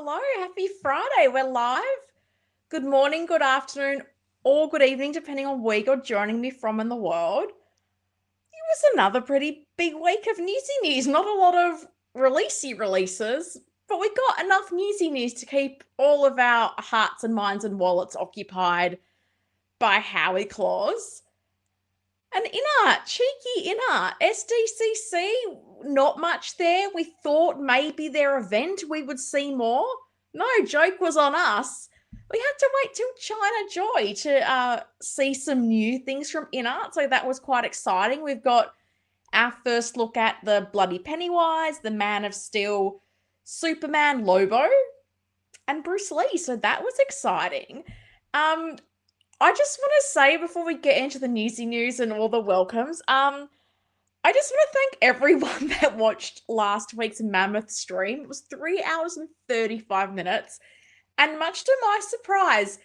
Hello, happy Friday. We're live. Good morning, good afternoon, or good evening, depending on where you're joining me from in the world. It was another pretty big week of newsy news. Not a lot of releases, but we got enough newsy news to keep all of our hearts and minds and wallets occupied by Howie Claus. And InArt, cheeky InArt, SDCC, not much there. We thought maybe their event we would see more. No, joke was on us. We had to wait till China Joy to see some new things from InArt, so that was quite exciting. We've got our first look at the bloody Pennywise, the Man of Steel, Superman, Lobo, and Bruce Lee, so that was exciting. I just want to say before we get into the newsy news and all the welcomes, I just want to thank everyone that watched last week's mammoth stream. It was 3 hours and 35 minutes. And much to my surprise,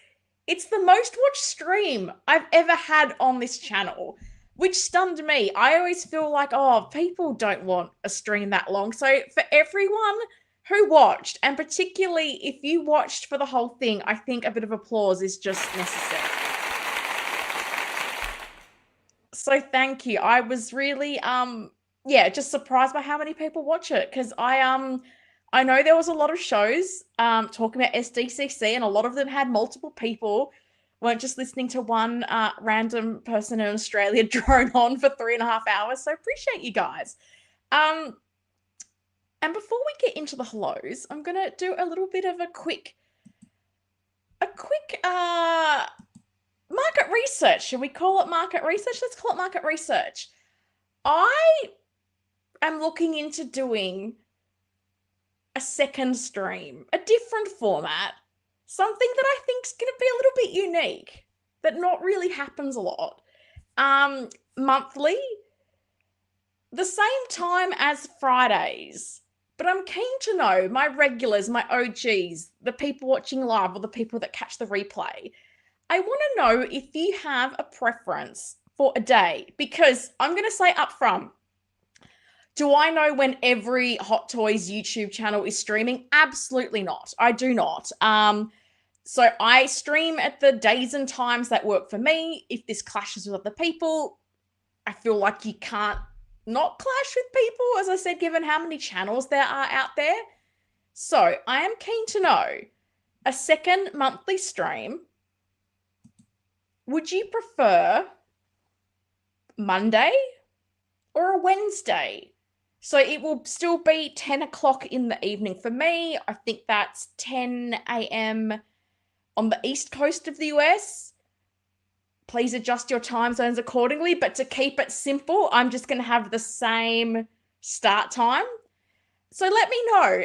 it's the most watched stream I've ever had on this channel, which stunned me. I always feel like, oh, people don't want a stream that long. So for everyone who watched, and particularly if you watched for the whole thing, I think a bit of applause is just necessary. So thank you. I was really, just surprised by how many people watch it, because I know there was a lot of shows talking about SDCC, and a lot of them had multiple people, weren't just listening to one random person in Australia drone on for 3.5 hours. So appreciate you guys. And before we get into the hellos, I'm gonna do a little bit of a quick market research. Should we call it market research? Let's call it market research. I am looking into doing a second stream, a different format, something that I think is going to be a little bit unique, that not really happens a lot. Monthly, the same time as Fridays, but I'm keen to know, my regulars, my OGs, the people watching live or the people that catch the replay, I want to know if you have a preference for a day, because I'm going to say up front, do I know when every Hot Toys YouTube channel is streaming? Absolutely not. I do not. So I stream at the days and times that work for me. If this clashes with other people, I feel like you can't not clash with people, as I said, given how many channels there are out there. So I am keen to know, a second monthly stream, would you prefer Monday or a Wednesday? So it will still be 10 o'clock in the evening for me. I think that's 10 a.m. on the East Coast of the US. Please adjust your time zones accordingly. But to keep it simple, I'm just going to have the same start time. So let me know.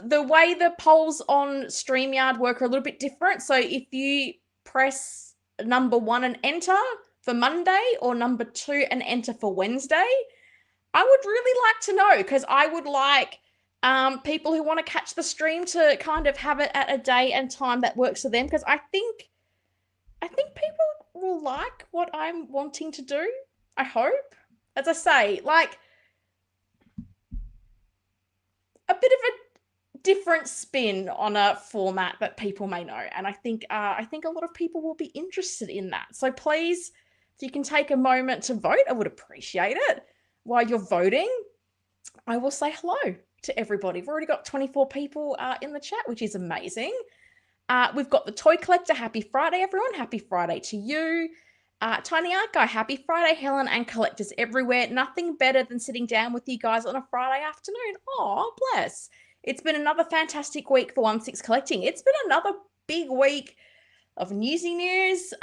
The way the polls on StreamYard work are a little bit different. So if you press number 1 and enter for Monday, or number 2 and enter for Wednesday, I would really like to know, because I would like people who want to catch the stream to kind of have it at a day and time that works for them, because I think people will like what I'm wanting to do. I hope. As I say, like, a bit of a different spin on a format that people may know, and I think a lot of people will be interested in that. So please, if you can take a moment to vote, I would appreciate it. While you're voting, I will say hello to everybody. We've already got 24 people in the chat, which is amazing. We've got the Toy Collector. Happy Friday, everyone. Happy Friday to you. Tiny Art Guy, happy Friday, Helen, and collectors everywhere. Nothing better than sitting down with you guys on a Friday afternoon. Oh, bless. It's been another fantastic week for 1/6 Collecting. It's been another big week of newsy news.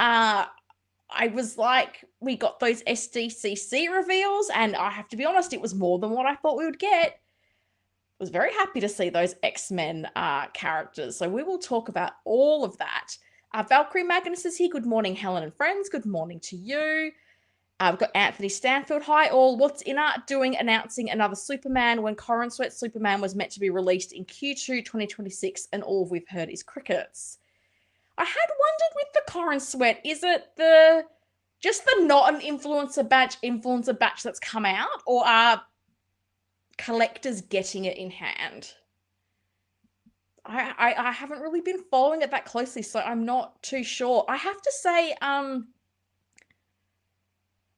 I was like, we got those SDCC reveals, and I have to be honest, it was more than what I thought we would get. I was very happy to see those X-Men characters. So we will talk about all of that. Valkyrie Magnus is here. Good morning, Helen and friends. Good morning to you. We've got Anthony Stanfield. Hi, all. What's InArt doing announcing another Superman when Corin Sweat Superman was meant to be released in Q2 2026, and all we've heard is crickets? I had wondered with the Corin Sweat, is it just the not an influencer batch that's come out, or are collectors getting it in hand? I haven't really been following it that closely, so I'm not too sure. I have to say, and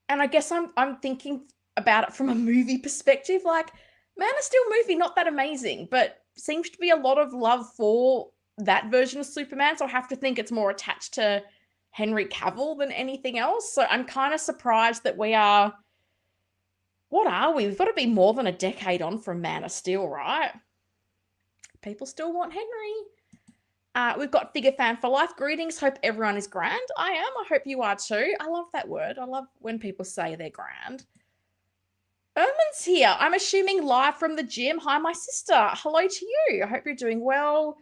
I guess I'm thinking about it from a movie perspective. Like, Man of Steel movie, not that amazing, but seems to be a lot of love for that version of Superman. So I have to think it's more attached to Henry Cavill than anything else. So I'm kind of surprised that we are. What are we? We've got to be more than a decade on from Man of Steel, right? People still want Henry. We've got Figure Fan for Life. Greetings. Hope everyone is grand. I am. I hope you are too. I love that word. I love when people say they're grand. Ermin's here. I'm assuming live from the gym. Hi, my sister. Hello to you. I hope you're doing well.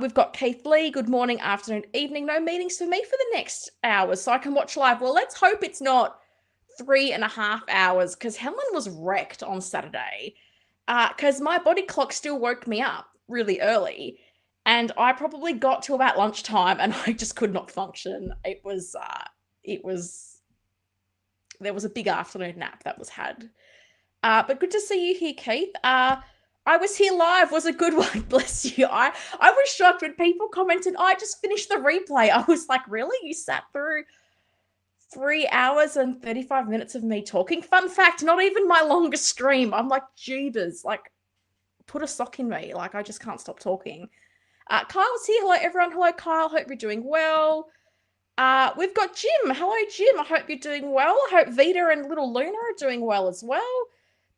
We've got Keith Lee. Good morning, afternoon, evening. No meetings for me for the next hours, so I can watch live. Well, let's hope it's not 3.5 hours, because Helen was wrecked on Saturday. Because my body clock still woke me up really early. And I probably got to about lunchtime and I just could not function. There was a big afternoon nap that was had. But good to see you here, Keith. I was here live. Was a good one. Bless you. I was shocked when people commented, I just finished the replay. I was like, really? You sat through 3 hours and 35 minutes of me talking? Fun fact, not even my longest stream. I'm like, jeebus. Like, put a sock in me. Like, I just can't stop talking. Kyle's here. Hello, everyone. Hello, Kyle. Hope you're doing well. We've got Jim. Hello, Jim. I hope you're doing well. I hope Vita and little Luna are doing well as well.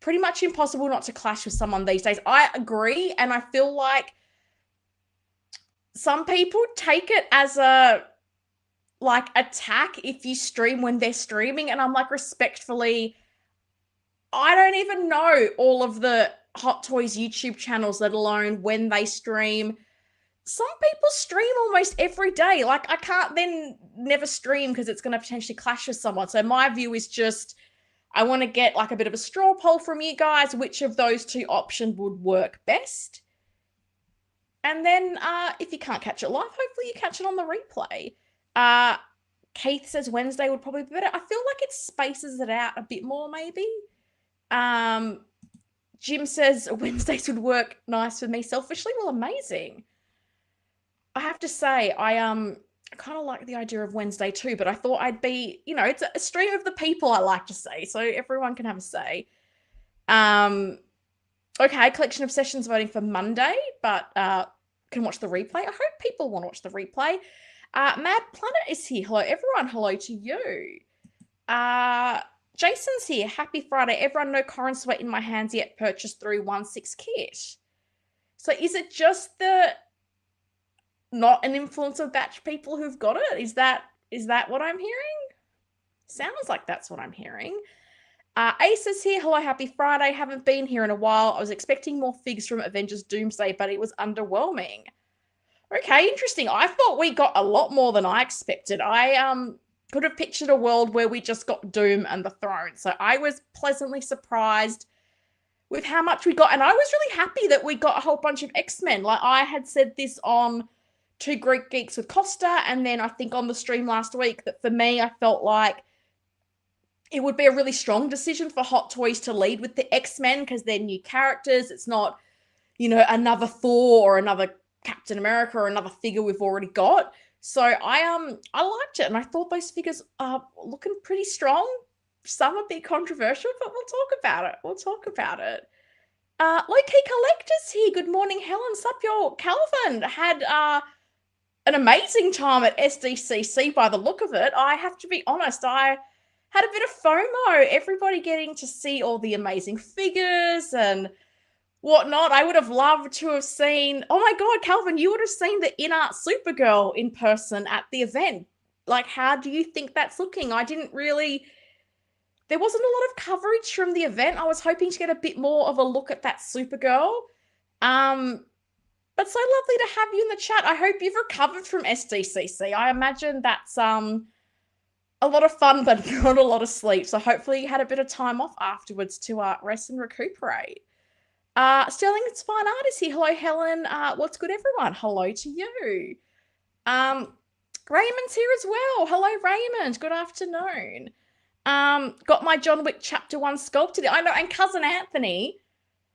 Pretty much impossible not to clash with someone these days. I agree, and I feel like some people take it as a attack if you stream when they're streaming, and I'm like, respectfully, I don't even know all of the Hot Toys YouTube channels, let alone when they stream. Some people stream almost every day. Like, I can't then never stream because it's going to potentially clash with someone. So my view is just, I want to get like a bit of a straw poll from you guys. Which of those two options would work best? And then if you can't catch it live, hopefully you catch it on the replay. Keith says Wednesday would probably be better. I feel like it spaces it out a bit more, maybe. Jim says Wednesdays would work nice for me selfishly. Well, amazing. I have to say, I kind of like the idea of Wednesday too, but I thought I'd be, it's a stream of the people, I like to say, so everyone can have a say. Okay, collection of sessions voting for Monday, but can watch the replay. I hope people want to watch the replay. Mad Planet is here. Hello, everyone. Hello to you. Jason's here. Happy Friday. Everyone, no Corin Sweat in my hands yet. Purchased through 1/6 kit. So is it just the not an influencer batch people who've got it? Is that what I'm hearing? Sounds like that's what I'm hearing. Ace is here. Hello, happy Friday. Haven't been here in a while. I was expecting more figs from Avengers Doomsday, but it was underwhelming. Okay, interesting. I thought we got a lot more than I expected. I could have pictured a world where we just got Doom and the Throne. So I was pleasantly surprised with how much we got. And I was really happy that we got a whole bunch of X-Men. Like, I had said this on Two Greek Geeks with Costa, and then I think on the stream last week, that for me, I felt like it would be a really strong decision for Hot Toys to lead with the X-Men because they're new characters. It's not, another Thor or another Captain America or another figure we've already got. So I liked it, and I thought those figures are looking pretty strong. Some a bit controversial, but we'll talk about it. Low-key Collectors here. Good morning, Helen. Sup, your Calvin had an amazing time at SDCC by the look of it. I have to be honest, I had a bit of FOMO. Everybody getting to see all the amazing figures and whatnot. I would have loved to have seen, oh my God, Calvin, you would have seen the InArt Supergirl in person at the event. Like, how do you think that's looking? There wasn't a lot of coverage from the event. I was hoping to get a bit more of a look at that Supergirl. But so lovely to have you in the chat. I hope you've recovered from SDCC. I imagine that's a lot of fun, but not a lot of sleep. So hopefully you had a bit of time off afterwards to rest and recuperate. Sterling's Fine Art is here. Hello, Helen. What's good, everyone? Hello to you. Raymond's here as well. Hello, Raymond. Good afternoon. Got my John Wick Chapter 1 sculpted. I know, and cousin Anthony,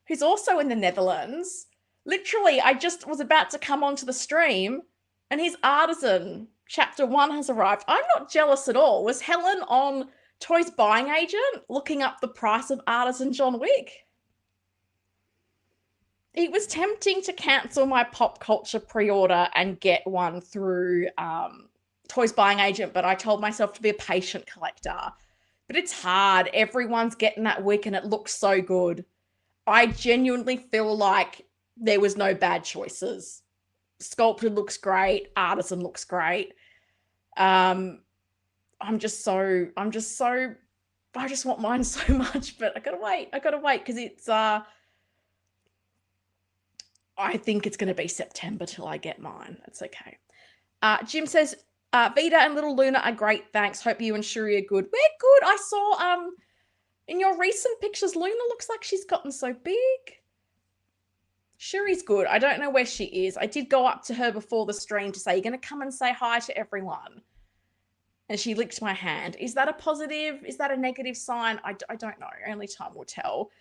who's also in the Netherlands, Literally, I just was about to come onto the stream and his Artisan chapter 1 has arrived. I'm not jealous at all. Was Helen on Toys Buying Agent looking up the price of Artisan John Wick? It was tempting to cancel my pop culture pre-order and get one through Toys Buying Agent, but I told myself to be a patient collector. But it's hard. Everyone's getting that Wick and it looks so good. I genuinely feel like there was no bad choices. Sculpted looks great. Artisan looks great. I just want mine so much, but I gotta wait because it's I think it's gonna be September till I get mine. That's okay. Jim says Vita and little Luna are great, thanks. Hope you and Shuri are good. We're good. I saw in your recent pictures, Luna looks like she's gotten so big. Shuri's good. I don't know where she is. I did go up to her before the stream to say, you're going to come and say hi to everyone. And she licked my hand. Is that a positive? Is that a negative sign? I don't know. Only time will tell.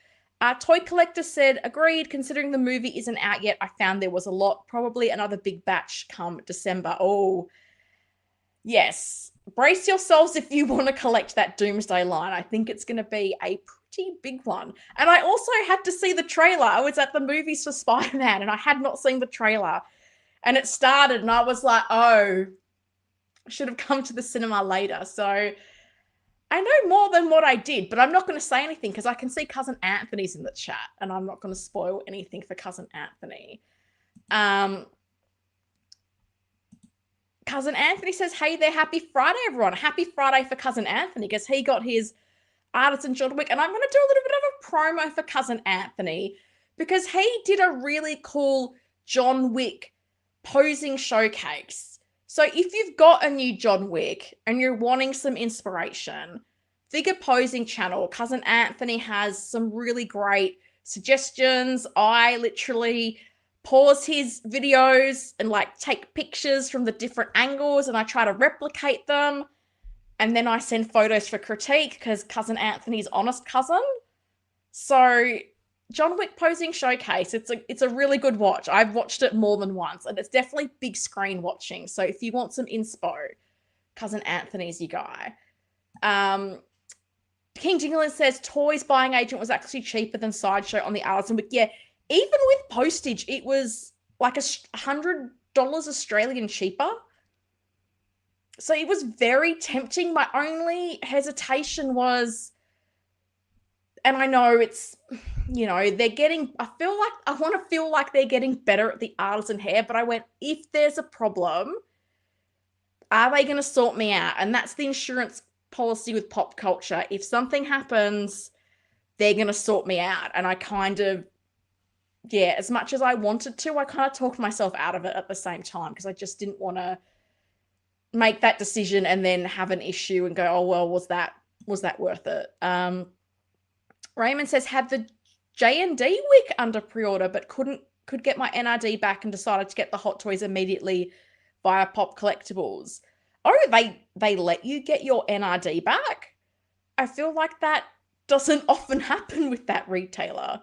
Toy Collector said, agreed, considering the movie isn't out yet, I found there was a lot. Probably another big batch come December. Oh, yes. Brace yourselves if you want to collect that Doomsday line. I think it's going to be a pretty big one. And I also had to see the trailer. I was at the movies for Spider-Man and I had not seen the trailer. And it started and I was like, oh, I should have come to the cinema later. So I know more than what I did, but I'm not going to say anything because I can see Cousin Anthony's in the chat and I'm not going to spoil anything for Cousin Anthony. Cousin Anthony says, hey there, happy Friday, everyone. Happy Friday for Cousin Anthony because he got his Artisan John Wick. And I'm going to do a little bit of a promo for Cousin Anthony because he did a really cool John Wick posing showcase. So if you've got a new John Wick and you're wanting some inspiration, Figure Posing channel, Cousin Anthony has some really great suggestions. I literally pause his videos and like take pictures from the different angles and I try to replicate them. And then I send photos for critique because Cousin Anthony's honest cousin. So John Wick Posing Showcase, it's a really good watch. I've watched it more than once and it's definitely big screen watching. So if you want some inspo, Cousin Anthony's your guy. King Jingling says Toys Buying Agent was actually cheaper than Sideshow on the Artisan Wick. Yeah, even with postage, it was like $100 Australian cheaper. So it was very tempting. My only hesitation was, and I know it's, you know, they're getting, I want to feel like they're getting better at the Artisan hair, but I went, if there's a problem, are they going to sort me out? And that's the insurance policy with pop culture. If something happens, they're going to sort me out. And I kind of, yeah, as much as I wanted to, I kind of talked myself out of it at the same time because I just didn't want to make that decision and then have an issue and go, oh, well, was that worth it? Raymond says, had the J&D Wick under pre-order, but could get my NRD back and decided to get the Hot Toys immediately via Pop Collectibles. Oh, they let you get your NRD back? I feel like that doesn't often happen with that retailer.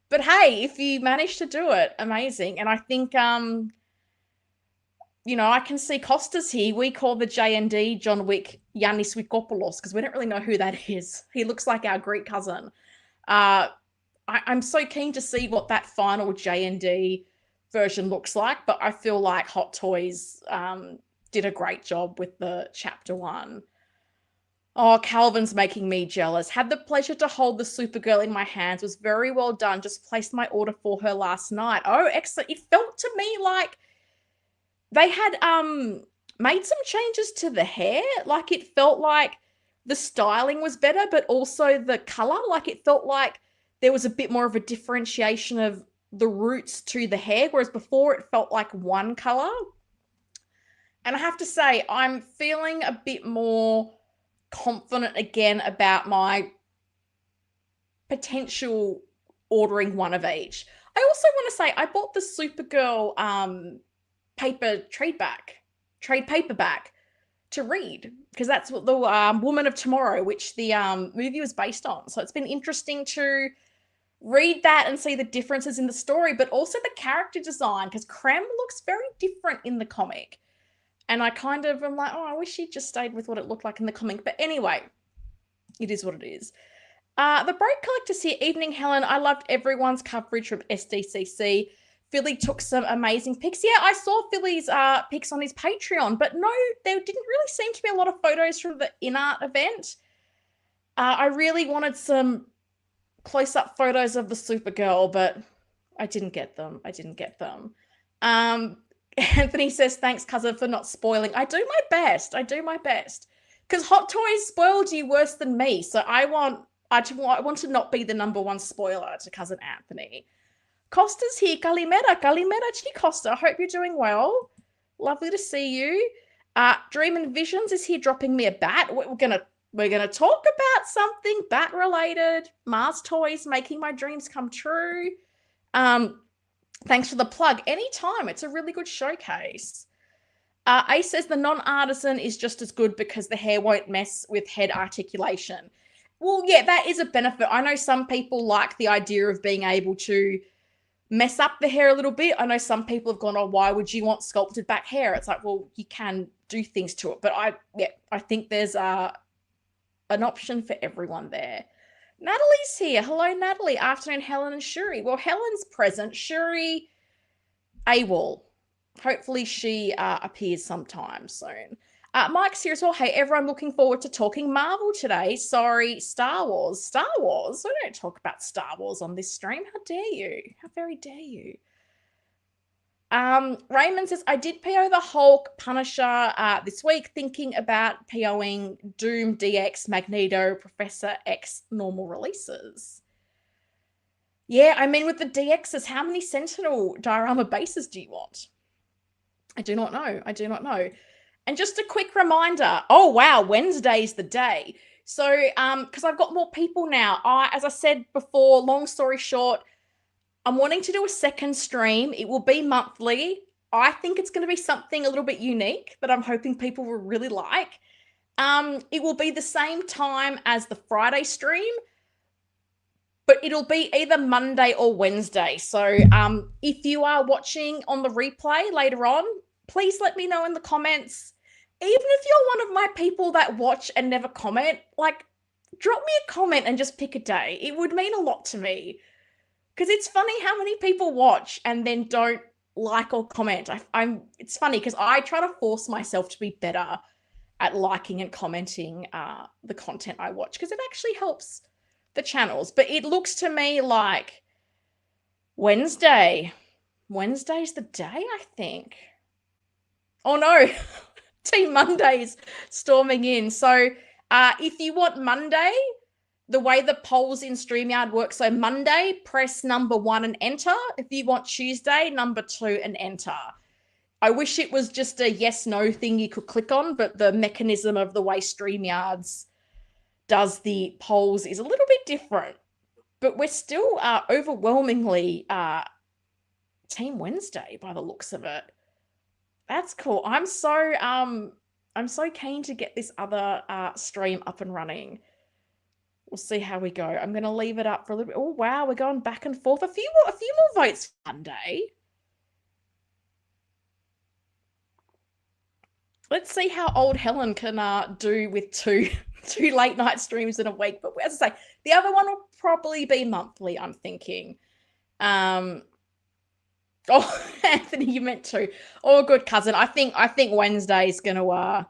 But hey, if you manage to do it, amazing. And I think, you know, I can see Costas here. We call the J&D John Wick Yannis Wikopoulos because we don't really know who that is. He looks like our Greek cousin. I'm so keen to see what that final J&D version looks like, but I feel like Hot Toys did a great job with the Chapter 1. Oh, Calvin's making me jealous. Had the pleasure to hold the Supergirl in my hands. Was very well done. Just placed my order for her last night. Oh, excellent. It felt to me like they had made some changes to the hair. Like it felt like the styling was better, but also the color. Like it felt like there was a bit more of a differentiation of the roots to the hair, whereas before it felt like one color. And I have to say, I'm feeling a bit more confident again about my potential ordering one of each. I also want to say I bought the Supergirl trade paperback to read because that's what the Woman of Tomorrow, which the movie was based on. So it's been interesting to read that and see the differences in the story, but also the character design, because Krem looks very different in the comic. And I kind of am like, oh, I wish he just stayed with what it looked like in the comic. But anyway, it is what it is. The Broke Collectors here. Evening, Helen. I loved everyone's coverage from SDCC. Philly took some amazing pics. Yeah, I saw Philly's pics on his Patreon, but no, there didn't really seem to be a lot of photos from the InArt event. I really wanted some close-up photos of the Supergirl, but I didn't get them. Anthony says, thanks, cousin, for not spoiling. I do my best. Because Hot Toys spoiled you worse than me, so I want to not be the number one spoiler to cousin Anthony. Costa's here. Kalimera Chi Costa. I hope you're doing well. Lovely to see you. Dream and Visions is here dropping me a bat. We're gonna talk about something bat related. Mars Toys making my dreams come true. Thanks for the plug. Anytime. It's a really good showcase. Ace says the non-artisan is just as good because the hair won't mess with head articulation. Well, yeah, that is a benefit. I know some people like the idea of being able to mess up the hair a little bit. I know some people have gone, oh, why would you want sculpted back hair? It's like, well, you can do things to it. But I think there's an option for everyone there. Natalie's here. Hello, Natalie. Afternoon, Helen and Shuri. Well, Helen's present. Shuri, AWOL. Hopefully she appears sometime soon. Mike's here as well. Hey, everyone, looking forward to talking Marvel today. Sorry, Star Wars. Star Wars? I don't talk about Star Wars on this stream. How dare you? How very dare you? Raymond says, I did PO the Hulk Punisher this week, thinking about POing Doom DX, Magneto, Professor X normal releases. Yeah, I mean, with the DXs, how many Sentinel diorama bases do you want? I do not know. And just a quick reminder, oh, wow, Wednesday's the day. So, because I've got more people now, as I said before, long story short, I'm wanting to do a second stream. It will be monthly. I think it's going to be something a little bit unique that I'm hoping people will really like. It will be the same time as the Friday stream, but it'll be either Monday or Wednesday. So if you are watching on the replay later on, please let me know in the comments. Even if you're one of my people that watch and never comment, like, drop me a comment and just pick a day. It would mean a lot to me. Because it's funny how many people watch and then don't like or comment. It's funny because I try to force myself to be better at liking and commenting the content I watch because it actually helps the channels. But it looks to me like Wednesday's the day, I think. Oh no, Team Monday's storming in. So if you want Monday, the way the polls in StreamYard work, so Monday, press number 1 and enter. If you want Tuesday, number 2 and enter. I wish it was just a yes-no thing you could click on, but the mechanism of the way StreamYards does the polls is a little bit different. But we're still overwhelmingly Team Wednesday by the looks of it. That's cool. I'm so keen to get this other stream up and running. We'll see how we go. I'm going to leave it up for a little bit. Oh, wow, we're going back and forth. A few more votes Monday. Let's see how old Helen can do with two late night streams in a week. But as I say, the other one will probably be monthly, I'm thinking. Oh, Anthony, you meant to. Oh, good cousin. I think Wednesday's going to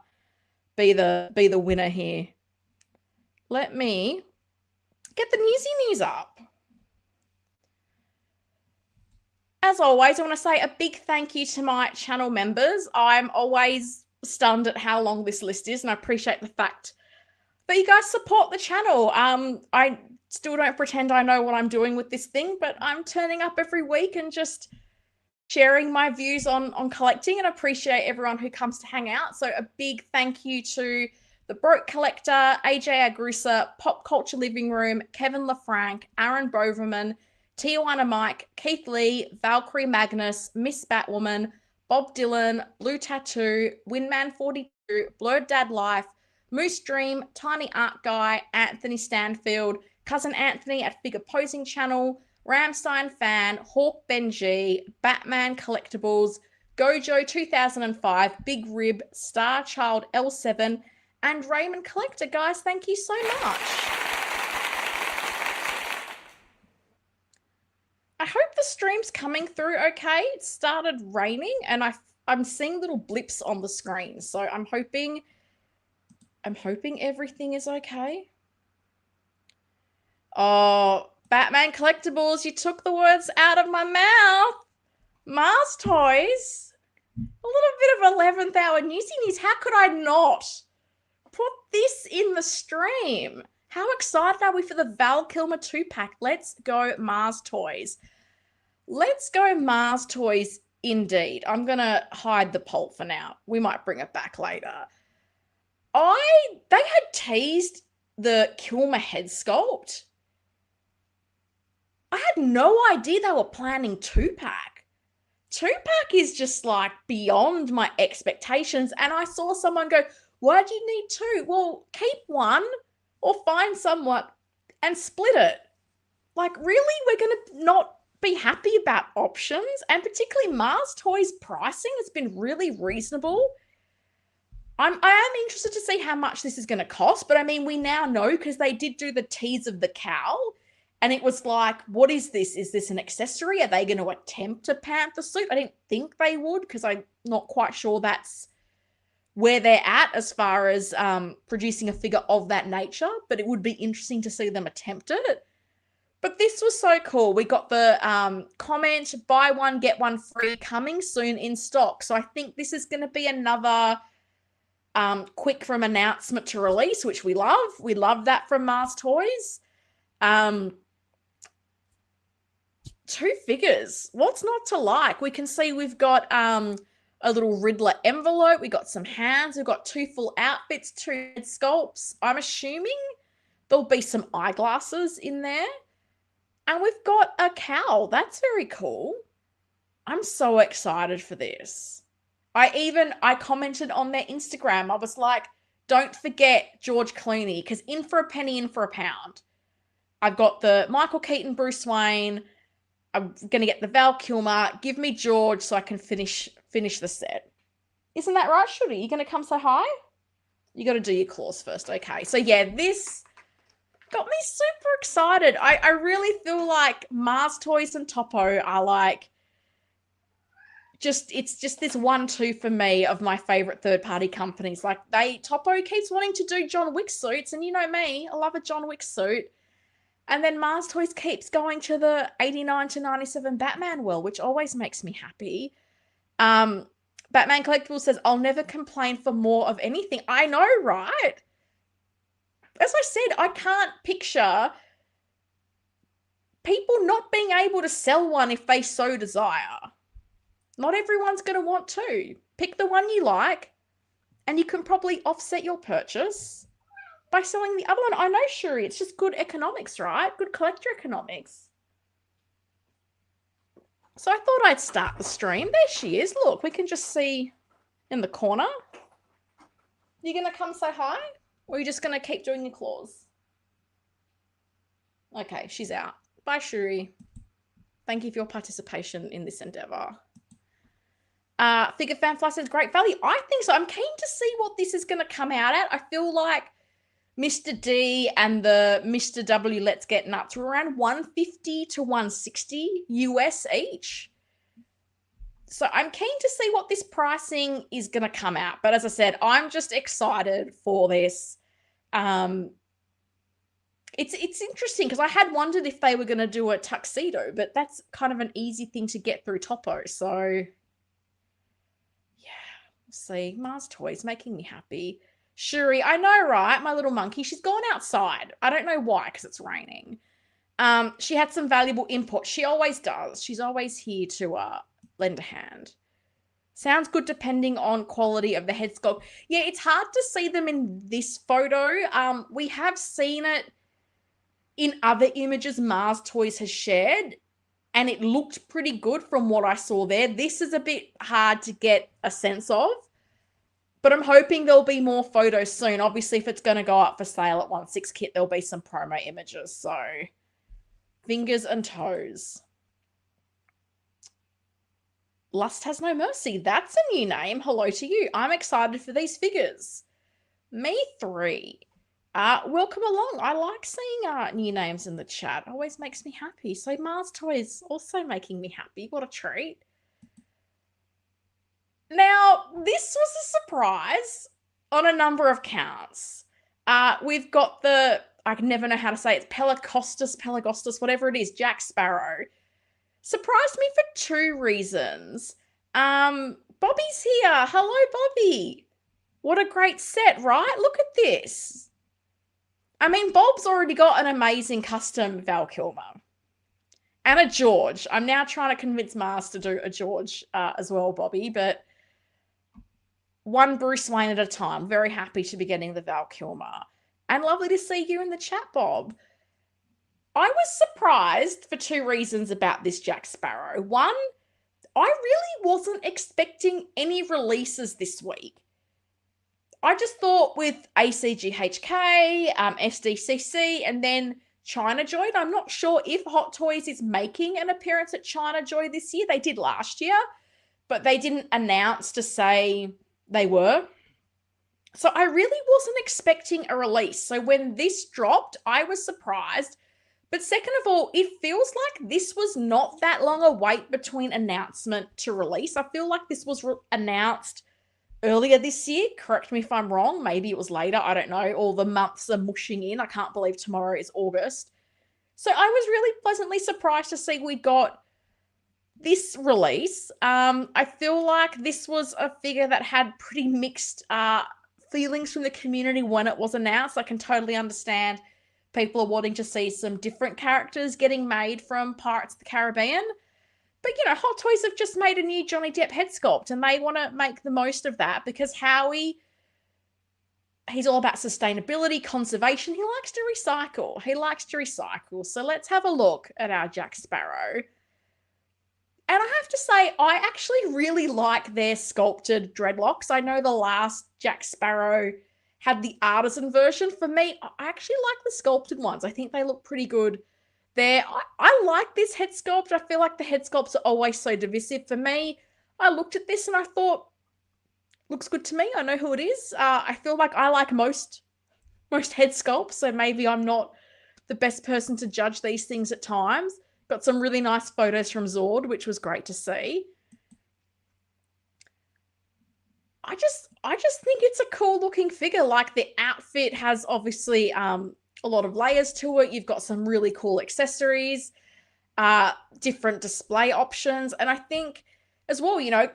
be the winner here. Let me get the newsy news up. As always, I want to say a big thank you to my channel members. I'm always stunned at how long this list is, and I appreciate the fact that you guys support the channel. I still don't pretend I know what I'm doing with this thing, but I'm turning up every week and just sharing my views on collecting, and appreciate everyone who comes to hang out. So a big thank you to The Broke Collector, AJ Agrusa, Pop Culture Living Room, Kevin LaFranc, Aaron Boverman, Tijuana Mike, Keith Lee, Valkyrie Magnus, Miss Batwoman, Bob Dylan, Blue Tattoo, Winman42, Blurred Dad Life, Moose Dream, Tiny Art Guy, Anthony Stanfield, Cousin Anthony at Figure Posing Channel, Ramstein Fan, Hawk Benji, Batman Collectibles, Gojo 2005, Big Rib, Star Child L7, and Raymond Collector. Guys, thank you so much. I hope the stream's coming through okay. It started raining and I'm seeing little blips on the screen. So I'm hoping everything is okay. Oh, Batman Collectibles, you took the words out of my mouth. Mars Toys. A little bit of 11th hour news. How could I not put this in the stream? How excited are we for the Val Kilmer 2-pack? Let's go Mars Toys. Let's go Mars Toys indeed. I'm going to hide the poll for now. We might bring it back later. They had teased the Kilmer head sculpt. I had no idea they were planning 2-pack. 2-pack is just like beyond my expectations. And I saw someone go, why do you need 2? Well, keep one or find someone and split it. Like, really? We're going to not be happy about options? And particularly Mars Toys pricing has been really reasonable. I am interested to see how much this is going to cost. But I mean, we now know because they did do the tease of the cowl. And it was like, what is this? Is this an accessory? Are they going to attempt a panther suit? I didn't think they would because I'm not quite sure that's where they're at as far as producing a figure of that nature. But it would be interesting to see them attempt it. But this was so cool. We got the comment, buy one, get one free, coming soon in stock. So I think this is going to be another quick from announcement to release, which we love. We love that from Mars Toys. 2 figures. What's not to like? We can see we've got a little Riddler envelope. We got some hands. We've got 2 full outfits, 2 head sculpts. I'm assuming there'll be some eyeglasses in there. And we've got a cowl. That's very cool. I'm so excited for this. I commented on their Instagram. I was like, don't forget George Clooney, because in for a penny, in for a pound. I've got the Michael Keaton, Bruce Wayne. I'm going to get the Val Kilmer. Give me George so I can finish the set. Isn't that right, Shooty? You going to come say hi? You got to do your claws first. Okay. So, yeah, this got me super excited. I really feel like Mars Toys and Topo are like, it's just this 1-2 for me of my favorite third-party companies. Like, Topo keeps wanting to do John Wick suits, and you know me, I love a John Wick suit. And then Mars Toys keeps going to the 89 to 97 Batman world, which always makes me happy. Batman Collectibles says, I'll never complain for more of anything. I know, right? As I said, I can't picture people not being able to sell one if they so desire. Not everyone's going to want to. Pick the one you like, and you can probably offset your purchase by selling the other one. I know, Shuri, it's just good economics, right? Good collector economics. So I thought I'd start the stream. There she is. Look, we can just see in the corner. You going to come say hi? Or are you just going to keep doing your claws? Okay, she's out. Bye, Shuri. Thank you for your participation in this endeavor. Figure Fanfly says, great value. I think so. I'm keen to see what this is going to come out at. I feel like Mr. D and the Mr. W Let's Get Nuts were around 150 to 160 US each. So I'm keen to see what this pricing is going to come out. But as I said, I'm just excited for this. It's interesting because I had wondered if they were going to do a tuxedo, but that's kind of an easy thing to get through Topo. So yeah, we'll see. Mars Toys making me happy. Shuri, I know, right? My little monkey, she's gone outside. I don't know why, because it's raining. She had some valuable input. She always does. She's always here to lend a hand. Sounds good depending on quality of the head sculpt. Yeah, it's hard to see them in this photo. We have seen it in other images Mars Toys has shared, and it looked pretty good from what I saw there. This is a bit hard to get a sense of. But I'm hoping there'll be more photos soon. Obviously, if it's going to go up for sale at 1/6 kit, there'll be some promo images. So, fingers and toes. Lust Has No Mercy. That's a new name. Hello to you. I'm excited for these figures. Me 3. Welcome along. I like seeing new names in the chat. Always makes me happy. So Mars Toys also making me happy. What a treat. Now, this was a surprise on a number of counts. We've got I can never know how to say it. It's Pelegostos, whatever it is, Jack Sparrow. Surprised me for 2 reasons. Bobby's here. Hello, Bobby. What a great set, right? Look at this. I mean, Bob's already got an amazing custom Val Kilmer. And a George. I'm now trying to convince Mars to do a George as well, Bobby, but one Bruce Wayne at a time. Very happy to be getting the Val Kilmer. And lovely to see you in the chat, Bob. I was surprised for 2 reasons about this Jack Sparrow. One, I really wasn't expecting any releases this week. I just thought with ACGHK, SDCC, and then China Joy, I'm not sure if Hot Toys is making an appearance at China Joy this year. They did last year, but they didn't announce to say they were. So I really wasn't expecting a release. So when this dropped, I was surprised. But second of all, it feels like this was not that long a wait between announcement to release. I feel like this was announced earlier this year. Correct me if I'm wrong. Maybe it was later. I don't know. All the months are mushing in. I can't believe tomorrow is August. So I was really pleasantly surprised to see we got this release. I feel like this was a figure that had pretty mixed feelings from the community when it was announced. I can totally understand people are wanting to see some different characters getting made from Pirates of the Caribbean. But, you know, Hot Toys have just made a new Johnny Depp head sculpt, and they want to make the most of that because Howie, he's all about sustainability, conservation. He likes to recycle. So let's have a look at our Jack Sparrow. And I have to say, I actually really like their sculpted dreadlocks. I know the last Jack Sparrow had the artisan version. For me, I actually like the sculpted ones. I think they look pretty good there. I like this head sculpt. I feel like the head sculpts are always so divisive. For me, I looked at this and I thought, looks good to me. I know who it is. I feel like I like most head sculpts, so maybe I'm not the best person to judge these things at times. Got some really nice photos from Zord, which was great to see. I just think it's a cool looking figure. Like the outfit has obviously a lot of layers to it. You've got some really cool accessories, different display options, and I think as well, you know,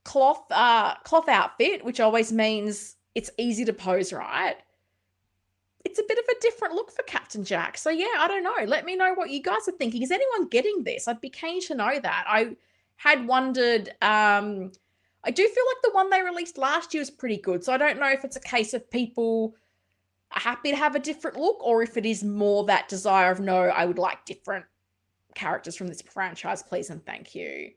cloth outfit, which always means it's easy to pose right. It's a bit of a different look for Captain Jack. So yeah, I don't know. Let me know what you guys are thinking. Is anyone getting this? I'd be keen to know that. I had wondered. I do feel like the one they released last year was pretty good. So I don't know if it's a case of people are happy to have a different look or if it is more that desire of, no, I would like different characters from this franchise, please and thank you.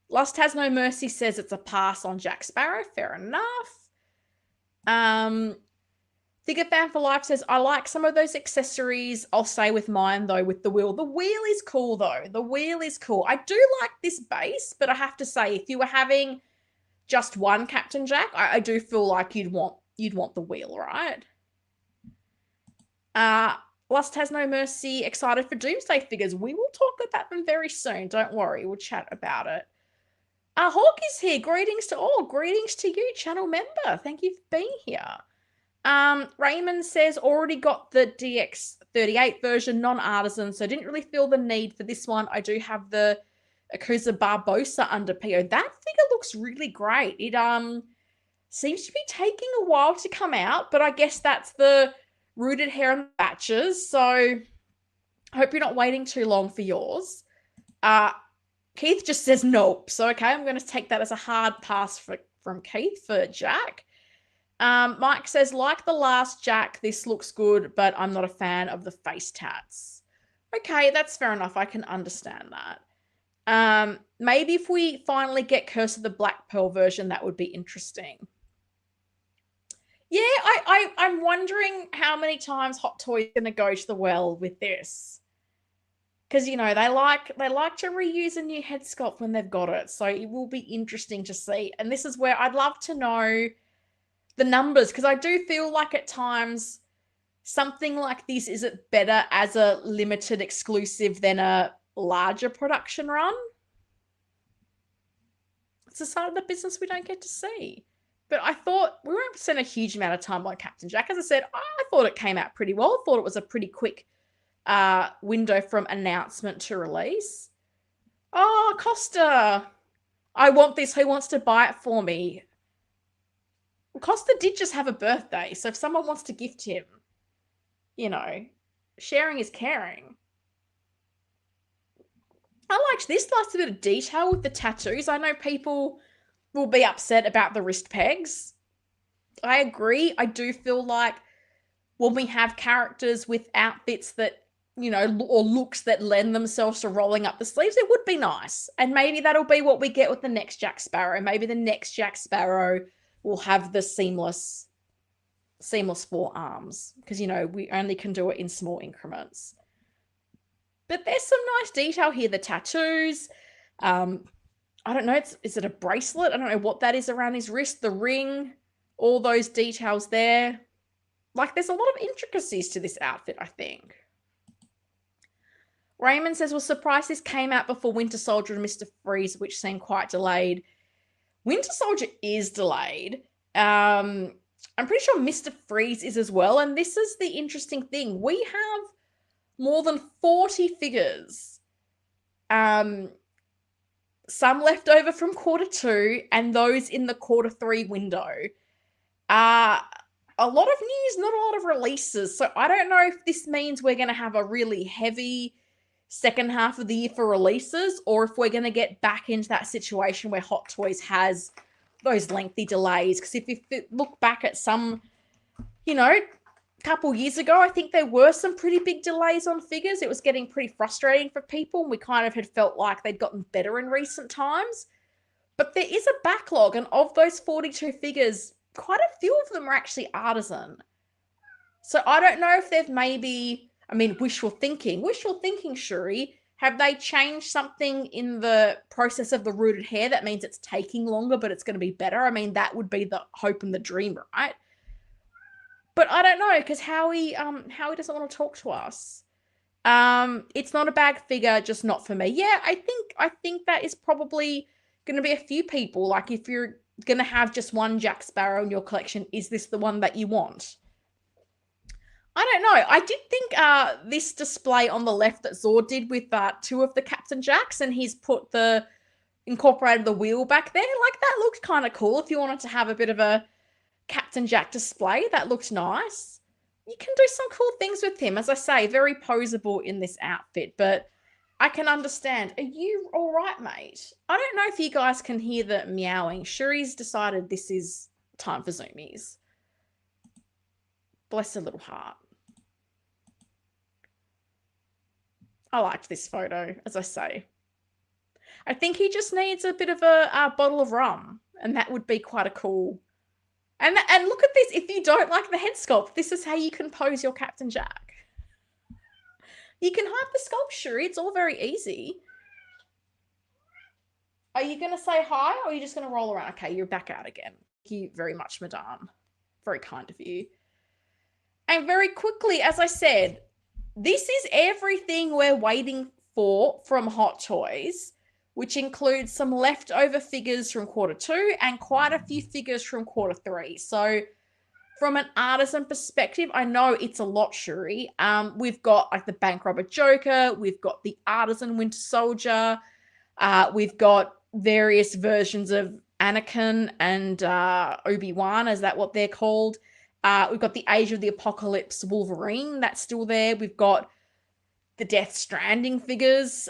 Lust Has No Mercy says it's a pass on Jack Sparrow. Fair enough. Figure Fan for Life says, I like some of those accessories. I'll stay with mine, though, with the wheel. The wheel is cool, though. The wheel is cool. I do like this base, but I have to say, if you were having just one Captain Jack, I do feel like you'd want the wheel, right? Lust Has No Mercy, excited for Doomsday figures. We will talk about them very soon. Don't worry. We'll chat about it. Hawk is here. Greetings to all. Greetings to you, channel member. Thank you for being here. Raymond says, already got the DX38 version, non-artisan, so didn't really feel the need for this one. I do have the Akusa Barbosa under PO. That figure looks really great. It seems to be taking a while to come out, but I guess that's the rooted hair and batches, so I hope you're not waiting too long for yours. Keith just says nope, so okay, I'm going to take that as a hard pass from Keith for Jack. Mike says, like the last Jack, this looks good, but I'm not a fan of the face tats. Okay, that's fair enough. I can understand that. Maybe if we finally get Curse of the Black Pearl version, that would be interesting. Yeah, I'm wondering how many times Hot Toys going to go to the well with this. Because they like to reuse a new head sculpt when they've got it. So it will be interesting to see. And this is where I'd love to know the numbers, because I do feel like at times something like this is it better as a limited exclusive than a larger production run. It's a side of the business we don't get to see. But I thought we won't spend a huge amount of time on Captain Jack. As I said, I thought it came out pretty well. I thought it was a pretty quick window from announcement to release. Oh, Costa. I want this. Who wants to buy it for me? Costa did just have a birthday, so if someone wants to gift him, sharing is caring. I liked this last bit of detail with the tattoos. I know people will be upset about the wrist pegs. I agree. I do feel like when we have characters with outfits that, or looks that lend themselves to rolling up the sleeves, it would be nice. And maybe that'll be what we get with the next Jack Sparrow. Maybe the next Jack Sparrow will have the seamless forearms, because, we only can do it in small increments. But there's some nice detail here. The tattoos. I don't know. Is it a bracelet? I don't know what that is around his wrist. The ring. All those details there. Like, there's a lot of intricacies to this outfit, I think. Raymond says, was surprised this came out before Winter Soldier and Mr. Freeze, which seemed quite delayed. Winter Soldier is delayed. I'm pretty sure Mr. Freeze is as well. And this is the interesting thing. We have more than 40 figures. Some left over from Q2 and those in the Q3 window. A lot of news, not a lot of releases. So I don't know if this means we're going to have a really heavy second half of the year for releases, or if we're going to get back into that situation where Hot Toys has those lengthy delays. Because if you look back at some, couple years ago, I think there were some pretty big delays on figures. It was getting pretty frustrating for people, and we kind of had felt like they'd gotten better in recent times. But there is a backlog, and of those 42 figures, quite a few of them are actually artisan. So I don't know if they've maybe, wishful thinking, Shuri. Have they changed something in the process of the rooted hair that means it's taking longer, but it's going to be better? That would be the hope and the dream, right? But I don't know, because Howie doesn't want to talk to us. It's not a bag figure, just not for me. Yeah, I think that is probably going to be a few people. Like, if you're going to have just one Jack Sparrow in your collection, is this the one that you want? I don't know. I did think this display on the left that Zord did with two of the Captain Jacks, and he's incorporated the wheel back there. Like, that looked kind of cool. If you wanted to have a bit of a Captain Jack display, that looked nice. You can do some cool things with him. As I say, very poseable in this outfit, but I can understand. Are you all right, mate? I don't know if you guys can hear the meowing. Shuri's decided this is time for zoomies. Bless her little heart. I liked this photo, as I say. I think he just needs a bit of a bottle of rum, and that would be quite a cool... And look at this. If you don't like the head sculpt, this is how you can pose your Captain Jack. You can hide the sculpt, Shuri. It's all very easy. Are you going to say hi, or are you just going to roll around? Okay, you're back out again. Thank you very much, madame. Very kind of you. And very quickly, as I said, this is everything we're waiting for from Hot Toys, which includes some leftover figures from Q2 and quite a few figures from Q3. So from an artisan perspective, I know it's a lot, Shuri. We've got like the Bank Robber Joker. We've got the Artisan Winter Soldier. We've got various versions of Anakin and Obi-Wan. Is that what they're called? We've got the Age of the Apocalypse Wolverine. That's still there. We've got the Death Stranding figures.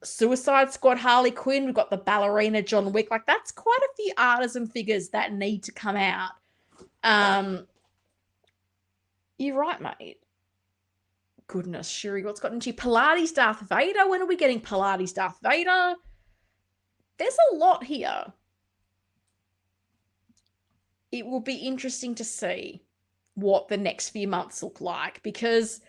Suicide Squad Harley Quinn. We've got the ballerina John Wick. Like, that's quite a few artisan figures that need to come out. You're right, mate. goodness, Shuri, what's gotten into Pilates Darth Vader? When are we getting Pilates Darth Vader? There's a lot here. It will be interesting to see what the next few months look like, because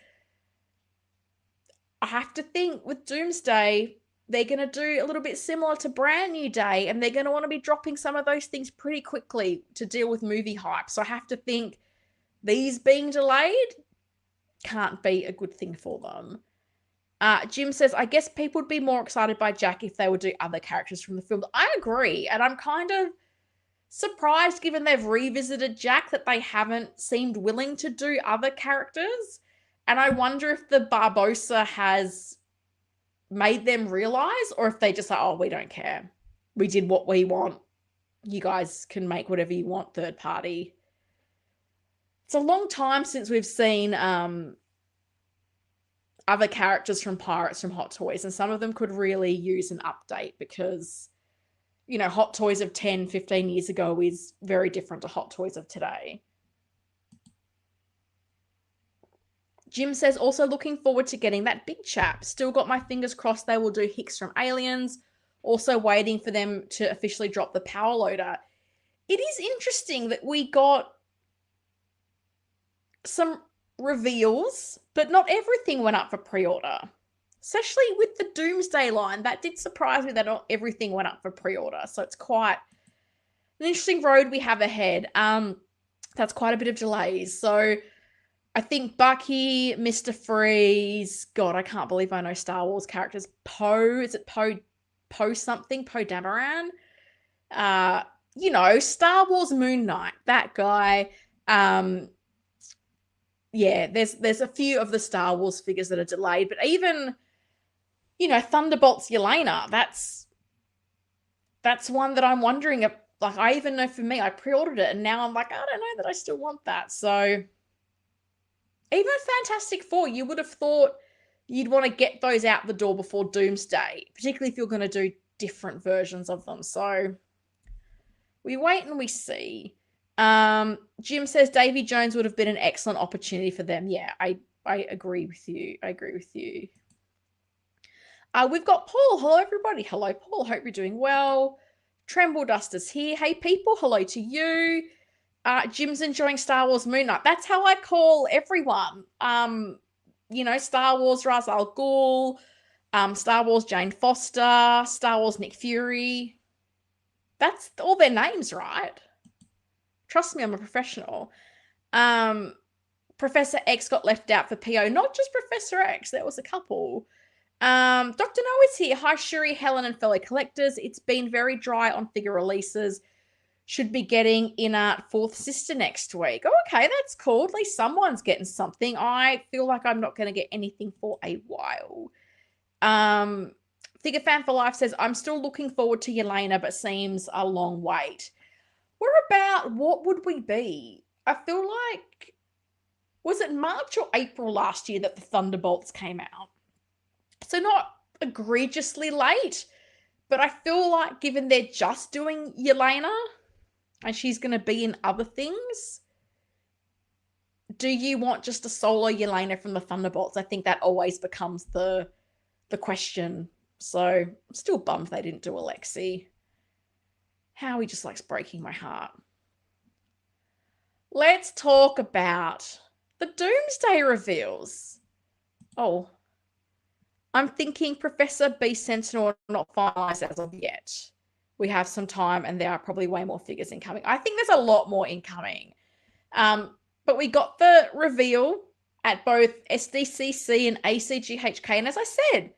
I have to think with Doomsday, they're going to do a little bit similar to Brand New Day, and they're going to want to be dropping some of those things pretty quickly to deal with movie hype. So I have to think these being delayed can't be a good thing for them. Jim says, I guess people would be more excited by Jack if they would do other characters from the film. I agree, and I'm kind of surprised, given they've revisited Jack, that they haven't seemed willing to do other characters. And I wonder if the Barbossa has made them realize, or if they just like, oh, we don't care. We did what we want. You guys can make whatever you want, third party. It's a long time since we've seen other characters from Pirates from Hot Toys, and some of them could really use an update, because, you know, Hot Toys of 10, 15 years ago is very different to Hot Toys of today. Jim says, also looking forward to getting that big chap. Still got my fingers crossed they will do Hicks from Aliens. Also waiting for them to officially drop the power loader. It is interesting that we got some reveals, but not everything went up for pre-order. Especially with the Doomsday line. That did surprise me that not everything went up for pre-order. So it's quite an interesting road we have ahead. That's quite a bit of delays. So I think Bucky, Mr. Freeze, God, I can't believe I know Star Wars characters. Poe, is it Poe something? Poe Dameron? You know, Star Wars Moon Knight, that guy. Yeah, there's a few of the Star Wars figures that are delayed, but even, you know, Thunderbolts Yelena, that's one that I'm wondering if, like, I even know for me, I pre-ordered it and now I'm like, I don't know that I still want that. So even Fantastic Four, you would have thought you'd want to get those out the door before Doomsday, particularly if you're going to do different versions of them. So we wait and we see. Jim says Davy Jones would have been an excellent opportunity for them. Yeah, I agree with you. I agree with you. We've got Paul. Hello, everybody. Hello, Paul. Hope you're doing well. Tremble Duster's here. Hey, people. Hello to you. Jim's enjoying Star Wars Moon Knight. That's how I call everyone. You know, Star Wars Ra's al Ghul, Star Wars Jane Foster, Star Wars Nick Fury. That's all their names, right? Trust me, I'm a professional. Professor X got left out for PO. Not just Professor X. There was a couple. Dr. No is here. Hi, Shuri, Helen, and fellow collectors. It's been very dry on figure releases. Should be getting InArt Fourth Sister next week. Oh, okay, that's cool. At least someone's getting something. I feel like I'm not going to get anything for a while. Figure Fan for Life says, I'm still looking forward to Yelena, but seems a long wait. What would we be? I feel like, was it March or April last year that the Thunderbolts came out? So not egregiously late, but I feel like given they're just doing Yelena, and she's going to be in other things, do you want just a solo Yelena from the Thunderbolts? I think that always becomes the question. So I'm still bummed they didn't do Alexi. Howie just likes breaking my heart. Let's talk about the Doomsday reveals. Oh, I'm thinking Professor B Sentinel not finalized as of yet. We have some time and there are probably way more figures incoming. I think there's a lot more incoming. But we got the reveal at both SDCC and ACGHK. And as I said,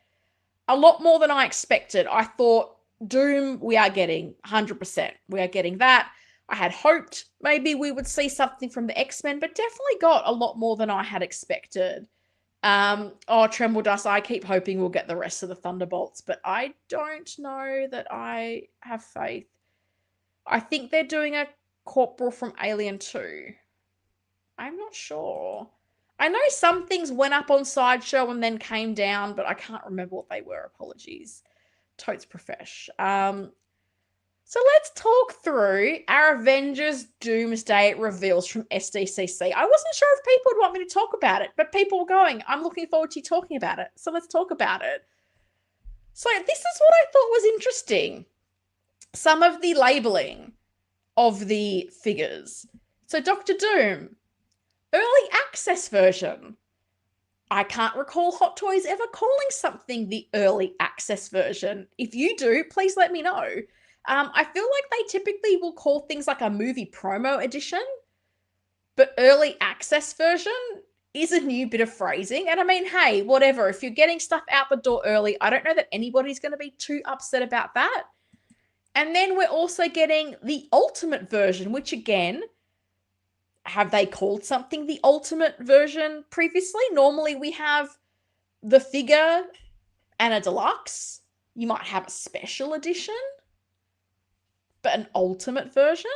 a lot more than I expected. I thought Doom, we are getting 100%. We are getting that. I had hoped maybe we would see something from the X-Men, but definitely got a lot more than I had expected. Tremble Dust, I keep hoping we'll get the rest of the Thunderbolts, but I don't know that I have faith. I think they're doing a Corporal from Alien 2. I'm not sure. I know some things went up on Sideshow and then came down, but I can't remember what they were. Apologies. Totes Profesh. So let's talk through our Avengers Doomsday reveals from SDCC. I wasn't sure if people would want me to talk about it, but people were going, I'm looking forward to you talking about it. So let's talk about it. So this is what I thought was interesting. Some of the labeling of the figures. So Doctor Doom, early access version. I can't recall Hot Toys ever calling something the early access version. If you do, please let me know. I feel like they typically will call things like a movie promo edition, but early access version is a new bit of phrasing. And I mean, hey, whatever. If you're getting stuff out the door early, I don't know that anybody's going to be too upset about that. And then we're also getting the ultimate version, which again, have they called something the ultimate version previously? Normally we have the figure and a deluxe. You might have a special edition. But an ultimate version?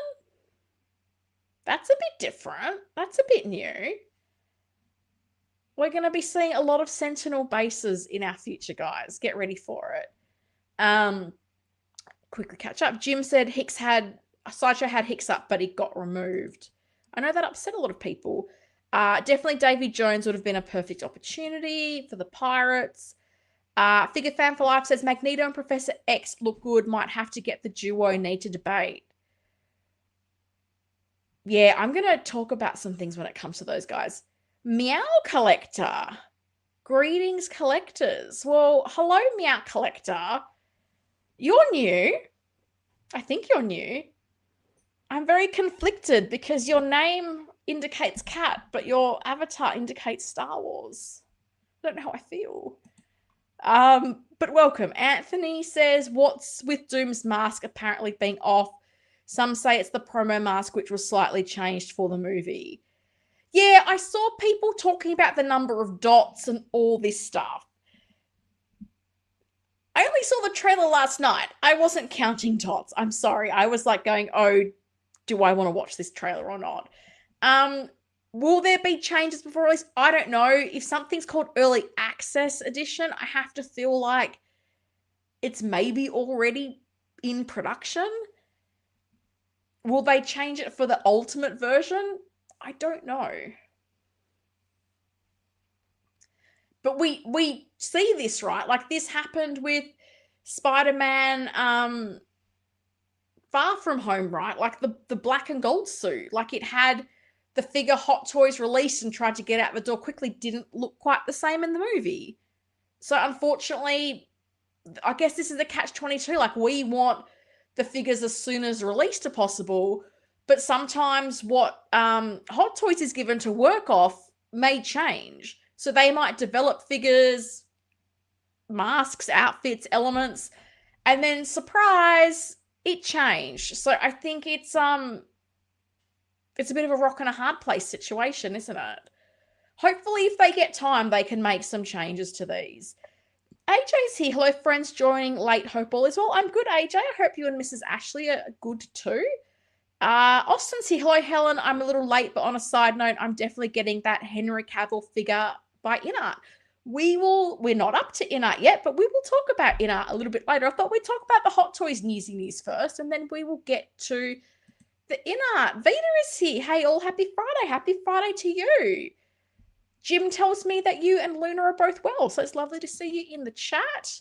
That's a bit different. That's a bit new. We're going to be seeing a lot of Sentinel bases in our future, guys. Get ready for it. Quickly catch up. Jim said Sideshow had Hicks up, but it got removed. I know that upset a lot of people. Definitely Davy Jones would have been a perfect opportunity for the Pirates. Figure Fan for Life says Magneto and Professor X look good. Might have to get the duo. Need to debate. Yeah, I'm going to talk about some things when it comes to those guys. Meow Collector. Greetings, collectors. Well, hello, Meow Collector. You're new. I think you're new. I'm very conflicted because your name indicates cat, but your avatar indicates Star Wars. I don't know how I feel. But welcome. Anthony says, what's with Doom's mask apparently being off? Some say it's the promo mask, which was slightly changed for the movie. Yeah, I saw people talking about the number of dots and all this stuff. I only saw the trailer last night. I wasn't counting dots. I'm sorry. I was like going, oh, do I want to watch this trailer or not? Will there be changes before release? I don't know. If something's called Early Access Edition, I have to feel like it's maybe already in production. Will they change it for the ultimate version? I don't know. But we see this, right? Like this happened with Spider-Man Far From Home, right? Like the black and gold suit. Like it had the figure Hot Toys released and tried to get out the door quickly, didn't look quite the same in the movie. So unfortunately, I guess this is the catch-22. Like we want the figures as soon as released as possible, but sometimes what Hot Toys is given to work off may change. So they might develop figures, masks, outfits, elements, and then surprise, it changed. So I think it's a bit of a rock and a hard place situation, isn't it? Hopefully, if they get time, they can make some changes to these. AJ's here. Hello, friends joining late. Hope all is well. I'm good, AJ. I hope you and Mrs. Ashley are good too. Austin's here. Hello, Helen. I'm a little late, but on a side note, I'm definitely getting that Henry Cavill figure by InArt. We're not up to InArt yet, but we will talk about InArt a little bit later. I thought we'd talk about the Hot Toys news first, and then we will get to the InArt. Vita is here. Hey, all happy Friday. Happy Friday to you. Jim tells me that you and Luna are both well, so it's lovely to see you in the chat.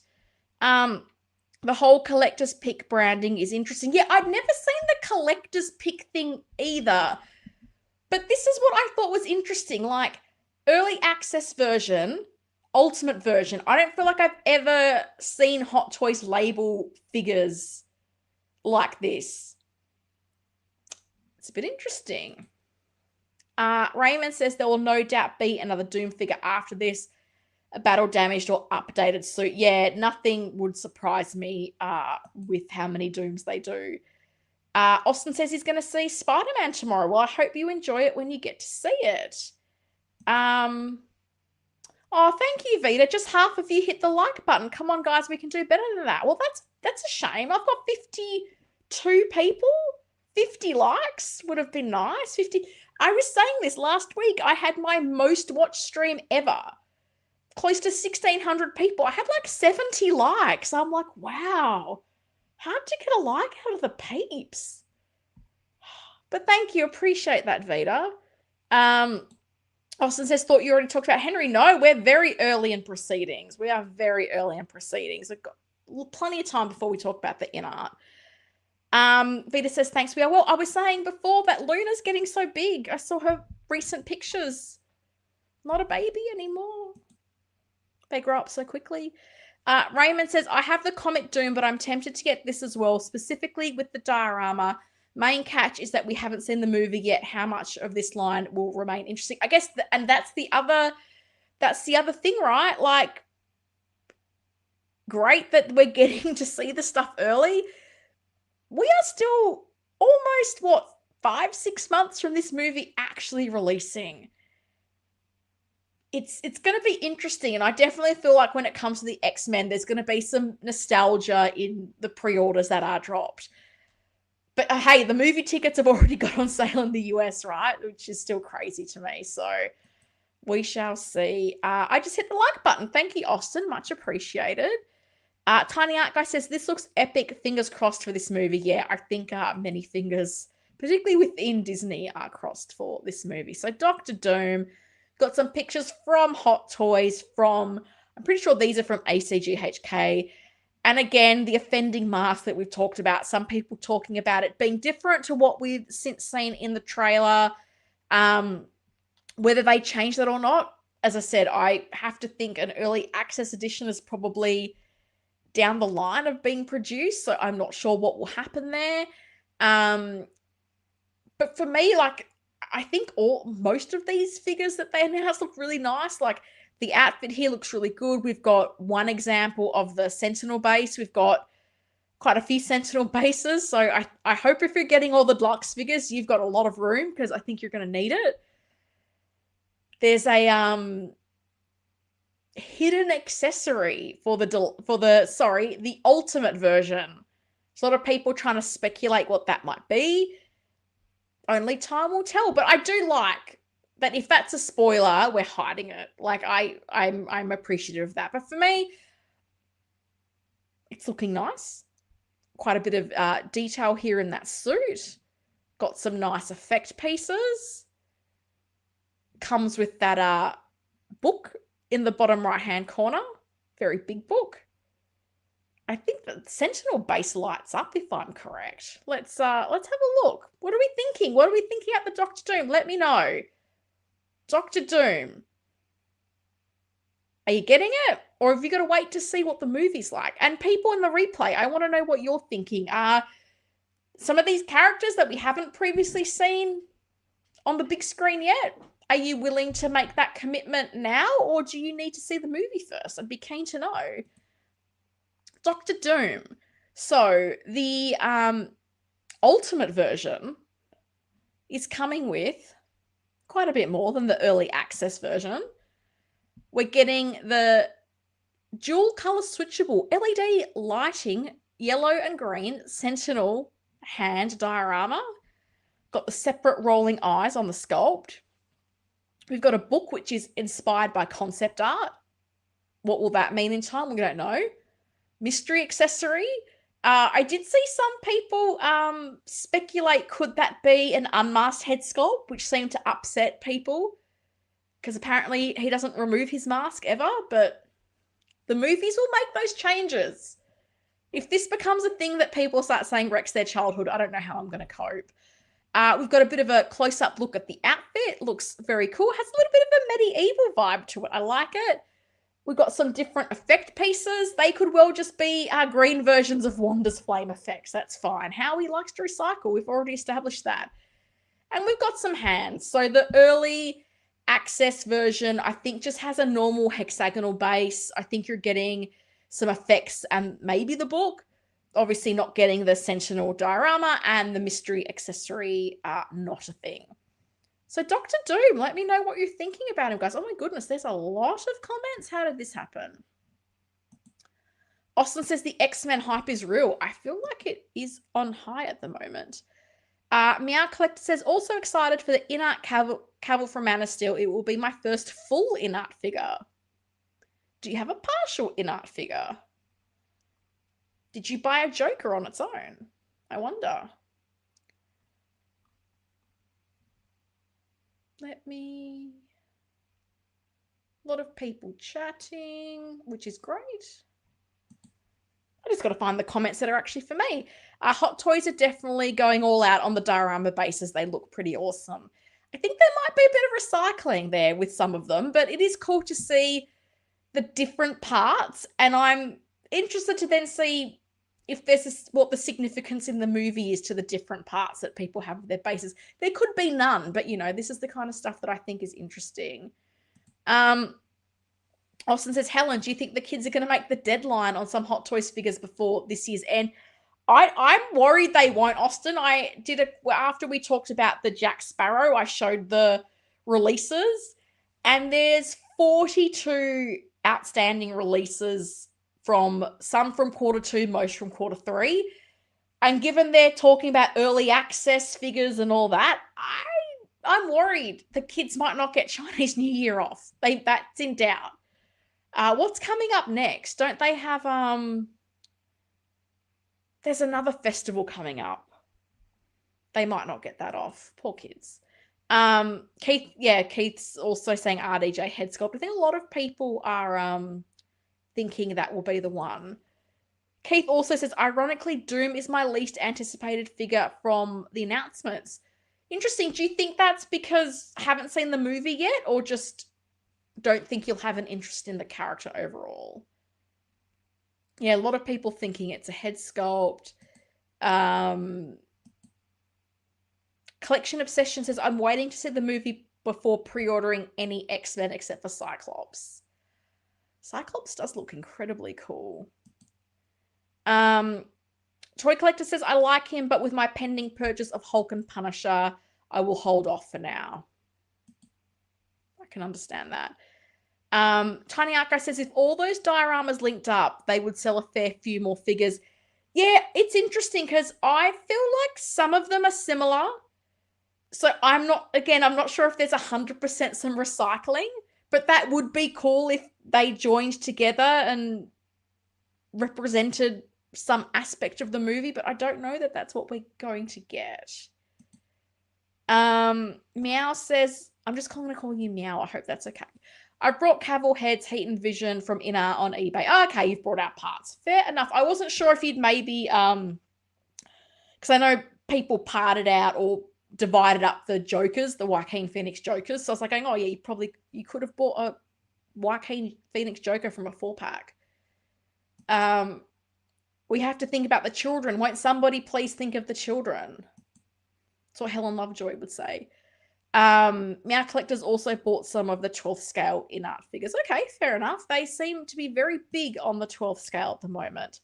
The whole collector's pick branding is interesting. Yeah, I'd never seen the collector's pick thing either, but this is what I thought was interesting. Like, early access version, ultimate version. I don't feel like I've ever seen Hot Toys label figures like this. It's a bit interesting. Raymond says there will no doubt be another Doom figure after this, a battle damaged or updated suit. Yeah, nothing would surprise me with how many Dooms they do. Austin says he's going to see Spider-Man tomorrow. Well, I hope you enjoy it when you get to see it. Oh, thank you, Vita. Just half of you hit the like button. Come on, guys, we can do better than that. Well, that's a shame. I've got 52 people. 50 likes would have been nice. 50. I was saying this last week. I had my most watched stream ever. Close to 1,600 people. I had like 70 likes. I'm like, wow. Hard to get a like out of the peeps. But thank you. Appreciate that, Vita. Austin says, thought you already talked about Henry. No, we're very early in proceedings. We are very early in proceedings. I've got plenty of time before we talk about the InArt. Vita says, thanks, we are well. I was saying before that Luna's getting so big. I saw her recent pictures. Not a baby anymore. They grow up so quickly. Raymond says, I have the comic Doom, but I'm tempted to get this as well, specifically with the diorama. Main catch is that we haven't seen the movie yet. How much of this line will remain interesting? I guess, and that's the other thing, right? Like, great that we're getting to see the stuff early. We are still almost, 5-6 months from this movie actually releasing. It's going to be interesting, and I definitely feel like when it comes to the X-Men, there's going to be some nostalgia in the pre-orders that are dropped. But hey, the movie tickets have already got on sale in the US, right? Which is still crazy to me. So we shall see. I just hit the like button. Thank you, Austin. Much appreciated. Tiny Art Guy says, this looks epic. Fingers crossed for this movie. Yeah, I think many fingers, particularly within Disney, are crossed for this movie. So Dr. Doom, got some pictures from Hot Toys I'm pretty sure these are from ACGHK. And again, the offending mask that we've talked about, some people talking about it being different to what we've since seen in the trailer. Whether they change that or not, as I said, I have to think an early access edition is probably down the line of being produced, so I'm not sure what will happen there. But for me, like, I think most of these figures that they announced look really nice. Like, the outfit here looks really good. We've got one example of the Sentinel base. We've got quite a few Sentinel bases. So I hope if you're getting all the deluxe figures, you've got a lot of room, because I think you're going to need it. There's a hidden accessory for the ultimate version. There's a lot of people trying to speculate what that might be. Only time will tell. But I do like that if that's a spoiler, we're hiding it. Like, I'm appreciative of that. But for me, it's looking nice. Quite a bit of detail here in that suit. Got some nice effect pieces. Comes with that book in the bottom right-hand corner. Very big book. I think the Sentinel base lights up, if I'm correct. Let's have a look. What are we thinking? What are we thinking at the Dr. Doom? Let me know. Dr. Doom. Are you getting it? Or have you got to wait to see what the movie's like? And people in the replay, I want to know what you're thinking. Some of these characters that we haven't previously seen on the big screen yet, are you willing to make that commitment now, or do you need to see the movie first? I'd be keen to know. Dr. Doom. So the ultimate version is coming with quite a bit more than the early access version. We're getting the dual color switchable LED lighting, yellow and green Sentinel hand diorama. Got the separate rolling eyes on the sculpt. We've got a book which is inspired by concept art. What will that mean in time? We don't know. Mystery accessory. I did see some people speculate, could that be an unmasked head sculpt, which seemed to upset people, because apparently he doesn't remove his mask ever, but the movies will make those changes. If this becomes a thing that people start saying wrecks their childhood, I don't know how I'm going to cope. We've got a bit of a close-up look at the outfit. Looks very cool. Has a little bit of a medieval vibe to it. I like it. We've got some different effect pieces. They could well just be green versions of Wanda's flame effects. That's fine. Howie likes to recycle. We've already established that. And we've got some hands. So the early access version, I think, just has a normal hexagonal base. I think you're getting some effects and maybe the book. Obviously not getting the Sentinel diorama, and the mystery accessory not a thing. So Dr. Doom, let me know what you're thinking about him, guys. Oh my goodness, there's a lot of comments. How did this happen? Austin says the X-Men hype is real. I feel like it is on high at the moment. Meow Collector says, also excited for the InArt Cavill from Man of Steel. It will be my first full InArt figure. Do you have a partial InArt figure? Did you buy a Joker on its own? I wonder. A lot of people chatting, which is great. I just got to find the comments that are actually for me. Hot Toys are definitely going all out on the diorama bases. They look pretty awesome. I think there might be a bit of recycling there with some of them, but it is cool to see the different parts. And I'm interested to then see if there's what the significance in the movie is to the different parts that people have with their bases. There could be none, but, you know, this is the kind of stuff that I think is interesting. Austin says, Helen, do you think the kids are going to make the deadline on some Hot Toys figures before this year's end? I'm worried they won't, Austin. After we talked about the Jack Sparrow, I showed the releases, and there's 42 outstanding releases, some from Q2, most from Q3. And given they're talking about early access figures and all that, I'm worried the kids might not get Chinese New Year off. That's in doubt. What's coming up next? Don't they have there's another festival coming up. They might not get that off. Poor kids. Keith's also saying RDJ head sculpt. I think a lot of people are thinking that will be the one. Keith also says, ironically, Doom is my least anticipated figure from the announcements. Interesting. Do you think that's because I haven't seen the movie yet, or just don't think you'll have an interest in the character overall? Yeah, a lot of people thinking it's a head sculpt. Collection Obsession says, I'm waiting to see the movie before pre-ordering any X-Men except for Cyclops. Cyclops does look incredibly cool. Toy Collector says, I like him, but with my pending purchase of Hulk and Punisher, I will hold off for now. I can understand that. Tiny Arco says, if all those dioramas linked up, they would sell a fair few more figures. Yeah, it's interesting because I feel like some of them are similar. So I'm not sure if there's 100% some recycling, but that would be cool if they joined together and represented some aspect of the movie, but I don't know that that's what we're going to get. Meow says, I'm just going to call you Meow. I hope that's okay. I brought Cavill heads, Heat and Vision from InArt on eBay. Oh, okay, you've brought out parts. Fair enough. I wasn't sure if you'd maybe, because I know people parted out or divided up the Jokers, the Joaquin Phoenix Jokers. So I was like going, oh yeah, you could have bought a Joaquin Phoenix Joker from a 4-pack. We have to think about the children. Won't somebody please think of the children? That's what Helen Lovejoy would say. Meow Collectors also bought some of the 12th scale InArt figures. Okay, fair enough. They seem to be very big on the 12th scale at the moment.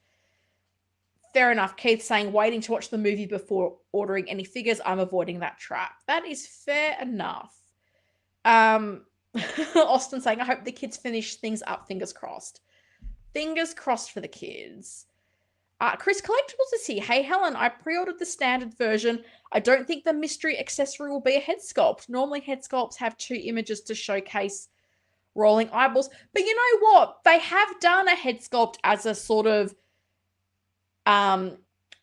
Fair enough. Keith saying, waiting to watch the movie before ordering any figures. I'm avoiding that trap. That is fair enough. Austin saying, I hope the kids finish things up. Fingers crossed. Fingers crossed for the kids. Chris Collectibles is here. Hey, Helen, I pre-ordered the standard version. I don't think the mystery accessory will be a head sculpt. Normally, head sculpts have 2 images to showcase rolling eyeballs. But you know what? They have done a head sculpt as a sort of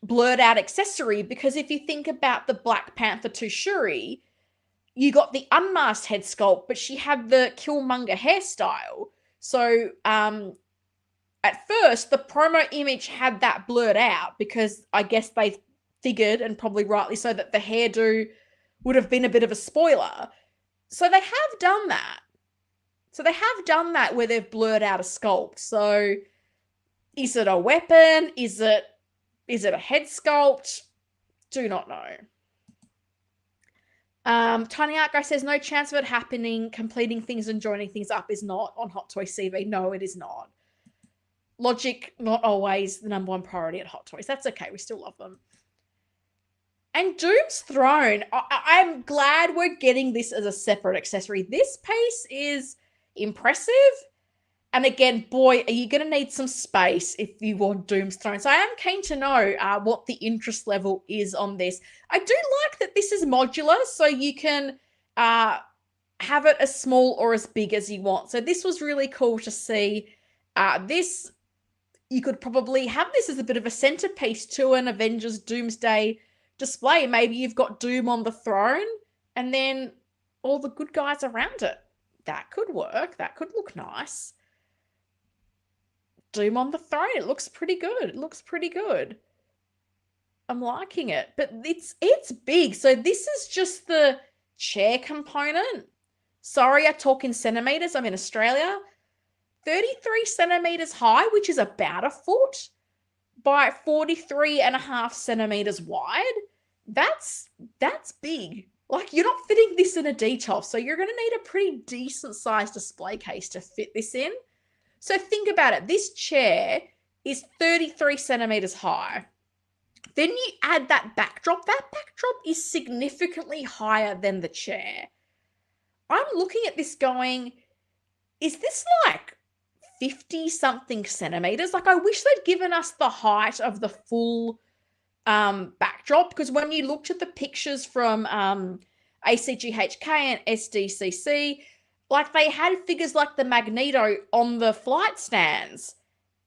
blurred out accessory, because if you think about the Black Panther 2 Shuri, you got the unmasked head sculpt, but she had the Killmonger hairstyle. So at first, the promo image had that blurred out because I guess they figured, and probably rightly so, that the hairdo would have been a bit of a spoiler. So they have done that. Where they've blurred out a sculpt. So is it a weapon? Is it a head sculpt? Do not know. Tiny Art Guy says, no chance of it happening. Completing things and joining things up is not on Hot Toys CV. No, it is not. Logic, not always the number one priority at Hot Toys. That's okay. We still love them. And Doom's Throne. I'm glad we're getting this as a separate accessory. This piece is impressive. And again, boy, are you going to need some space if you want Doom's Throne. So I am keen to know what the interest level is on this. I do like that this is modular, so you can have it as small or as big as you want. So this was really cool to see. This you could probably have this as a bit of a centerpiece to an Avengers Doomsday display. Maybe you've got Doom on the throne and then all the good guys around it. That could work. That could look nice. Doom on the throne. It looks pretty good. It looks pretty good. I'm liking it. But it's big. So this is just the chair component. Sorry, I talk in centimeters. I'm in Australia. 33 centimeters high, which is about a foot, by 43.5 centimeters wide. That's big. Like, you're not fitting this in a DTOF, so you're going to need a pretty decent sized display case to fit this in. So think about it. This chair is 33 centimeters high. Then you add that backdrop. That backdrop is significantly higher than the chair. I'm looking at this going, is this like 50 something centimeters? Like, I wish they'd given us the height of the full backdrop, because when you looked at the pictures from ACGHK and SDCC, like, they had figures like the Magneto on the flight stands,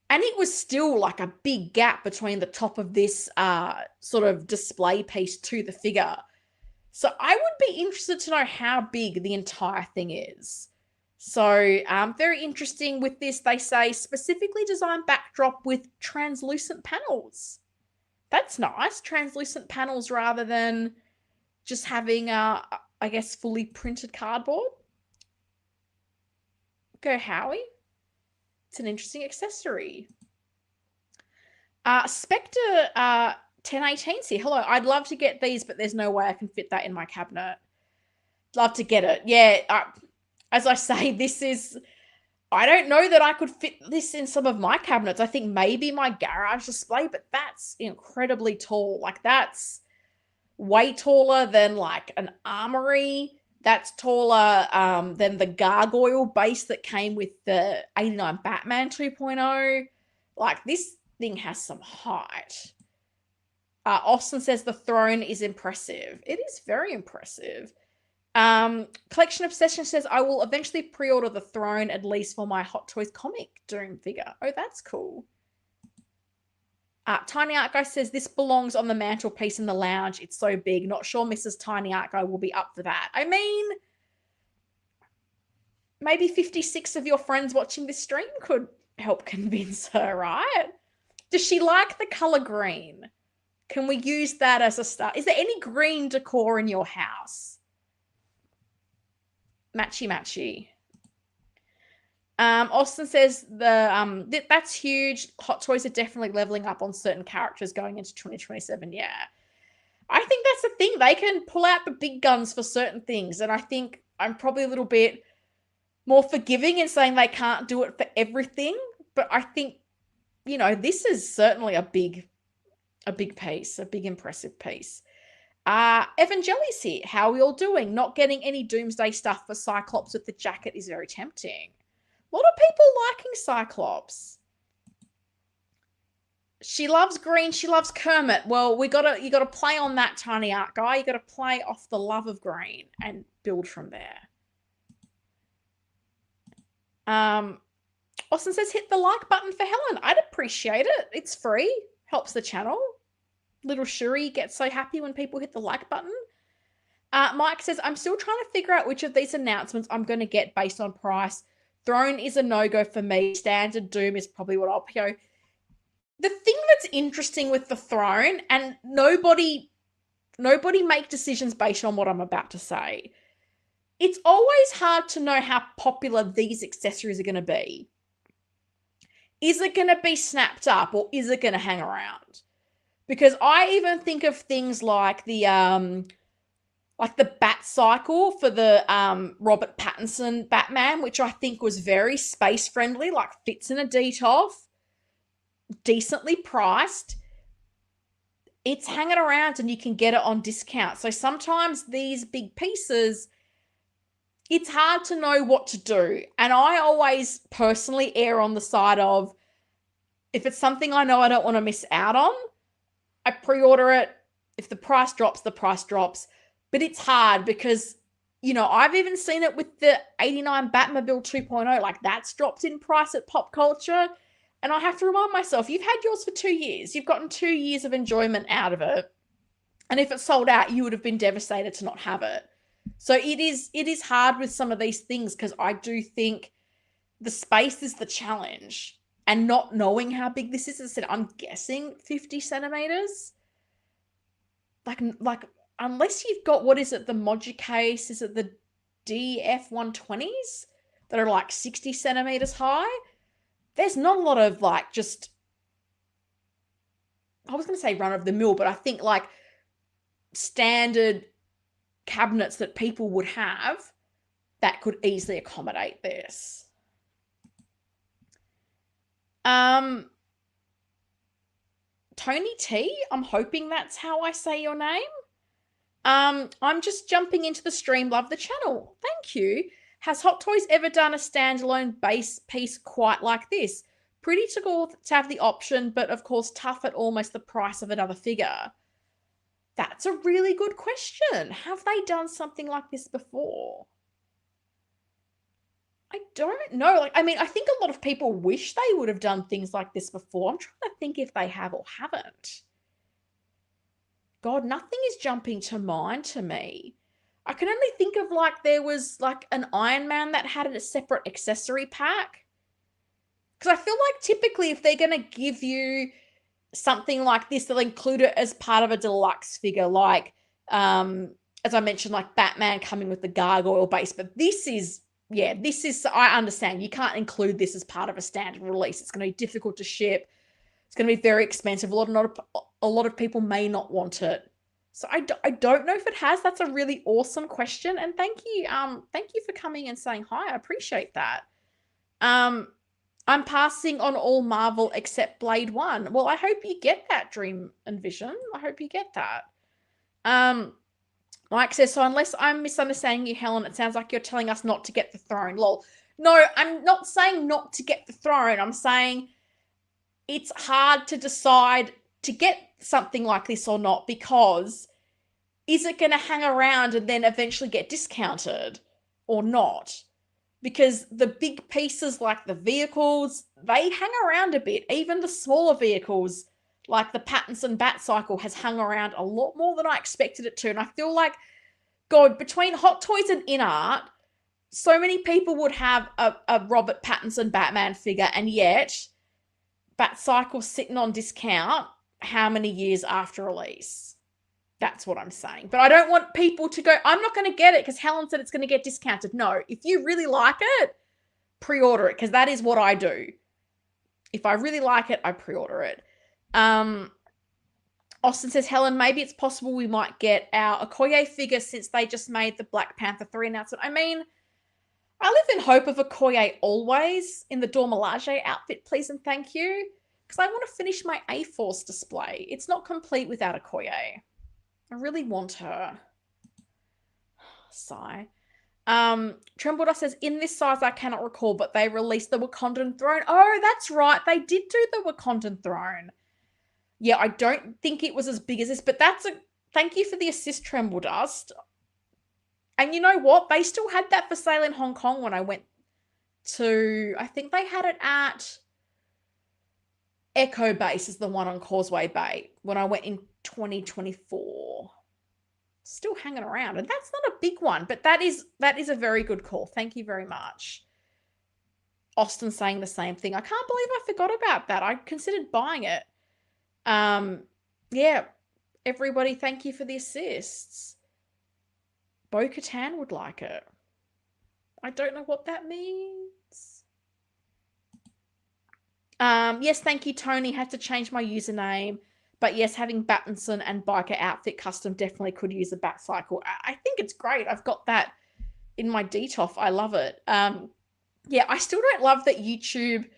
and it was still like a big gap between the top of this sort of display piece to the figure. So I would be interested to know how big the entire thing is. So very interesting with this. They say specifically designed backdrop with translucent panels. That's nice. Translucent panels rather than just having, I guess, fully printed cardboard. Go Howie. It's an interesting accessory. Spectre 1018's here. Hello, I'd love to get these, but there's no way I can fit that in my cabinet. Love to get it. Yeah, as I say, this is... I don't know that I could fit this in some of my cabinets. I think maybe my garage display, but that's incredibly tall. Like, that's way taller than like an armory. That's taller than the gargoyle base that came with the 89 Batman 2.0. Like, this thing has some height. Austin says the throne is impressive. It is very impressive. Collection Obsession says, I will eventually pre-order the throne, at least for my Hot Toys comic Doom figure. Oh, that's cool. Tiny Art Guy says, this belongs on the mantelpiece in the lounge. It's so big. Not sure Mrs. Tiny Art Guy will be up for that. I mean, maybe 56 of your friends watching this stream could help convince her, right? Does she like the color green? Can we use that as a start? Is there any green decor in your house? Matchy. Austin says that's huge. Hot Toys are definitely leveling up on certain characters going into 2027. Yeah. I think that's the thing. They can pull out the big guns for certain things. And I think I'm probably a little bit more forgiving in saying they can't do it for everything. But I think, you know, this is certainly a big piece, a big impressive piece. Evangeli's here. How are we all doing? Not getting any Doomsday stuff for Cyclops with the jacket is very tempting. A lot of people liking Cyclops. She loves green. She loves Kermit. Well, you gotta play on that, Tiny Art Guy. You gotta play off the love of green and build from there. Austin says, hit the like button for Helen. I'd appreciate it. It's free. Helps the channel. Little Shuri gets so happy when people hit the like button. Mike says, I'm still trying to figure out which of these announcements I'm going to get based on price. Throne is a no-go for me. Standard Doom is probably what I'll PO. The thing that's interesting with the Throne, and nobody make decisions based on what I'm about to say. It's always hard to know how popular these accessories are going to be. Is it going to be snapped up or is it going to hang around? Because I even think of things like the Bat Cycle for the Robert Pattinson Batman, which I think was very space friendly, like fits in a DTOF, decently priced. It's hanging around and you can get it on discount. So sometimes these big pieces, it's hard to know what to do. And I always personally err on the side of, if it's something I know I don't want to miss out on, I pre-order it. If the price drops, the price drops. But it's hard because, you know, I've even seen it with the 89 Batmobile 2.0. Like, that's dropped in price at Pop Culture. And I have to remind myself, you've had yours for 2 years. You've gotten 2 years of enjoyment out of it. And if it sold out, you would have been devastated to not have it. So it is hard with some of these things, because I do think the space is the challenge. And not knowing how big this is, as I said, I'm guessing 50 centimeters. Like unless you've got, what is it, the Modular case, is it the DF120s that are like 60 centimeters high? There's not a lot of like just, I was going to say run of the mill, but I think like standard cabinets that people would have that could easily accommodate this. Tony T, I'm hoping that's how I say your name. I'm just jumping into the stream. Love the channel. Thank you. Has Hot Toys ever done a standalone base piece quite like this? Pretty cool to have the option, but of course tough at almost the price of another figure. That's a really good question. Have they done something like this before? I don't know. Like, I mean, I think a lot of people wish they would have done things like this before. I'm trying to think if they have or haven't. God, nothing is jumping to mind to me. I can only think of like there was like an Iron Man that had a separate accessory pack. Because I feel like typically if they're going to give you something like this, they'll include it as part of a deluxe figure, like, as I mentioned, like Batman coming with the gargoyle base. But this is, yeah, this is, I understand. You can't include this as part of a standard release. It's going to be difficult to ship. It's going to be very expensive. A lot of people may not want it. So I don't know if it has. That's a really awesome question. And thank you for coming and saying hi. I appreciate that. I'm passing on all Marvel except Blade 1. Well, I hope you get that, Dream and Vision. I hope you get that. Mike says, so unless I'm misunderstanding you, Helen, it sounds like you're telling us not to get the throne. Lol. No, I'm not saying not to get the throne. I'm saying it's hard to decide to get something like this or not, because is it going to hang around and then eventually get discounted or not? Because the big pieces like the vehicles, they hang around a bit. Even the smaller vehicles like the Pattinson Batcycle has hung around a lot more than I expected it to. And I feel like, God, between Hot Toys and InArt, so many people would have a Robert Pattinson Batman figure, and yet Batcycle's sitting on discount how many years after release? That's what I'm saying. But I don't want people to go, I'm not going to get it because Helen said it's going to get discounted. No, if you really like it, pre-order it, because that is what I do. If I really like it, I pre-order it. Austin says, Helen, maybe it's possible we might get our Okoye figure since they just made the Black Panther 3 announcement. I mean, I live in hope of Okoye always in the Dormelage outfit, please and thank you, because I want to finish my A-Force display. It's not complete without Okoye. I really want her. Sigh. Trembledor says, in this size, I cannot recall, but they released the Wakandan throne. Oh, that's right. They did do the Wakandan throne. Yeah, I don't think it was as big as this, but thank you for the assist, Trembledust. And you know what? They still had that for sale in Hong Kong when I went to, I think they had it at Echo Base, is the one on Causeway Bay, when I went in 2024. Still hanging around, and that's not a big one, but that is a very good call. Thank you very much. Austin saying the same thing. I can't believe I forgot about that. I considered buying it. Yeah, everybody, thank you for the assists. Bo-Katan would like it. I don't know what that means. Yes, thank you, Tony. Had to change my username. But yes, having Battinson and Biker Outfit Custom definitely could use a Batcycle. I think it's great. I've got that in my DTOF. I love it. Yeah, I still don't love that YouTube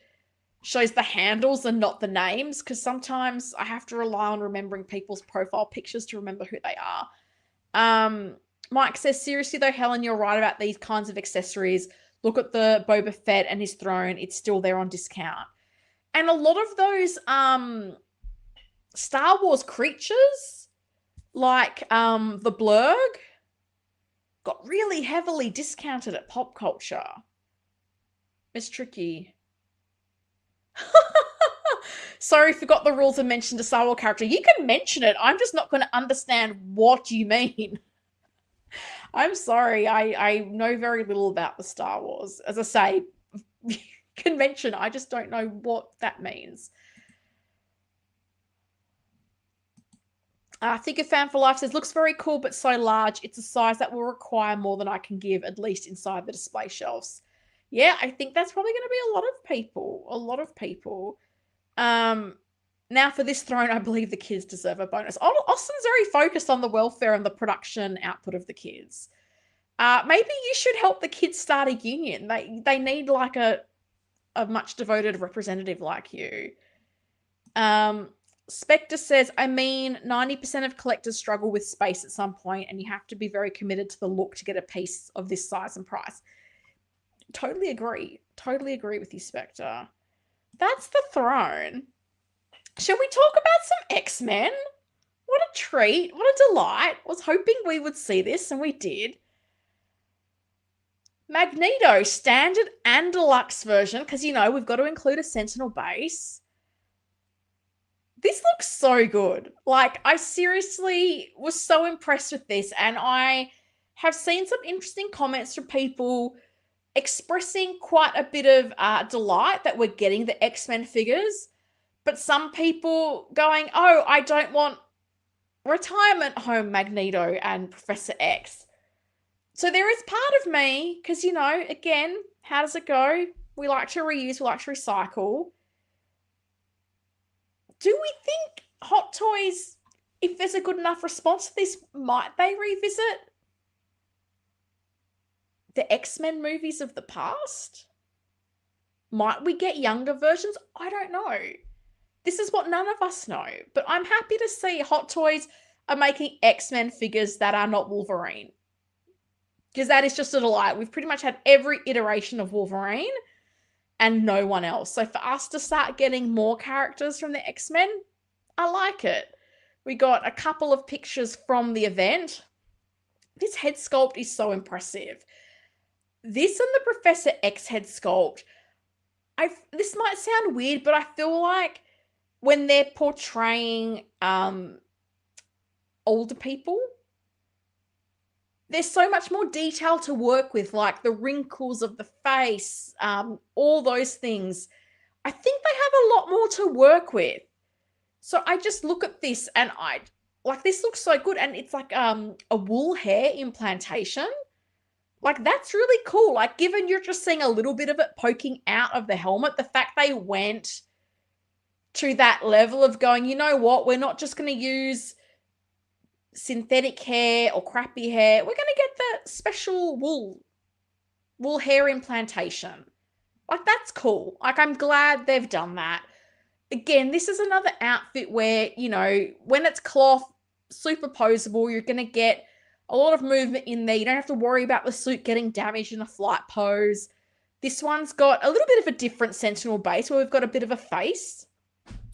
shows the handles and not the names, because sometimes I have to rely on remembering people's profile pictures to remember who they are. Mike says, seriously though, Helen, you're right about these kinds of accessories. Look at the Boba Fett and his throne. It's still there on discount. And a lot of those Star Wars creatures, like the Blurg, got really heavily discounted at Pop Culture. It's tricky. Sorry, forgot the rules of mention to Star Wars character. You can mention it. I'm just not going to understand what you mean. I'm sorry. I know very little about the Star Wars. As I say, convention, I just don't know what that means. Figure Fan for Life says, looks very cool, but so large. It's a size that will require more than I can give, at least inside the display shelves. Yeah, I think that's probably going to be a lot of people. A lot of people. Now for this throne, I believe the kids deserve a bonus. Austin's very focused on the welfare and the production output of the kids. Maybe you should help the kids start a union. They need like a much devoted representative like you. Spectre says, I mean, 90% of collectors struggle with space at some point, and you have to be very committed to the look to get a piece of this size and price. Totally agree. Totally agree with you, Spectre. That's the throne. Shall we talk about some X-Men? What a treat. What a delight. I was hoping we would see this, and we did. Magneto, standard and deluxe version, because, you know, we've got to include a Sentinel base. This looks so good. Like, I seriously was so impressed with this, and I have seen some interesting comments from people expressing quite a bit of delight that we're getting the X-Men figures, but some people going, oh, I don't want retirement home Magneto and Professor X. So there is part of me, because, you know, again, how does it go? We like to reuse, we like to recycle. Do we think Hot Toys, if there's a good enough response to this, might they revisit the X-Men movies of the past? Might we get younger versions? I don't know. This is what none of us know. But I'm happy to see Hot Toys are making X-Men figures that are not Wolverine. Because that is just a delight. We've pretty much had every iteration of Wolverine and no one else. So for us to start getting more characters from the X-Men, I like it. We got a couple of pictures from the event. This head sculpt is so impressive. This and the Professor X head sculpt, this might sound weird, but I feel like when they're portraying older people, there's so much more detail to work with, like the wrinkles of the face, all those things. I think they have a lot more to work with. So I just look at this and this looks so good. And it's like a wool hair implantation. Like, that's really cool. Like, given you're just seeing a little bit of it poking out of the helmet, the fact they went to that level of going, you know what, we're not just going to use synthetic hair or crappy hair. We're going to get the special wool hair implantation. Like, that's cool. Like, I'm glad they've done that. Again, this is another outfit where, you know, when it's cloth, superposable, you're going to get a lot of movement in there. You don't have to worry about the suit getting damaged in a flight pose. This one's got a little bit of a different Sentinel base where we've got a bit of a face.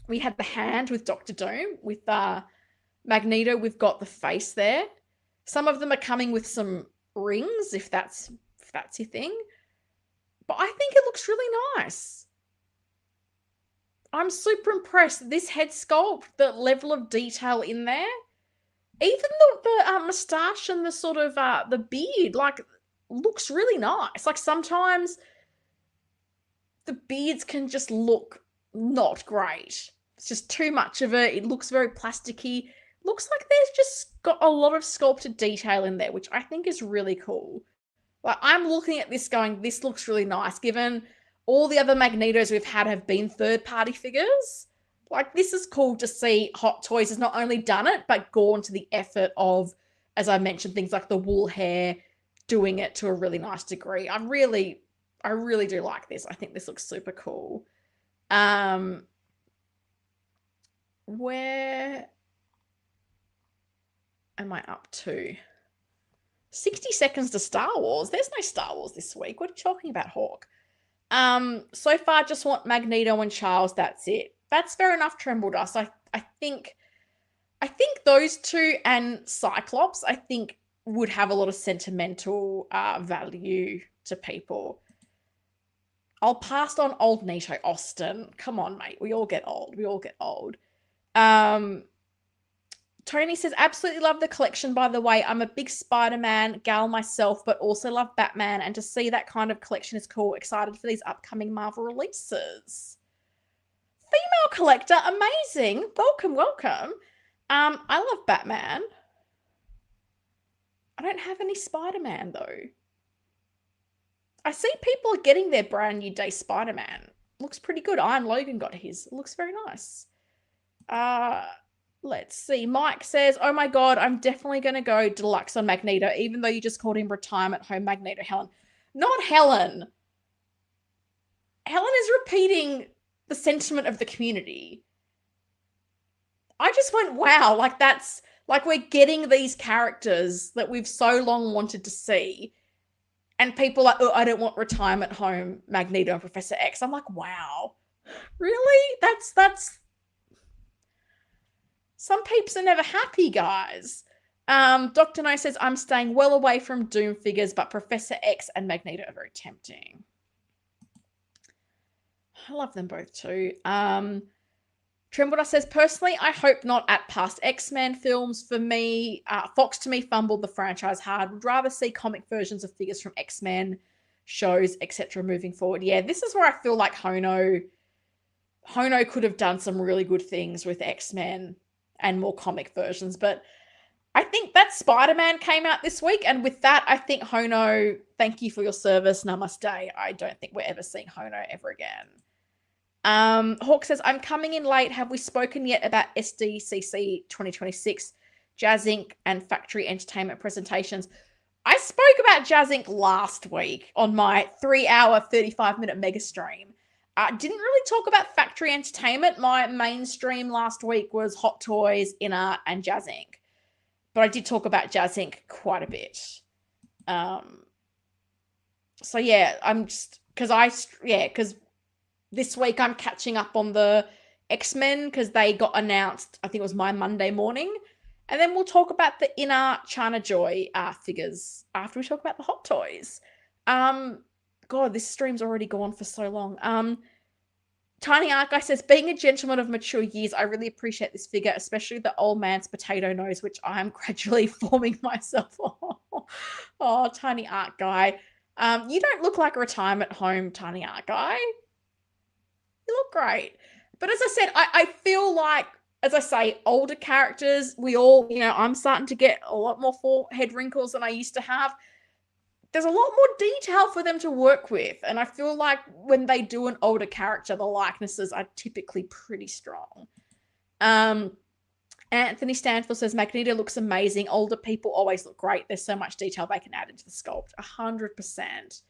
We had the hand with Dr. Doom. With Magneto, we've got the face there. Some of them are coming with some rings, if that's your thing. But I think it looks really nice. I'm super impressed. This head sculpt, the level of detail in there. Even the moustache and the sort of the beard, like, looks really nice. Like, sometimes the beards can just look not great. It's just too much of it. It looks very plasticky. Looks like there's just got a lot of sculpted detail in there, which I think is really cool. Like, I'm looking at this going, this looks really nice, given all the other Magnetos we've had have been third-party figures. Like, this is cool to see Hot Toys has not only done it, but gone to the effort of, as I mentioned, things like the wool hair, doing it to a really nice degree. I really do like this. I think this looks super cool. Where am I up to? 60 seconds to Star Wars. There's no Star Wars this week. What are you talking about, Hawk? So far, just want Magneto and Charles. That's it. That's fair enough, Tremble Dust. I think those two and Cyclops, I think, would have a lot of sentimental value to people. I'll pass on old Nito Austin. Come on, mate. We all get old. We all get old. Tony says, absolutely love the collection, by the way. I'm a big Spider-Man gal myself, but also love Batman. And to see that kind of collection is cool. Excited for these upcoming Marvel releases. Female collector, amazing. Welcome, welcome. I love Batman. I don't have any Spider-Man, though. I see people are getting their brand new day Spider-Man. Looks pretty good. Iron Logan got his. It looks very nice. Let's see. Mike says, oh my God, I'm definitely going to go deluxe on Magneto, even though you just called him retirement home Magneto. Helen. Not Helen. Helen is repeating the sentiment of the community. I just went, wow, like that's, like we're getting these characters that we've so long wanted to see. And people are like, oh, I don't want retirement home Magneto and Professor X. I'm like, wow, really? That's, some peeps are never happy, guys. Dr. No says, I'm staying well away from Doom figures, but Professor X and Magneto are very tempting. I love them both too. Trembler says, personally, I hope not at past X-Men films. For me, Fox to me fumbled the franchise hard. Would rather see comic versions of figures from X-Men shows, etc. moving forward. Yeah, this is where I feel like Hono could have done some really good things with X-Men and more comic versions. But I think that Spider-Man came out this week. And with that, I think Hono, thank you for your service. Namaste. I don't think we're ever seeing Hono ever again. Hawk says, I'm coming in late. Have we spoken yet about SDCC 2026, Jazz Inc. and Factory Entertainment presentations? I spoke about Jazz Inc. last week on my 3-hour, 35-minute mega stream. Didn't really talk about Factory Entertainment. My main stream last week was Hot Toys, InArt, and Jazz Inc. But I did talk about Jazz Inc. quite a bit. So yeah, I'm just, because this week I'm catching up on the X-Men because they got announced, I think it was my Monday morning. And then we'll talk about the InArt China Joy figures after we talk about the Hot Toys. God, this stream's already gone for so long. Tiny Art Guy says, being a gentleman of mature years, I really appreciate this figure, especially the old man's potato nose, which I am gradually forming myself on. Oh, Tiny Art Guy. You don't look like a retirement home, Tiny Art Guy. You look great. But as I said, I feel like, as I say, older characters, we all, I'm starting to get a lot more forehead wrinkles than I used to have. There's a lot more detail for them to work with. And I feel like when they do an older character, the likenesses are typically pretty strong. Anthony Stanfield says, Magneto looks amazing. Older people always look great. There's so much detail they can add into the sculpt. 100%.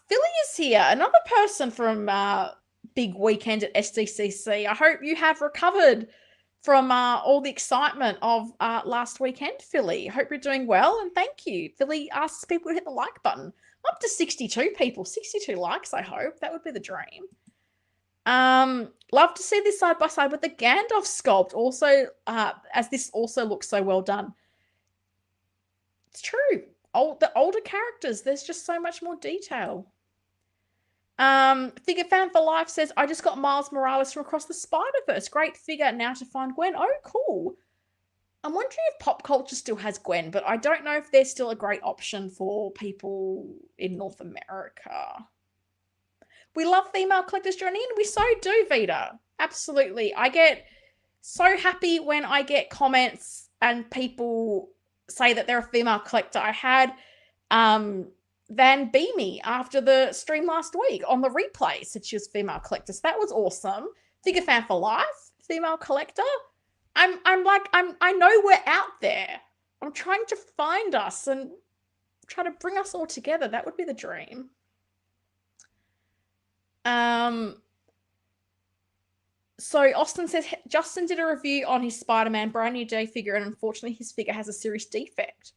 Philly is here. Another person from big weekend at SDCC. I hope you have recovered from all the excitement of last weekend, Philly. Hope you're doing well, and thank you. Philly asks people to hit the like button. Up to 62 people, 62 likes, I hope. That would be the dream. Love to see this side by side with the Gandalf sculpt, also, as this also looks so well done. It's true. The older characters, there's just so much more detail. Figure Fan for Life says, I just got Miles Morales from Across the Spider-Verse. Great figure. Now to find Gwen. Oh, cool. I'm wondering if Pop Culture still has Gwen, but I don't know if they're still a great option for people in North America. We love female collectors joining in. We so do, Vita. Absolutely. I get so happy when I get comments and people say that they're a female collector. I had Van Beamy after the stream last week on the replay said she was female collector. So that was awesome. Figure Fan for Life, female collector. I know we're out there. I'm trying to find us and try to bring us all together. That would be the dream. So Austin says, Justin did a review on his Spider-Man brand new day figure, and unfortunately his figure has a serious defect.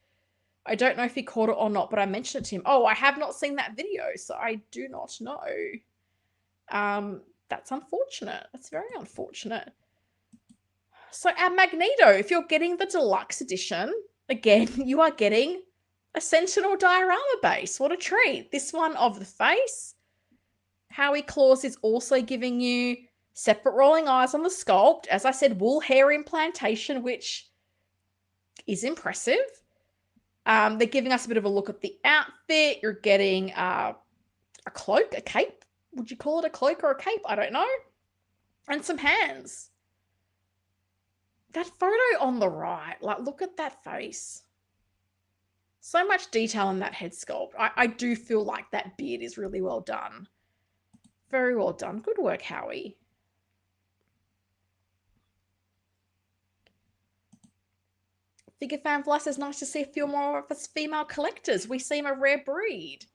I don't know if he caught it or not, but I mentioned it to him. Oh, I have not seen that video, so I do not know. That's unfortunate. That's very unfortunate. So our Magneto, if you're getting the deluxe edition, again, you are getting a Sentinel diorama base. What a treat. This one of the face. Howie Claus is also giving you separate rolling eyes on the sculpt. As I said, wool hair implantation, which is impressive. They're giving us a bit of a look at the outfit. You're getting a cloak, a cape. Would you call it a cloak or a cape? I don't know. And some hands. That photo on the right, like, look at that face. So much detail in that head sculpt. I do feel like that beard is really well done. Very well done. Good work, Howie. Figure Fan Fly says, nice to see a few more of us female collectors. We seem a rare breed.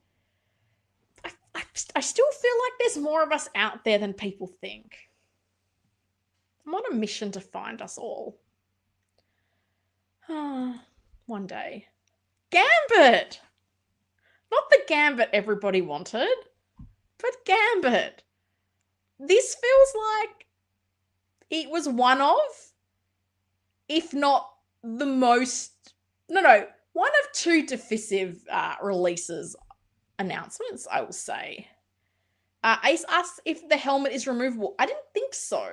I still feel like there's more of us out there than people think. I'm on a mission to find us all. One day. Gambit! Not the Gambit everybody wanted, but Gambit. This feels like it was one of, if not the most, one of two divisive releases announcements, I will say. Ace asked if the helmet is removable. I didn't think so,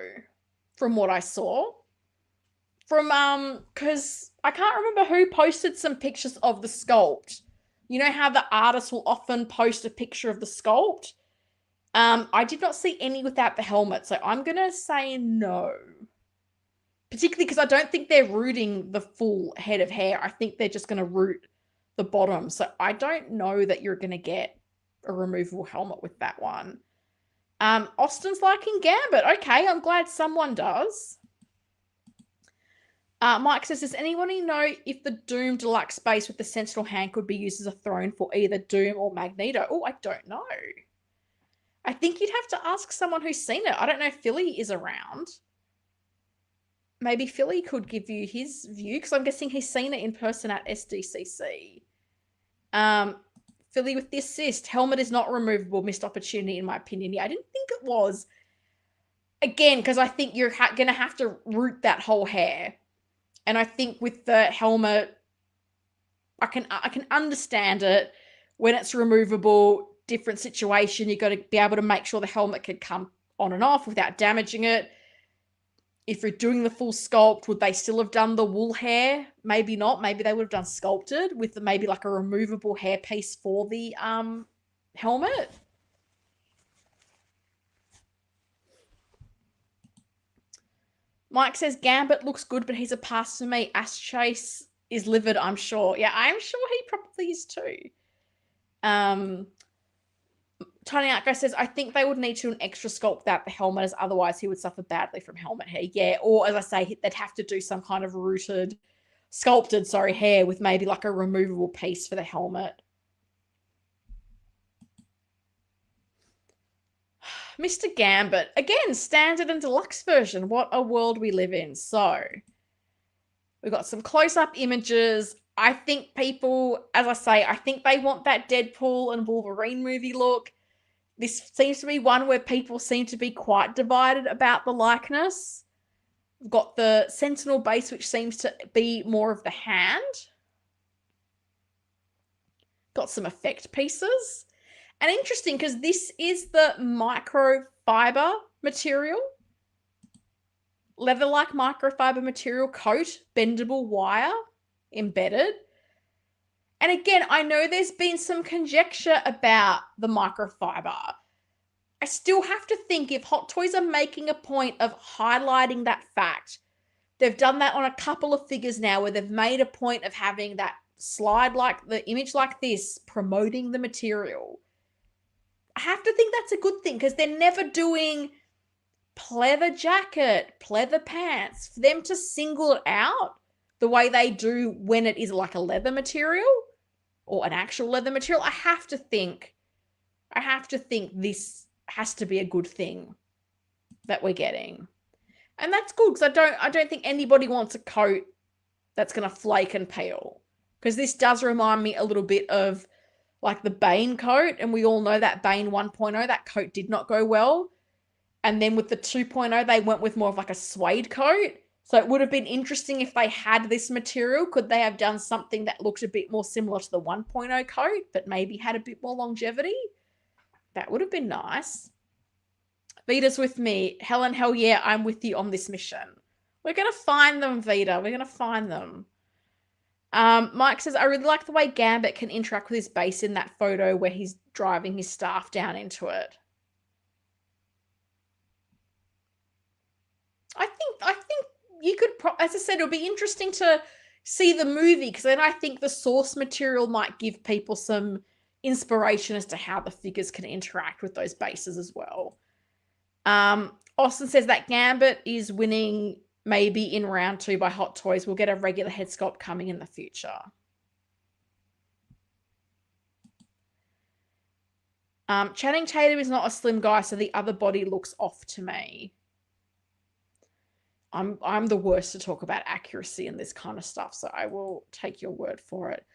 from what I saw. Because I can't remember who posted some pictures of the sculpt. You know how the artist will often post a picture of the sculpt? I did not see any without the helmet, so I'm going to say no. Particularly because I don't think they're rooting the full head of hair. I think they're just going to root the bottom. So I don't know that you're going to get a removable helmet with that one. Austin's liking Gambit. Okay, I'm glad someone does. Mike says, does anybody know if the Doom Deluxe base with the Sentinel hand could be used as a throne for either Doom or Magneto? Oh, I don't know. I think you'd have to ask someone who's seen it. I don't know if Philly is around. Maybe Philly could give you his view, because I'm guessing he's seen it in person at SDCC. Philly with the assist. Helmet is not removable. Missed opportunity, in my opinion. Yeah, I didn't think it was. Again, because I think you're going to have to root that whole hair. And I think with the helmet, I can understand it. When it's removable, different situation, you've got to be able to make sure the helmet can come on and off without damaging it. If you're doing the full sculpt, would they still have done the wool hair? Maybe not. Maybe they would have done sculpted with maybe like a removable hair piece for the helmet. Mike says, Gambit looks good, but he's a pass for me. Ass Chase is livid, I'm sure. Yeah, I'm sure he probably is too. Tiny Outgo says, I think they would need to do an extra sculpt without the helmet, as otherwise he would suffer badly from helmet hair. Yeah, or as I say, they'd have to do some kind of sculpted hair with maybe like a removable piece for the helmet. Mr. Gambit, again, standard and deluxe version. What a world we live in. So, we've got some close-up images. I think people, as I say, I think they want that Deadpool and Wolverine movie look. This seems to be one where people seem to be quite divided about the likeness. We've got the Sentinel base, which seems to be more of the hand. Got some effect pieces. And interesting, because this is the microfiber material. Leather-like microfiber material coat, bendable wire embedded. And again, I know there's been some conjecture about the microfiber. I still have to think if Hot Toys are making a point of highlighting that fact, they've done that on a couple of figures now where they've made a point of having that slide like the image like this, promoting the material. I have to think that's a good thing because they're never doing pleather jacket, pleather pants. For them to single it out the way they do when it is like a leather material or an actual leather material, I have to think this has to be a good thing that we're getting. And that's good because I don't think anybody wants a coat that's going to flake and peel, because this does remind me a little bit of like the Bane coat, and we all know that Bane 1.0, that coat did not go well. And then with the 2.0, they went with more of like a suede coat. So it would have been interesting if they had this material. Could they have done something that looked a bit more similar to the 1.0 coat, but maybe had a bit more longevity? That would have been nice. Vita's with me. Helen, hell yeah, I'm with you on this mission. We're going to find them, Vita. We're going to find them. Mike says, I really like the way Gambit can interact with his base in that photo where he's driving his staff down into it. I think you could, as I said, it'll be interesting to see the movie, because then I think the source material might give people some inspiration as to how the figures can interact with those bases as well. Austin says that Gambit is winning maybe in round 2 by Hot Toys. We'll get a regular head sculpt coming in the future. Channing Tatum is not a slim guy, so the other body looks off to me. I'm the worst to talk about accuracy in this kind of stuff, so I will take your word for it.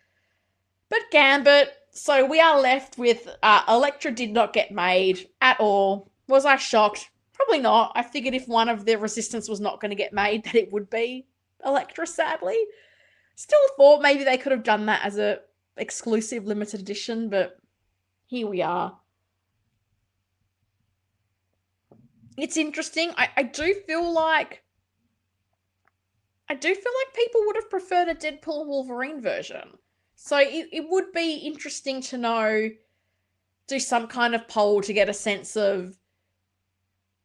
But Gambit, so we are left with Elektra did not get made at all. Was I shocked? Probably not. I figured if one of the Resistance was not going to get made, that it would be Elektra, sadly. Still thought maybe they could have done that as a exclusive limited edition, but here we are. It's interesting. I do feel like people would have preferred a Deadpool and Wolverine version. So it would be interesting to know, do some kind of poll to get a sense of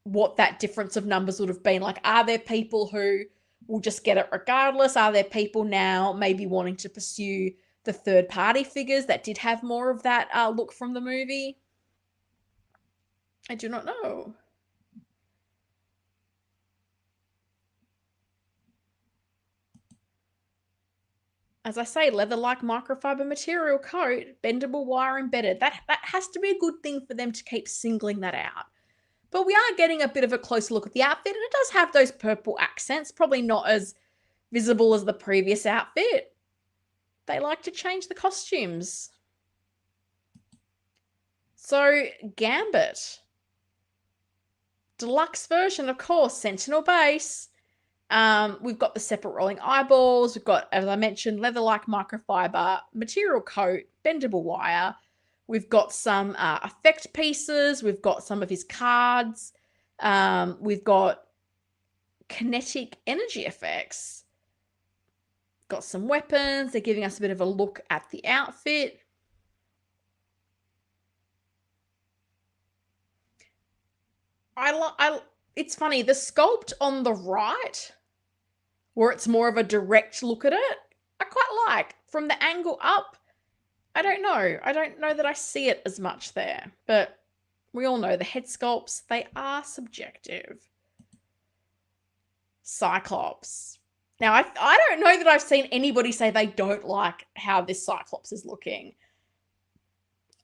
what that difference of numbers would have been. Like, are there people who will just get it regardless? Are there people now maybe wanting to pursue the third-party figures that did have more of that look from the movie? I do not know. As I say, leather-like microfiber material coat, bendable wire embedded. That has to be a good thing for them to keep singling that out. But we are getting a bit of a closer look at the outfit, and it does have those purple accents, probably not as visible as the previous outfit. They like to change the costumes. So, Gambit. Deluxe version, of course, Sentinal base. We've got the separate rolling eyeballs. We've got, as I mentioned, leather-like microfiber material coat, bendable wire. We've got some effect pieces. We've got some of his cards. We've got kinetic energy effects. Got some weapons. They're giving us a bit of a look at the outfit. It's funny, the sculpt on the right, where it's more of a direct look at it, I quite like. From the angle up, I don't know. I don't know that I see it as much there. But we all know the head sculpts, they are subjective. Cyclops. Now, I don't know that I've seen anybody say they don't like how this Cyclops is looking.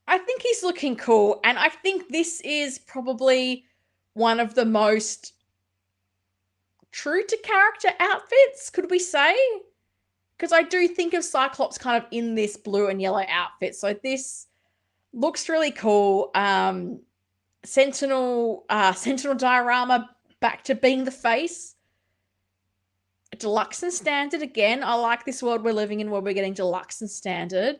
I think he's looking cool, and I think this is probably one of the most true to character outfits, could we say? Because I do think of Cyclops kind of in this blue and yellow outfit. So this looks really cool. Sentinal diorama back to being the face. Deluxe and standard again. I like this world we're living in where we're getting deluxe and standard.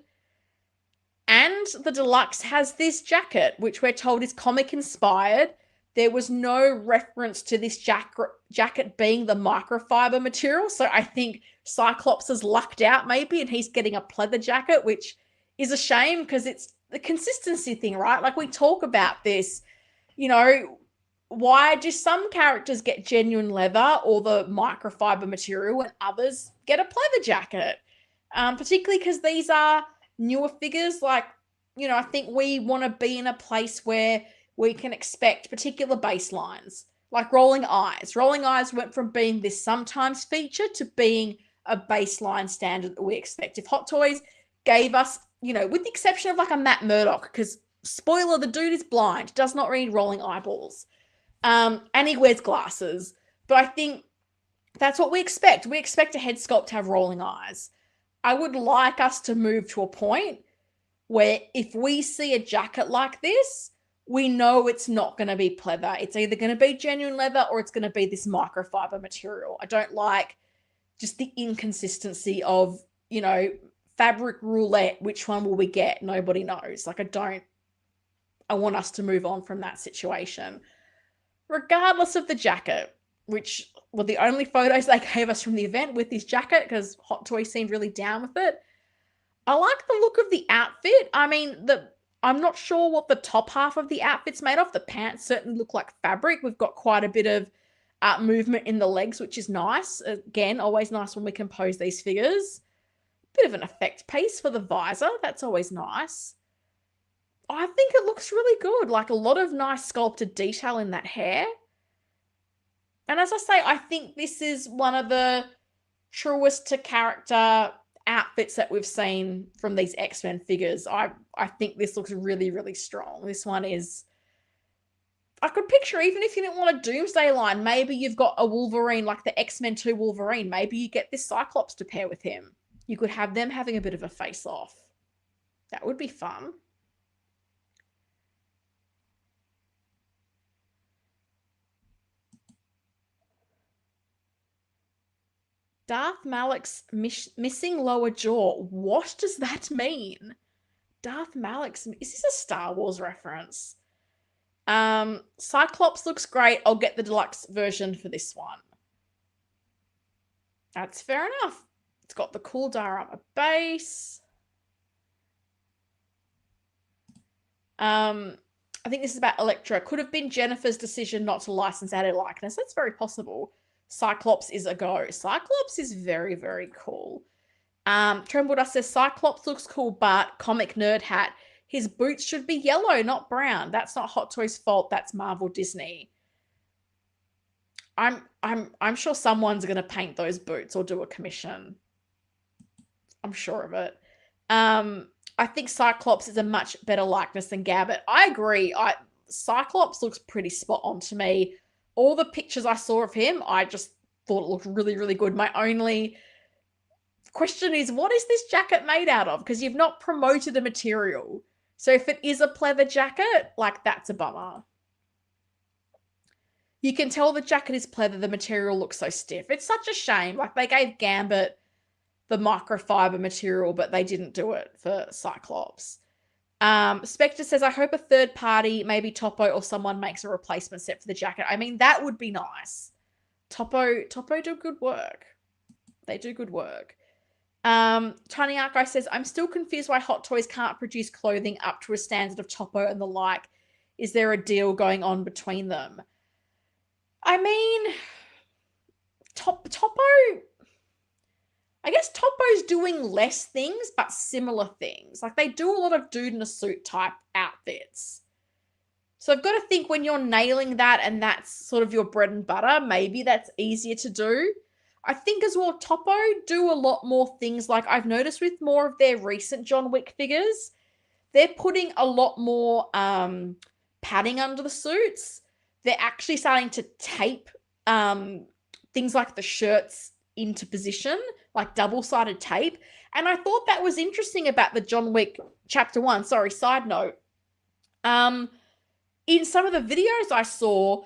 And the deluxe has this jacket, which we're told is comic inspired. There was no reference to this jacket being the microfiber material. So I think Cyclops has lucked out maybe, and he's getting a pleather jacket, which is a shame because it's the consistency thing, right? Like, we talk about this, you know, why do some characters get genuine leather or the microfiber material and others get a pleather jacket? Particularly because these are newer figures. Like, you know, I think we want to be in a place where we can expect particular baselines, like Rolling Eyes. Rolling Eyes went from being this sometimes feature to being a baseline standard that we expect. If Hot Toys gave us, you know, with the exception of like a Matt Murdock, because spoiler, the dude is blind, does not read rolling eyeballs, and he wears glasses. But I think that's what we expect. We expect a head sculpt to have rolling eyes. I would like us to move to a point where if we see a jacket like this, we know it's not going to be pleather. It's either going to be genuine leather or it's going to be this microfiber material. I don't like just the inconsistency of, you know, fabric roulette. Which one will we get? Nobody knows. Like, I want us to move on from that situation. Regardless of the jacket, which were the only photos they gave us from the event with this jacket because Hot Toys seemed really down with it. I like the look of the outfit. I mean, I'm not sure what the top half of the outfit's made of. The pants certainly look like fabric. We've got quite a bit of movement in the legs, which is nice. Again, always nice when we compose these figures. Bit of an effect piece for the visor. That's always nice. I think it looks really good. Like a lot of nice sculpted detail in that hair. And as I say, I think this is one of the truest to character outfits that we've seen from these X-Men figures. I think this looks really, really strong. This one is... I could picture, even if you didn't want a Doomsday line, maybe you've got a Wolverine, like the X-Men 2 Wolverine. Maybe you get this Cyclops to pair with him. You could have them having a bit of a face-off. That would be fun. Darth Malak's missing lower jaw. What does that mean? Darth Malak's... Is this a Star Wars reference? Cyclops looks great. I'll get the deluxe version for this one. That's fair enough. It's got the cool diorama base. I think this is about Elektra. Could have been Jennifer's decision not to license out her likeness. That's very possible. Cyclops is a go. Cyclops is very, very cool. Trembledust says Cyclops looks cool, but comic nerd hat. His boots should be yellow, not brown. That's not Hot Toys' fault. That's Marvel Disney. I'm sure someone's gonna paint those boots or do a commission. I'm sure of it. I think Cyclops is a much better likeness than Gambit. I agree. Cyclops looks pretty spot on to me. All the pictures I saw of him, I just thought it looked really, really good. My only question is, what is this jacket made out of? Because you've not promoted a material. So if it is a pleather jacket, like, that's a bummer. You can tell the jacket is pleather. The material looks so stiff. It's such a shame. Like, they gave Gambit the microfiber material, but they didn't do it for Cyclops. Spectre says, I hope a third party, maybe Topo or someone, makes a replacement set for the jacket. I mean, that would be nice. Topo do good work. They do good work. Tiny Archive says, I'm still confused why Hot Toys can't produce clothing up to a standard of Topo and the like. Is there a deal going on between them? I mean, Topo... I guess Topo's doing less things, but similar things. Like, they do a lot of dude in a suit type outfits. So I've got to think, when you're nailing that and that's sort of your bread and butter, maybe that's easier to do. I think as well, Topo do a lot more things. Like, I've noticed with more of their recent John Wick figures, they're putting a lot more padding under the suits. They're actually starting to tape things like the shirts into position, like double-sided tape. And I thought that was interesting about the John Wick Chapter 1. Sorry, side note. In some of the videos I saw,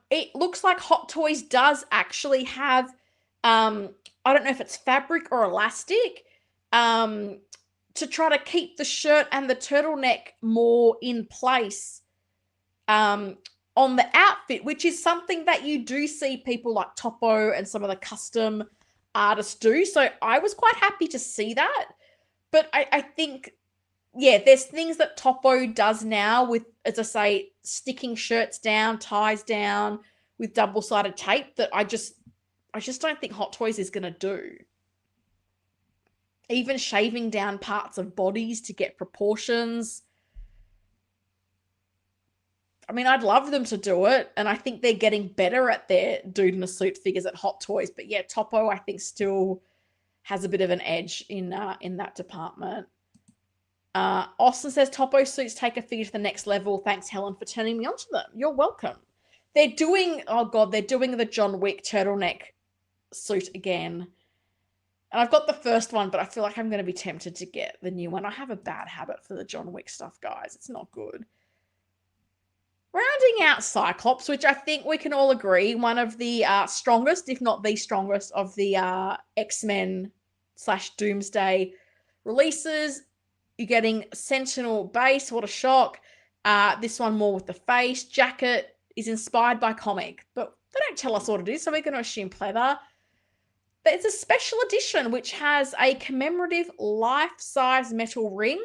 it looks like Hot Toys does actually have, I don't know if it's fabric or elastic, to try to keep the shirt and the turtleneck more in place on the outfit, which is something that you do see people like Topo and some of the custom artists do. So I was quite happy to see that. But I think, yeah, there's things that Topo does now with, as I say, sticking shirts down, ties down with double-sided tape that I just don't think Hot Toys is going to do. Even shaving down parts of bodies to get proportions. I mean, I'd love them to do it, and I think they're getting better at their dude in a suit figures at Hot Toys. But yeah, Topo, I think, still has a bit of an edge in that department. Austin says, Topo suits take a figure to the next level. Thanks, Helen, for turning me onto them. You're welcome. They're doing, oh God, they're doing the John Wick turtleneck suit again. And I've got the first one, but I feel like I'm going to be tempted to get the new one. I have a bad habit for the John Wick stuff, guys. It's not good. Rounding out Cyclops, which I think we can all agree, one of the strongest, if not the strongest, of the X-Men / Doomsday releases. You're getting Sentinal base. What a shock. This one more with the face. Jacket is inspired by comic, but they don't tell us what it is, so we're going to assume pleather. But it's a special edition which has a commemorative life-size metal ring.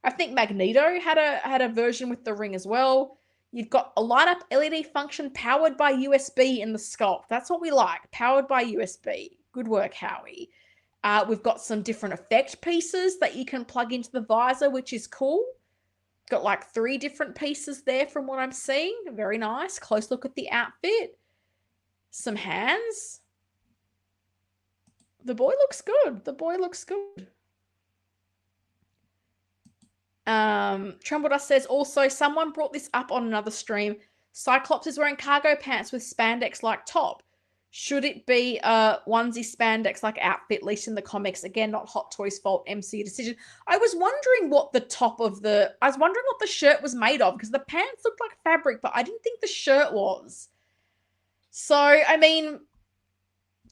I think Magneto had a version with the ring as well. You've got a light-up LED function powered by USB in the sculpt. That's what we like, powered by USB. Good work, Howie. We've got some different effect pieces that you can plug into the visor, which is cool. Got like 3 different pieces there from what I'm seeing. Very nice. Close look at the outfit. Some hands. The boy looks good. The boy looks good. Trembledust says, also, someone brought this up on another stream. Cyclops is wearing cargo pants with spandex-like top. Should it be a onesie spandex-like outfit, at least in the comics? Again, not Hot Toys' fault, MCU decision. I was wondering what the shirt was made of, because the pants looked like fabric, but I didn't think the shirt was. So, I mean,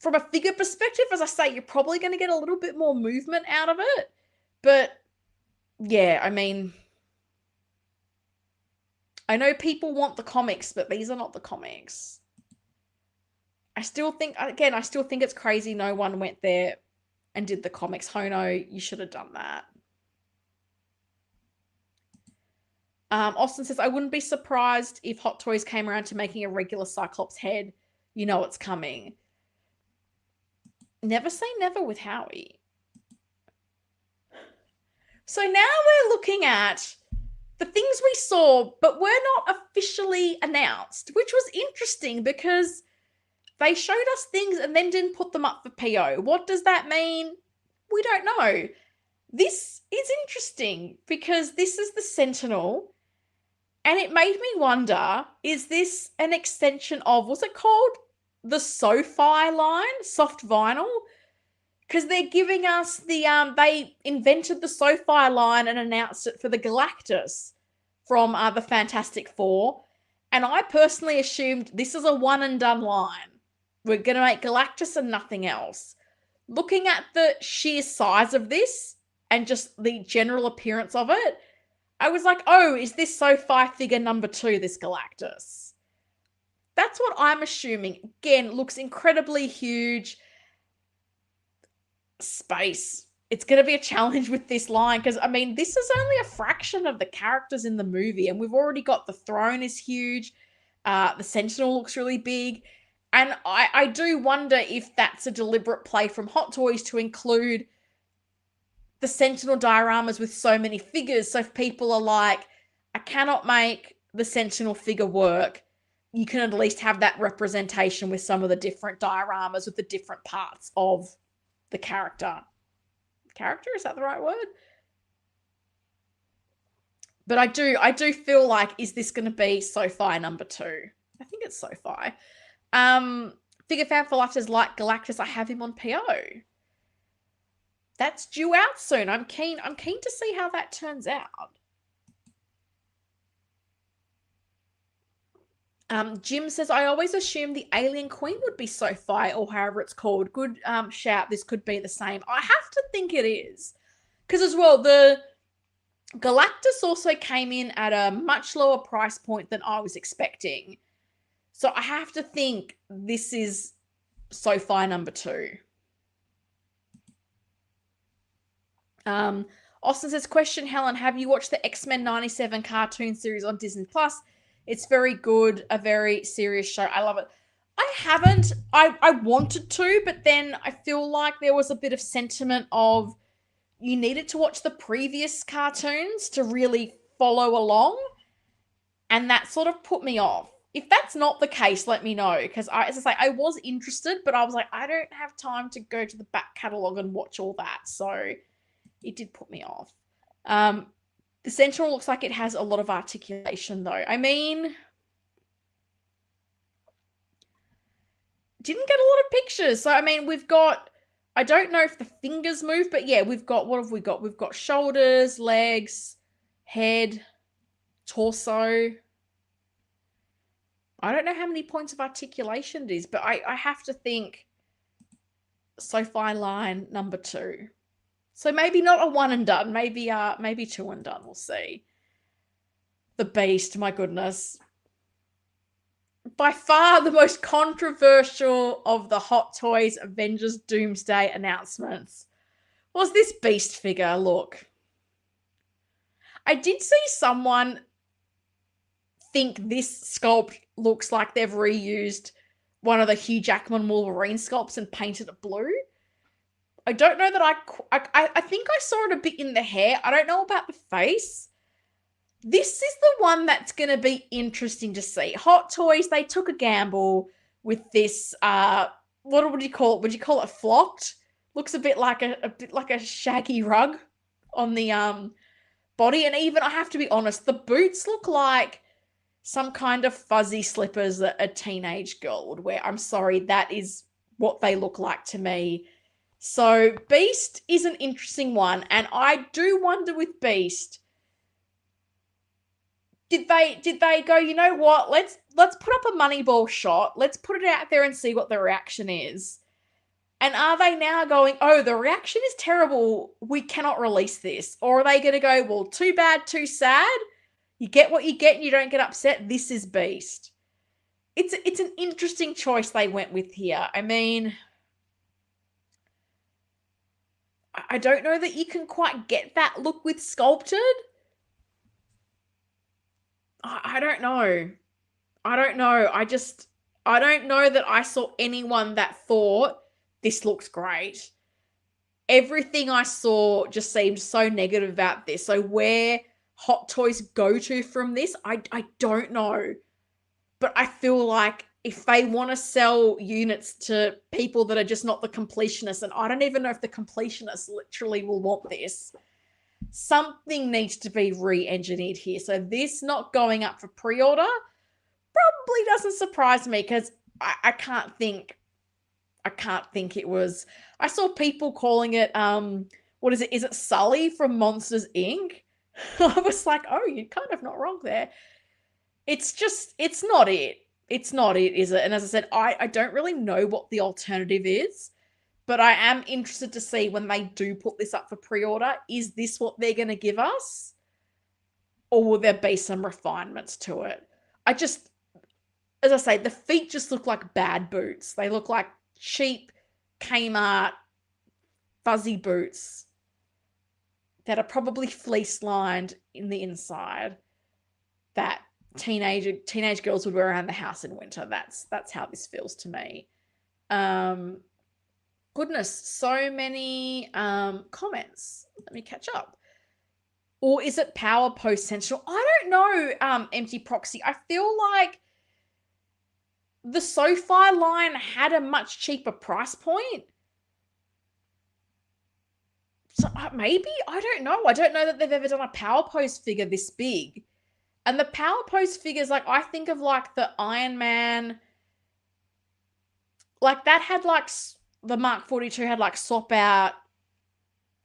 from a figure perspective, as I say, you're probably going to get a little bit more movement out of it. But, yeah, I mean, I know people want the comics, but these are not the comics. I still think it's crazy no one went there and did the comics. Hono, you should have done that. Austin says, I wouldn't be surprised if Hot Toys came around to making a regular Cyclops head. You know it's coming. Never say never with Howie. So now we're looking at the things we saw, but were not officially announced, which was interesting because they showed us things and then didn't put them up for PO. What does that mean? We don't know. This is interesting because this is the Sentinal, and it made me wonder, is this an extension of, was it called the SoFi line, soft vinyl? Because they're giving us the, they invented the SoFi line and announced it for the Galactus from the Fantastic Four. And I personally assumed this is a one and done line. We're going to make Galactus and nothing else. Looking at the sheer size of this and just the general appearance of it, I was like, oh, is this SoFi figure number 2, this Galactus? That's what I'm assuming. Again, looks incredibly huge. Space. It's going to be a challenge with this line because, I mean, this is only a fraction of the characters in the movie, and we've already got the throne is huge. The Sentinel looks really big. And I do wonder if that's a deliberate play from Hot Toys to include the Sentinel dioramas with so many figures. So if people are like, I cannot make the Sentinel figure work, you can at least have that representation with some of the different dioramas with the different parts of the character. Character, is that the right word? But I do feel like, is this going to be SoFi number 2? I think it's SoFi. Figure Fan for Life says, like Galactus, I have him on PO. That's due out soon. I'm keen to see how that turns out. Jim says, I always assumed the Alien Queen would be SoFi, or however it's called. Good shout. This could be the same. I have to think it is. Because as well, the Galactus also came in at a much lower price point than I was expecting. So I have to think this is SoFi number 2. Austin says, question, Helen, have you watched the X-Men 97 cartoon series on Disney+? It's very good, a very serious show. I love it. I haven't. I wanted to, but then I feel like there was a bit of sentiment of you needed to watch the previous cartoons to really follow along. And that sort of put me off. If that's not the case, let me know. Because as I say, I was interested, but I was like, I don't have time to go to the back catalogue and watch all that. So it did put me off. The Sentinel looks like it has a lot of articulation, though. I mean, didn't get a lot of pictures. So, I mean, we've got, I don't know if the fingers move, but yeah, we've got, what have we got? We've got shoulders, legs, head, torso. I don't know how many points of articulation it is, but I have to think SoFi line number 2. So maybe not a one and done, maybe 2 and done, we'll see. The Beast, my goodness. By far the most controversial of the Hot Toys Avengers Doomsday announcements was this Beast figure. Look, I did see someone think this sculpt looks like they've reused one of the Hugh Jackman Wolverine sculpts and painted it blue. I don't know that I think I saw it a bit in the hair. I don't know about the face. This is the one that's going to be interesting to see. Hot Toys, they took a gamble with this, what would you call it? Would you call it flocked? Looks a bit like a shaggy rug on the body. And even, I have to be honest, the boots look like some kind of fuzzy slippers that a teenage girl would wear. I'm sorry, that is what they look like to me. So Beast is an interesting one. And I do wonder with Beast, did they go, you know what, let's put up a Moneyball shot, let's put it out there and see what the reaction is? And are they now going, oh, the reaction is terrible, we cannot release this? Or are they going to go, well, too bad, too sad, you get what you get and you don't get upset, this is Beast? It's an interesting choice they went with here. I mean, I don't know that you can quite get that look with sculpted. I don't know. I don't know. I don't know that I saw anyone that thought this looks great. Everything I saw just seemed so negative about this. So where Hot Toys go to from this, I don't know. But I feel like if they want to sell units to people that are just not the completionists, and I don't even know if the completionists literally will want this, something needs to be re-engineered here. So this not going up for pre-order probably doesn't surprise me, because I can't think it was. I saw people calling it what is it? Is it Sully from Monsters Inc? I was like, oh, you're kind of not wrong there. It's not it. It's not it, is it? And as I said, I don't really know what the alternative is. But I am interested to see when they do put this up for pre-order, is this what they're going to give us? Or will there be some refinements to it? As I say, the feet just look like bad boots. They look like cheap Kmart fuzzy boots that are probably fleece lined in the inside that teenage girls would wear around the house in winter. That's how this feels to me. Goodness, so many comments. Let me catch up. Or is it Power Post Sentinel? I don't know, Empty Proxy. I feel like the SoFi line had a much cheaper price point. So maybe, I don't know. I don't know that they've ever done a Power Post figure this big. And the Power Post figures, like, I think of like the Iron Man, like that had like, the Mark 42 had like swap out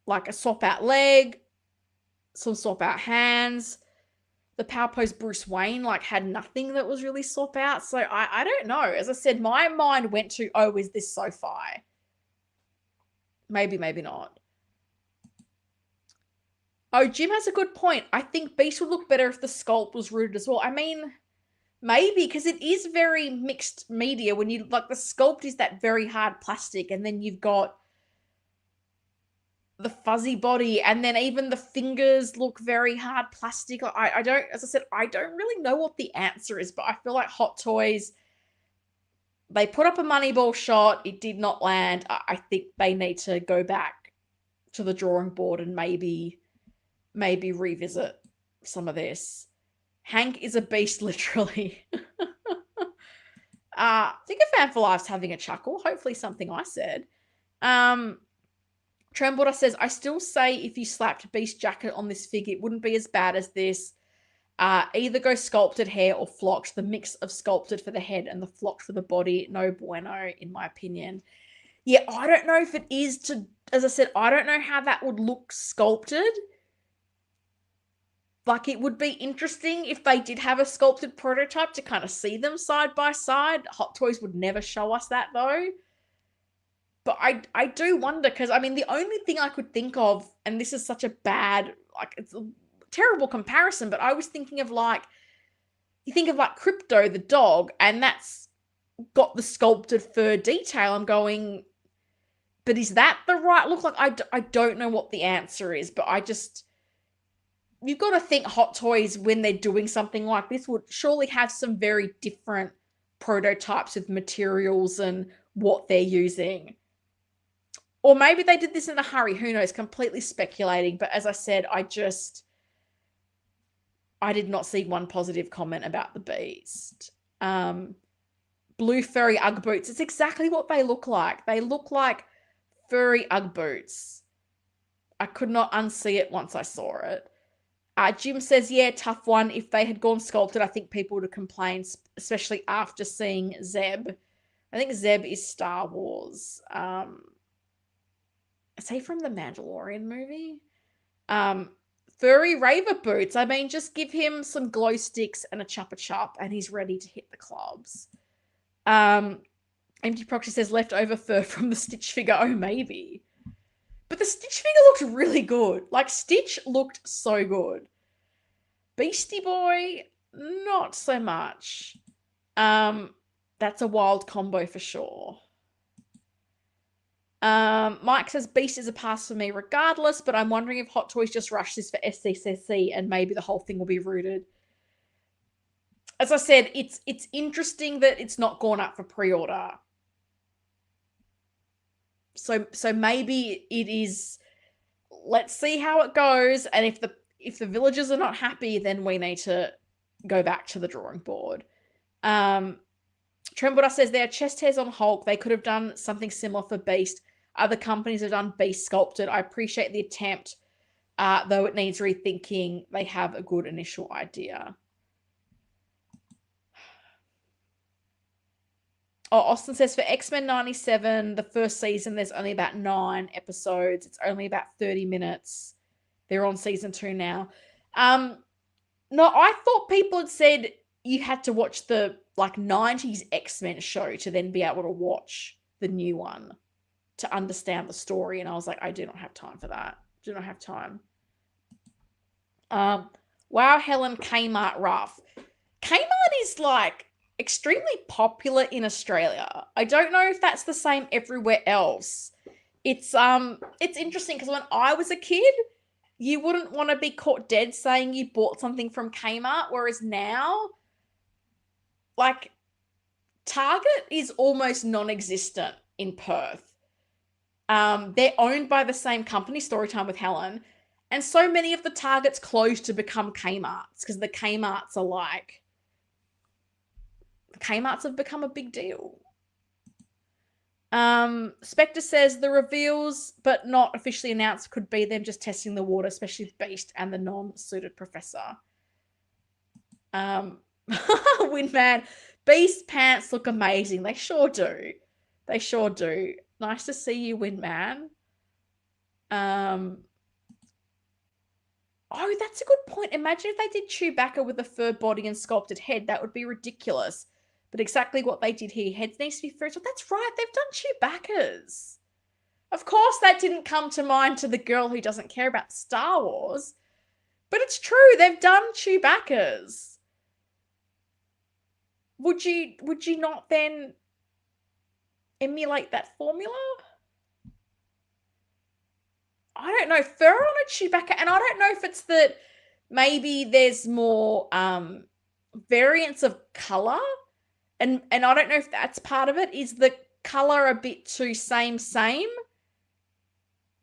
leg, some swap out hands. The Power Post Bruce Wayne like had nothing that was really swap out. So I don't know. As I said, my mind went to, oh, is this SoFi? Maybe, maybe not. Oh, Jim has a good point. I think Beast would look better if the sculpt was rooted as well. I mean, maybe, because it is very mixed media. When you, like, the sculpt is that very hard plastic, and then you've got the fuzzy body, and then even the fingers look very hard plastic. I don't, as I said, I don't really know what the answer is, but I feel like Hot Toys, they put up a Moneyball shot, it did not land. I think they need to go back to the drawing board and maybe revisit some of this. Hank is a beast, literally. I think a fan for life's having a chuckle. Hopefully something I said. Tremblewater says, I still say if you slapped Beast jacket on this figure, it wouldn't be as bad as this. Either go sculpted hair or flocked. The mix of sculpted for the head and the flocked for the body, no bueno, in my opinion. Yeah, I don't know if it is to, as I said, I don't know how that would look sculpted. Like, it would be interesting if they did have a sculpted prototype to kind of see them side by side. Hot Toys would never show us that, though. But I do wonder, because, I mean, the only thing I could think of, and this is such a bad, like, it's terrible comparison, but I was thinking of like, you think of like Crypto the dog, and that's got the sculpted fur detail. I'm going, but is that the right look? Like, I don't know what the answer is, but you've got to think Hot Toys, when they're doing something like this, would surely have some very different prototypes with materials and what they're using. Or maybe they did this in a hurry. Who knows? Completely speculating. But as I said, I did not see one positive comment about the Beast. Blue furry Ugg boots. It's exactly what they look like. They look like furry Ugg boots. I could not unsee it once I saw it. Jim says, yeah, tough one. If they had gone sculpted, I think people would have complained, especially after seeing Zeb. I think Zeb is Star Wars. Is he from the Mandalorian movie? Furry Raver boots. I mean, just give him some glow sticks and a Chupa Chup and he's ready to hit the clubs. Empty Proxy says leftover fur from the Stitch figure. Oh, maybe. But the Stitch figure looked really good. Like, Stitch looked so good. Beastie Boy, not so much. That's a wild combo for sure. Mike says Beast is a pass for me regardless, but I'm wondering if Hot Toys just rushed this for SCCC and maybe the whole thing will be rooted. As I said, it's interesting that it's not gone up for pre-order. So maybe it is, let's see how it goes, and if the villagers are not happy, then we need to go back to the drawing board. Trembler says there are chest hairs on Hulk. They could have done something similar for Beast. Other companies have done Beast sculpted. I appreciate the attempt, though it needs rethinking. They have a good initial idea. Oh, Austin says for X-Men 97, the first season, there's only about 9 episodes. It's only about 30 minutes. They're on season 2 now. No, I thought people had said you had to watch the 90s X-Men show to then be able to watch the new one to understand the story. And I was like, I do not have time for that. Do not have time. Wow, Helen, Kmart rough. Kmart is extremely popular in Australia. I don't know if that's the same everywhere else. It's interesting because when I was a kid, you wouldn't want to be caught dead saying you bought something from Kmart, whereas now, Target is almost non-existent in Perth. They're owned by the same company, Storytime with Helen, and so many of the Targets closed to become Kmarts because the Kmarts are Kmarts have become a big deal. Spectre says the reveals, but not officially announced, could be them just testing the water, especially with Beast and the non-suited professor. Windman, Beast pants look amazing. They sure do. They sure do. Nice to see you, Windman. Oh, that's a good point. Imagine if they did Chewbacca with a fur body and sculpted head. That would be ridiculous. But exactly what they did here. Heads needs to be fur. So that's right. They've done Chewbaccas. Of course, that didn't come to mind to the girl who doesn't care about Star Wars. But it's true. They've done Chewbaccas. Would you not then emulate that formula? I don't know. Fur on a Chewbacca, and I don't know if it's that maybe there's more variants of color, and I don't know if that's part of it. Is the color a bit too same?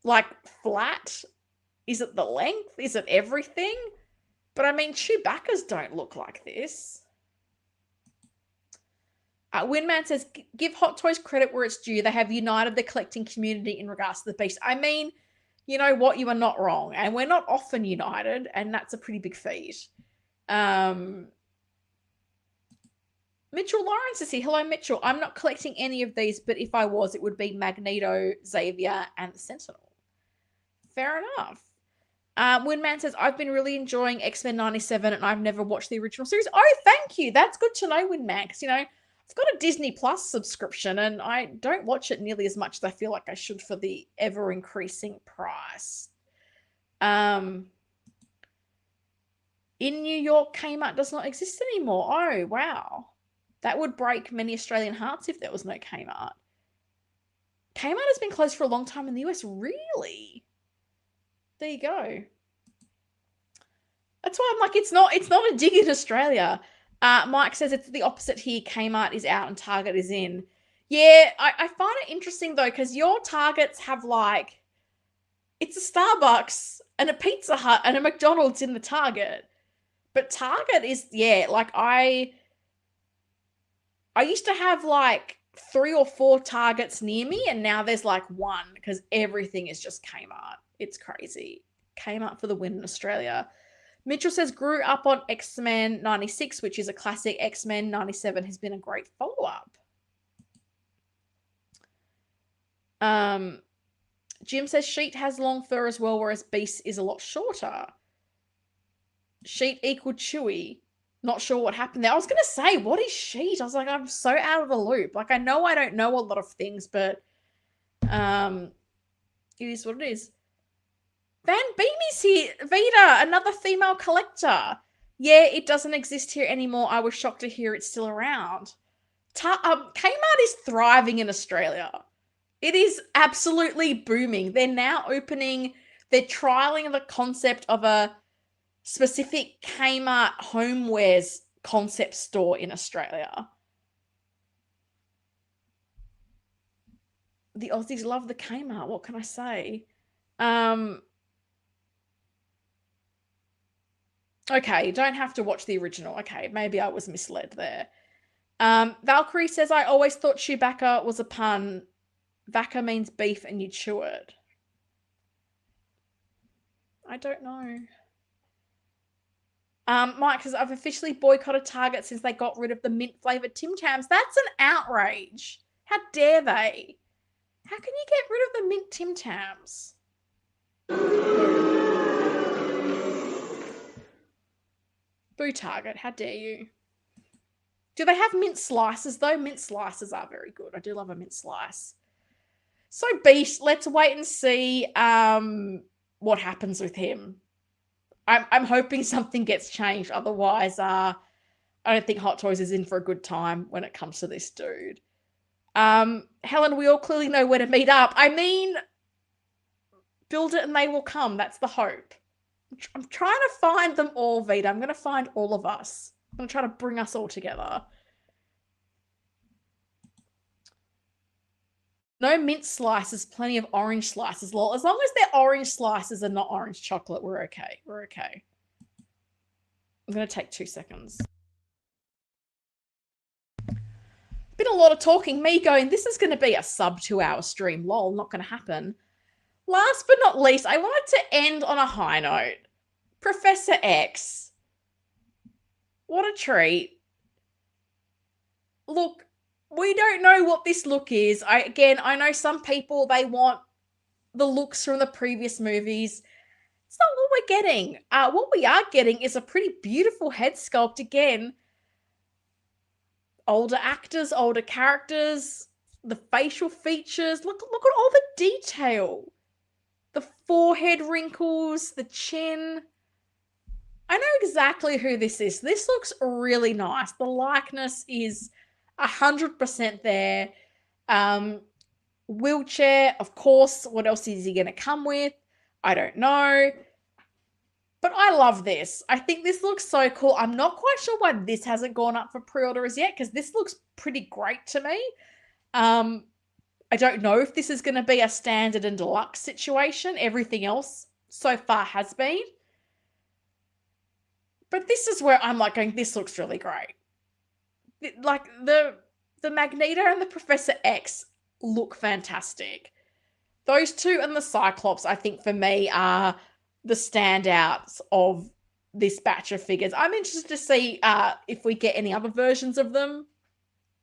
Flat? Is it the length? Is it everything? But I mean, Chewbaccas don't look like this. Windman says, give Hot Toys credit where it's due. They have united the collecting community in regards to the Beast. I mean, you know what? You are not wrong. And we're not often united, and that's a pretty big feat. Mitchell Lawrence is here. Hello, Mitchell. I'm not collecting any of these, but if I was, it would be Magneto, Xavier, and the Sentinel. Fair enough. Windman says, I've been really enjoying X-Men 97, and I've never watched the original series. Oh, thank you. That's good to know, Windman, because, I've got a Disney Plus subscription and I don't watch it nearly as much as I feel like I should for the ever-increasing price. In New York, Kmart does not exist anymore. Oh, wow. That would break many Australian hearts if there was no Kmart. Kmart has been closed for a long time in the US. Really? There you go. That's why I'm like, it's not a dig in Australia. Mike says it's the opposite here. Kmart is out and Target is in. Yeah, I find it interesting though, because your Targets have like, it's a Starbucks and a Pizza Hut and a McDonald's in the Target. But Target is, yeah, like I used to have like 3 or 4 Targets near me, and now there's like one because everything is just Kmart. It's crazy. Kmart for the win in Australia. Mitchell says, grew up on X-Men 96, which is a classic. X-Men 97 has been a great follow-up. Jim says, Sheet has long fur as well, whereas Beast is a lot shorter. Sheet equal Chewy. Not sure what happened there. I was going to say, what is Sheet? I was like, I'm so out of the loop. Like, I know I don't know a lot of things, but it is what it is. Van Beamy's here. Vita, another female collector. Yeah, it doesn't exist here anymore. I was shocked to hear it's still around. Kmart is thriving in Australia. It is absolutely booming. They're now opening, they're trialing the concept of a specific Kmart homewares concept store in Australia. The Aussies love the Kmart. What can I say? Okay, don't have to watch the original. Okay, maybe I was misled there. Valkyrie says, I always thought Chewbacca was a pun. Vaca means beef and you chew it. I don't know. Mike says, I've officially boycotted Target since they got rid of the mint-flavoured Tim Tams. That's an outrage. How dare they? How can you get rid of the mint Tim Tams? Boo Target, how dare you? Do they have mint slices though? Mint slices are very good. I do love a mint slice. So Beast, let's wait and see what happens with him. I'm hoping something gets changed. Otherwise, I don't think Hot Toys is in for a good time when it comes to this dude. Helen, we all clearly know where to meet up. I mean, build it and they will come. That's the hope. I'm trying to find them all, Vita. I'm going to find all of us. I'm going to try to bring us all together. No mint slices, plenty of orange slices. Lol. As long as they're orange slices and not orange chocolate, we're okay. We're okay. I'm going to take 2 seconds. Been a lot of talking. Me going, this is going to be a sub 2 hour stream. Lol, not going to happen. Last but not least, I wanted to end on a high note. Professor X. What a treat. Look, we don't know what this look is. I know some people, they want the looks from the previous movies. It's not what we're getting. What we are getting is a pretty beautiful head sculpt again. Older actors, older characters, the facial features. Look at all the detail. The forehead wrinkles, the chin. I know exactly who this is. This looks really nice. The likeness is 100% there. Wheelchair, of course. What else is he going to come with? I don't know. But I love this. I think this looks so cool. I'm not quite sure why this hasn't gone up for pre-orders yet, because this looks pretty great to me. I don't know if this is going to be a standard and deluxe situation. Everything else so far has been. But this is where I'm like going, this looks really great. Like the Magneto and the Professor X look fantastic. Those two and the Cyclops, I think for me, are the standouts of this batch of figures. I'm interested to see if we get any other versions of them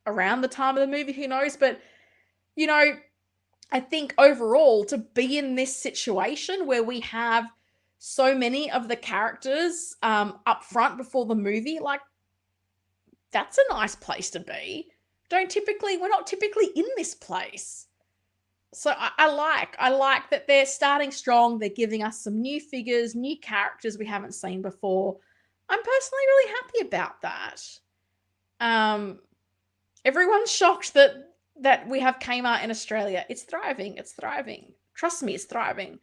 around the time of the movie. Who knows? But, you know, I think overall to be in this situation where we have so many of the characters up front before the movie, like, that's a nice place to be. We're not typically in this place. So I like that they're starting strong. They're giving us some new figures, new characters we haven't seen before. I'm personally really happy about that. Everyone's shocked that we have Kmart in Australia. It's thriving. It's thriving. Trust me, it's thriving.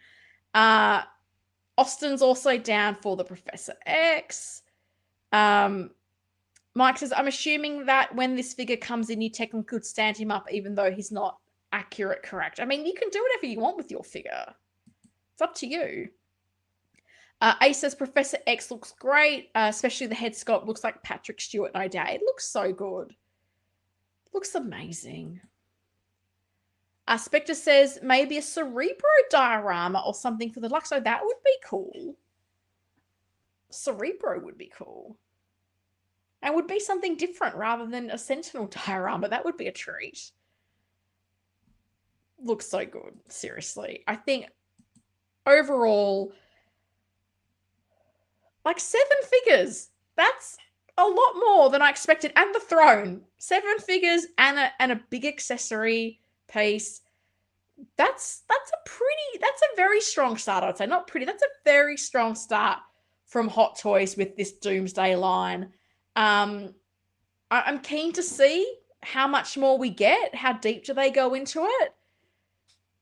Austin's also down for the Professor X. Mike says, I'm assuming that when this figure comes in, you technically could stand him up even though he's not accurate, correct? I mean, you can do whatever you want with your figure. It's up to you. Ace says, Professor X looks great, especially the head sculpt looks like Patrick Stewart, no doubt. It looks so good. Looks amazing. Spectre says, maybe a Cerebro diorama or something for the Lux. So that would be cool. Cerebro would be cool. And would be something different rather than a Sentinel diorama. That would be a treat. Looks so good. Seriously. I think overall, like 7 figures. That's a lot more than I expected. And the throne. 7 figures and a big accessory piece. That's a very strong start, I'd say. Not pretty. That's a very strong start from Hot Toys with this Doomsday line. I'm keen to see how much more we get. How deep do they go into it?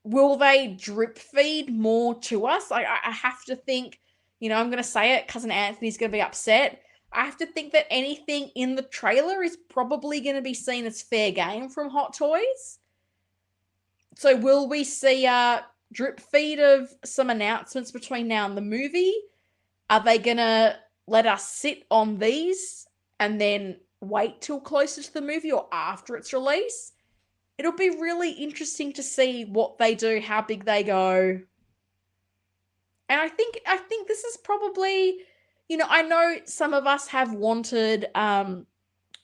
Will they drip feed more to us? I have to think, I'm going to say it. Cousin Anthony's going to be upset. I have to think that anything in the trailer is probably going to be seen as fair game from Hot Toys. So will we see a drip feed of some announcements between now and the movie? Are they going to let us sit on these and then wait till closer to the movie or after its release? It'll be really interesting to see what they do, how big they go. And I think this is probably, I know some of us have wanted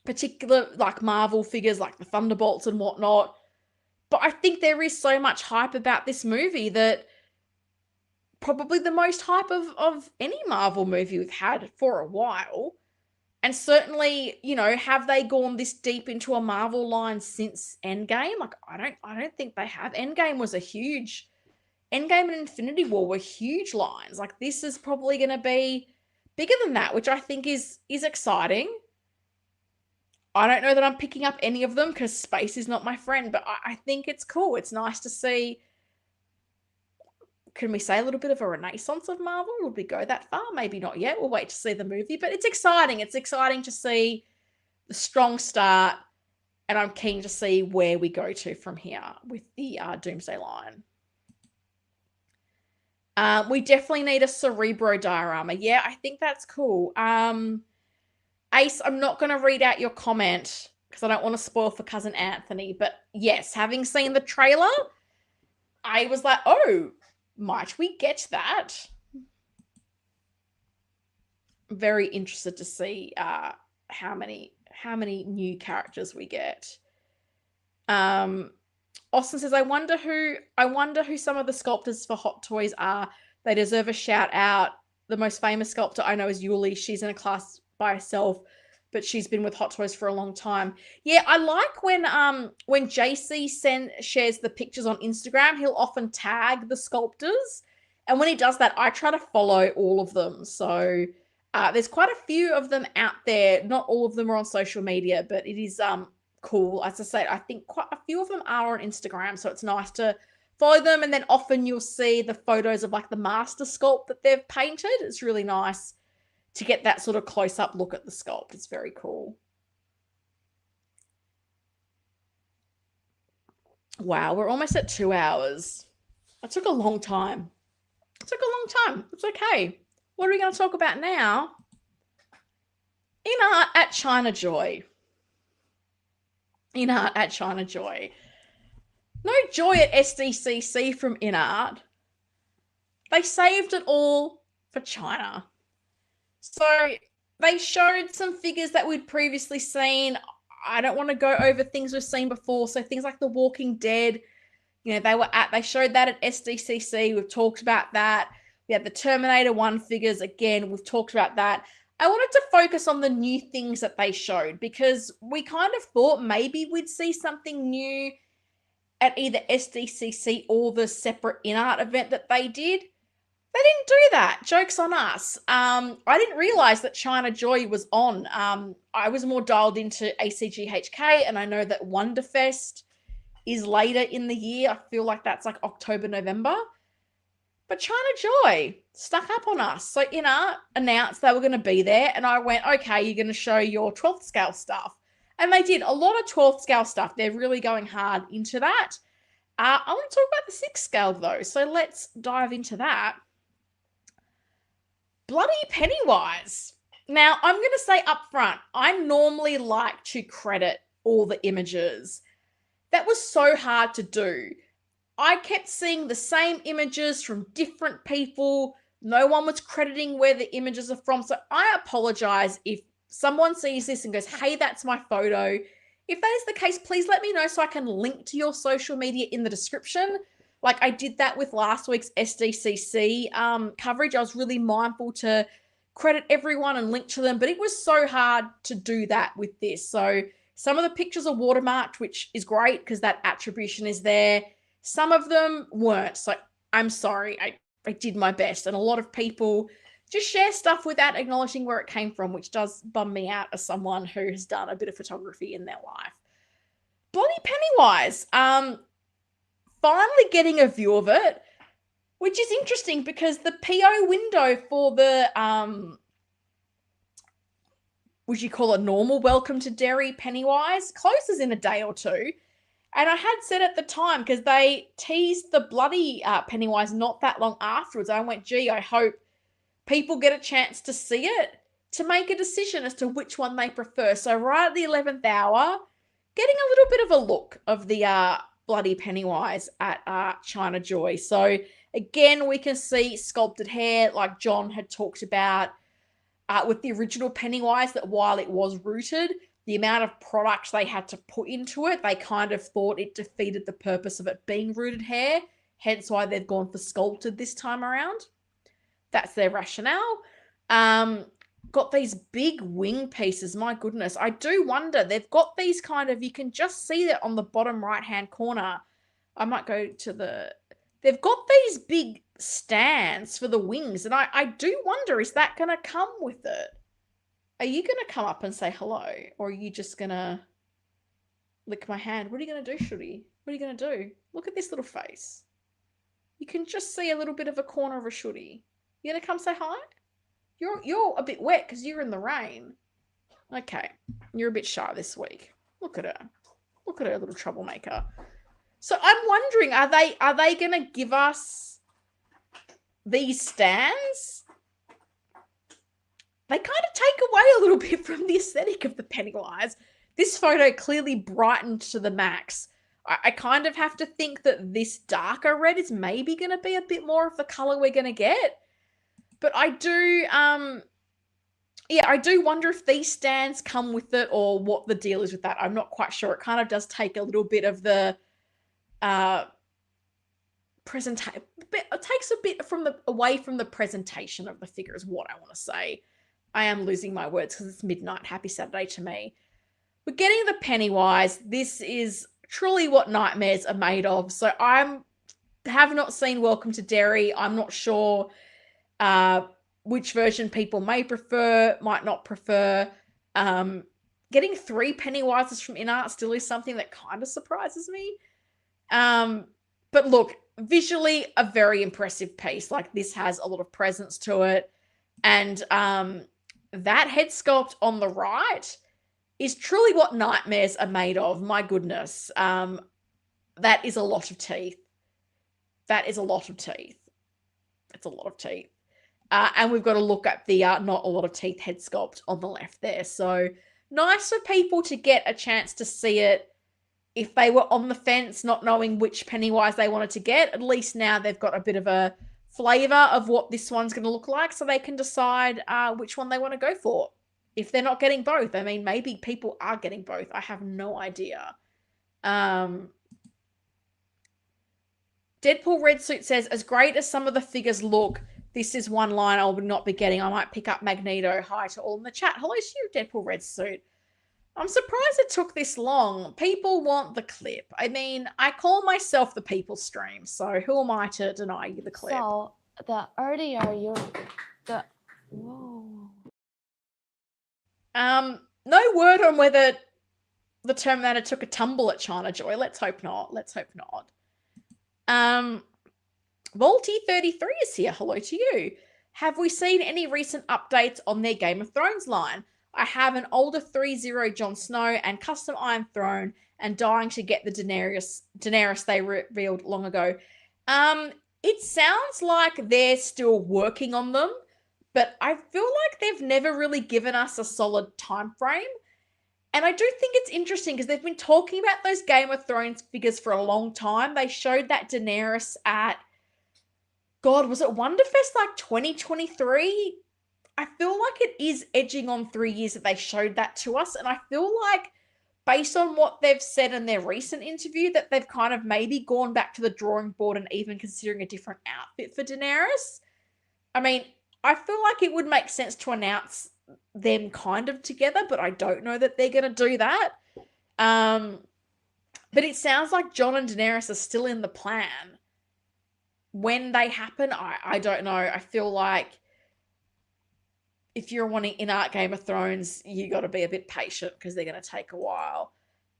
particular like Marvel figures like the Thunderbolts and whatnot, but I think there is so much hype about this movie that probably the most hype of any Marvel movie we've had for a while. And certainly, have they gone this deep into a Marvel line since Endgame? Like, I don't think they have. Endgame and Infinity War were huge lines. Like, this is probably going to be bigger than that, which I think is exciting. I don't know that I'm picking up any of them because space is not my friend, but I think it's cool. It's nice to see. Can we say a little bit of a renaissance of Marvel? Would we go that far? Maybe not yet. We'll wait to see the movie, but it's exciting. It's exciting to see the strong start, and I'm keen to see where we go to from here with the Doomsday line. We definitely need a Cerebro diorama. Yeah, I think that's cool. Ace, I'm not going to read out your comment because I don't want to spoil for Cousin Anthony, but yes, having seen the trailer, I was like, oh, might we get that? Very interested to see how many new characters we get. Austin says, I wonder who some of the sculptors for Hot Toys are. They deserve a shout out. The most famous sculptor I know is Yuli. She's in a class by herself, but she's been with Hot Toys for a long time. Yeah, I like when JC shares the pictures on Instagram, he'll often tag the sculptors. And when he does that, I try to follow all of them. So there's quite a few of them out there. Not all of them are on social media, but it is cool. As I say, I think quite a few of them are on Instagram, so it's nice to follow them. And then often you'll see the photos of like the master sculpt that they've painted. It's really nice to get that sort of close-up look at the sculpt. It's very cool. Wow, we're almost at 2 hours. It took a long time. It's okay. What are we going to talk about now? InArt at China Joy. InArt at China Joy. No joy at SDCC from InArt. They saved it all for China. So they showed some figures that we'd previously seen. I don't want to go over things we've seen before. So things like The Walking Dead, they showed that at SDCC. We've talked about that. We had the Terminator 1 figures again. We've talked about that. I wanted to focus on the new things that they showed because we kind of thought maybe we'd see something new at either SDCC or the separate InArt event that they did. They didn't do that. Joke's on us. I didn't realize that China Joy was on. I was more dialed into ACGHK, and I know that Wonderfest is later in the year. I feel like that's like October, November. But China Joy stuck up on us. So InArt announced they were going to be there, and I went, okay, you're going to show your 12th scale stuff. And they did a lot of 12th scale stuff. They're really going hard into that. I want to talk about the 6th scale, though. So let's dive into that. Bloody Pennywise. Now, I'm going to say up front, I normally like to credit all the images. That was so hard to do. I kept seeing the same images from different people. No one was crediting where the images are from. So I apologize if someone sees this and goes, hey, that's my photo. If that is the case, please let me know so I can link to your social media in the description. Like I did that with last week's SDCC coverage. I was really mindful to credit everyone and link to them, but it was so hard to do that with this. So some of the pictures are watermarked, which is great because that attribution is there. Some of them weren't. So I'm sorry. I did my best. And a lot of people just share stuff without acknowledging where it came from, which does bum me out as someone who has done a bit of photography in their life. Bloody Pennywise. Finally getting a view of it, which is interesting because the PO window for the, would you call it normal welcome to Derry Pennywise, closes in a day or two. And I had said at the time, because they teased the bloody Pennywise not that long afterwards, I went, gee, I hope people get a chance to see it to make a decision as to which one they prefer. So right at the 11th hour, getting a little bit of a look of the bloody Pennywise at China Joy. So again, we can see sculpted hair like John had talked about with the original Pennywise, that while it was rooted, the amount of product they had to put into it, they kind of thought it defeated the purpose of it being rooted hair, hence why they've gone for sculpted this time around. That's their rationale. Got these big wing pieces. My goodness. I do wonder. They've got these kind of, you can just see that on the bottom right-hand corner. I might go to the, they've got these big stands for the wings. And I do wonder, is that going to come with it? Are you going to come up and say hello? Or are you just going to lick my hand? What are you going to do, Shooty? What are you going to do? Look at this little face. You can just see a little bit of a corner of a Shooty. You going to come say hi? You're a bit wet because you're in the rain. Okay, you're a bit shy this week. Look at her. Look at her, little troublemaker. So I'm wondering, are they going to give us these stands? They kind of take away a little bit from the aesthetic of the Pennywise. This photo clearly brightened to the max. I kind of have to think that this darker red is maybe going to be a bit more of the color we're going to get. But I do, I do wonder if these stands come with it or what the deal is with that. I'm not quite sure. It kind of does take a little bit of the presentation. It takes a bit away from the presentation of the figure is what I want to say. I am losing my words because it's midnight. Happy Saturday to me. We're getting the Pennywise. This is truly what nightmares are made of. So I have not seen Welcome to Derry. I'm not sure which version people may prefer, might not prefer. Getting 3 Pennywises from InArt still is something that kind of surprises me. But look, visually a very impressive piece. Like this has a lot of presence to it. And that head sculpt on the right is truly what nightmares are made of. My goodness. That is a lot of teeth. That is a lot of teeth. It's a lot of teeth. And we've got to look at the not a lot of teeth head sculpt on the left there. So nice for people to get a chance to see it. If they were on the fence, not knowing which Pennywise they wanted to get, at least now they've got a bit of a flavor of what this one's going to look like so they can decide which one they want to go for. If they're not getting both, I mean, maybe people are getting both. I have no idea. Deadpool Red Suit says, as great as some of the figures look, this is one line I would not be getting. I might pick up Magneto. Hi to all in the chat. Hello to you, Deadpool Red Suit. I'm surprised it took this long. People want the clip. I mean, I call myself the people stream, so who am I to deny you the clip? So, the earlier you the whoa. No word on whether the Terminator took a tumble at China Joy. Let's hope not. Let's hope not. Volty33 is here. Hello to you. Have we seen any recent updates on their Game of Thrones line? I have an older 3-0 Jon Snow and custom Iron Throne and dying to get the Daenerys they revealed long ago. It sounds like they're still working on them, but I feel like they've never really given us a solid time frame. And I do think it's interesting because they've been talking about those Game of Thrones figures for a long time. They showed that Daenerys at, God, was it Wonderfest like 2023? I feel like it is edging on 3 years that they showed that to us. And I feel like based on what they've said in their recent interview, that they've kind of maybe gone back to the drawing board and even considering a different outfit for Daenerys. I mean, I feel like it would make sense to announce them kind of together, but I don't know that they're going to do that. But it sounds like Jon and Daenerys are still in the plan. When they happen, I don't know. I feel like if you're wanting InArt Game of Thrones, you got to be a bit patient because they're going to take a while.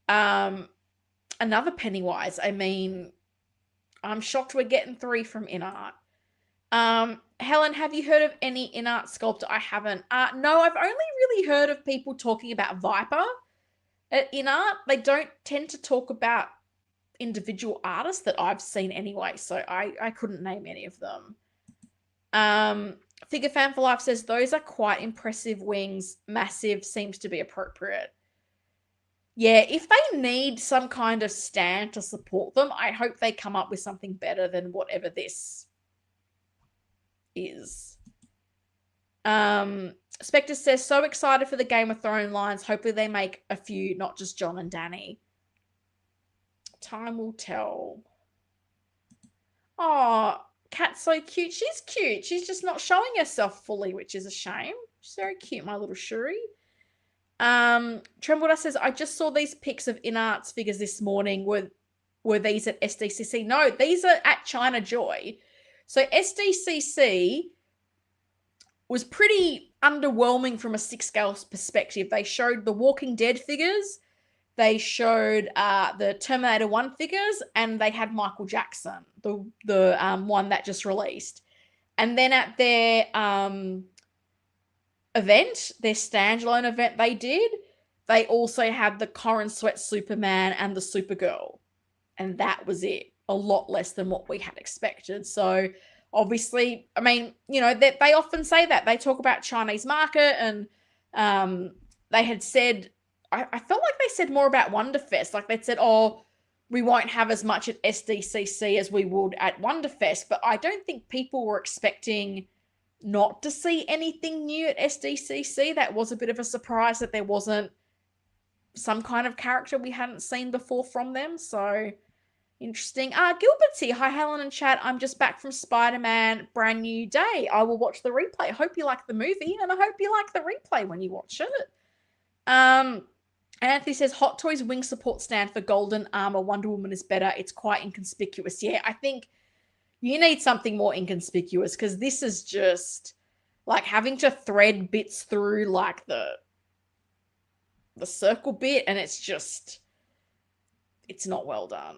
Another Pennywise. I mean, I'm shocked we're getting 3 from InArt. Helen, have you heard of any InArt sculptor? I haven't. No, I've only really heard of people talking about Viper at InArt. They don't tend to talk about individual artists that I've seen anyway, so I couldn't name any of them. Figure Fan for Life says, those are quite impressive wings. Massive seems to be appropriate. Yeah, if they need some kind of stand to support them, I hope they come up with something better than whatever this is. Spectre says, so excited for the Game of Thrones lines. Hopefully they make a few, not just Jon and Dany. Time will tell. Oh, Kat's so cute. She's cute. She's just not showing herself fully, which is a shame. She's very cute, my little Shuri. Trembleduster says, I just saw these pics of InArt's figures this morning. Were these at SDCC? No, these are at China Joy. So SDCC was pretty underwhelming from a 6-scale perspective. They showed the Walking Dead figures, they showed the Terminator 1 figures, and they had Michael Jackson, the one that just released. And then at their event, their standalone event they also had the Corin Sweat Superman and the Supergirl. And that was it. A lot less than what we had expected. So obviously, I mean, you know, they often say that. They talk about Chinese market, and they had said, I felt like they said more about Wonderfest. Like they'd said, oh, we won't have as much at SDCC as we would at Wonderfest. But I don't think people were expecting not to see anything new at SDCC. That was a bit of a surprise that there wasn't some kind of character we hadn't seen before from them. So interesting. Gilbert's here. Hi, Helen and chat. I'm just back from Spider-Man, brand new day. I will watch the replay. I hope you like the movie, and I hope you like the replay when you watch it. Anthony says, Hot Toys wing support stand for golden armor Wonder Woman is better. It's quite inconspicuous. Yeah, I think you need something more inconspicuous, because this is just like having to thread bits through like the circle bit, and it's not well done.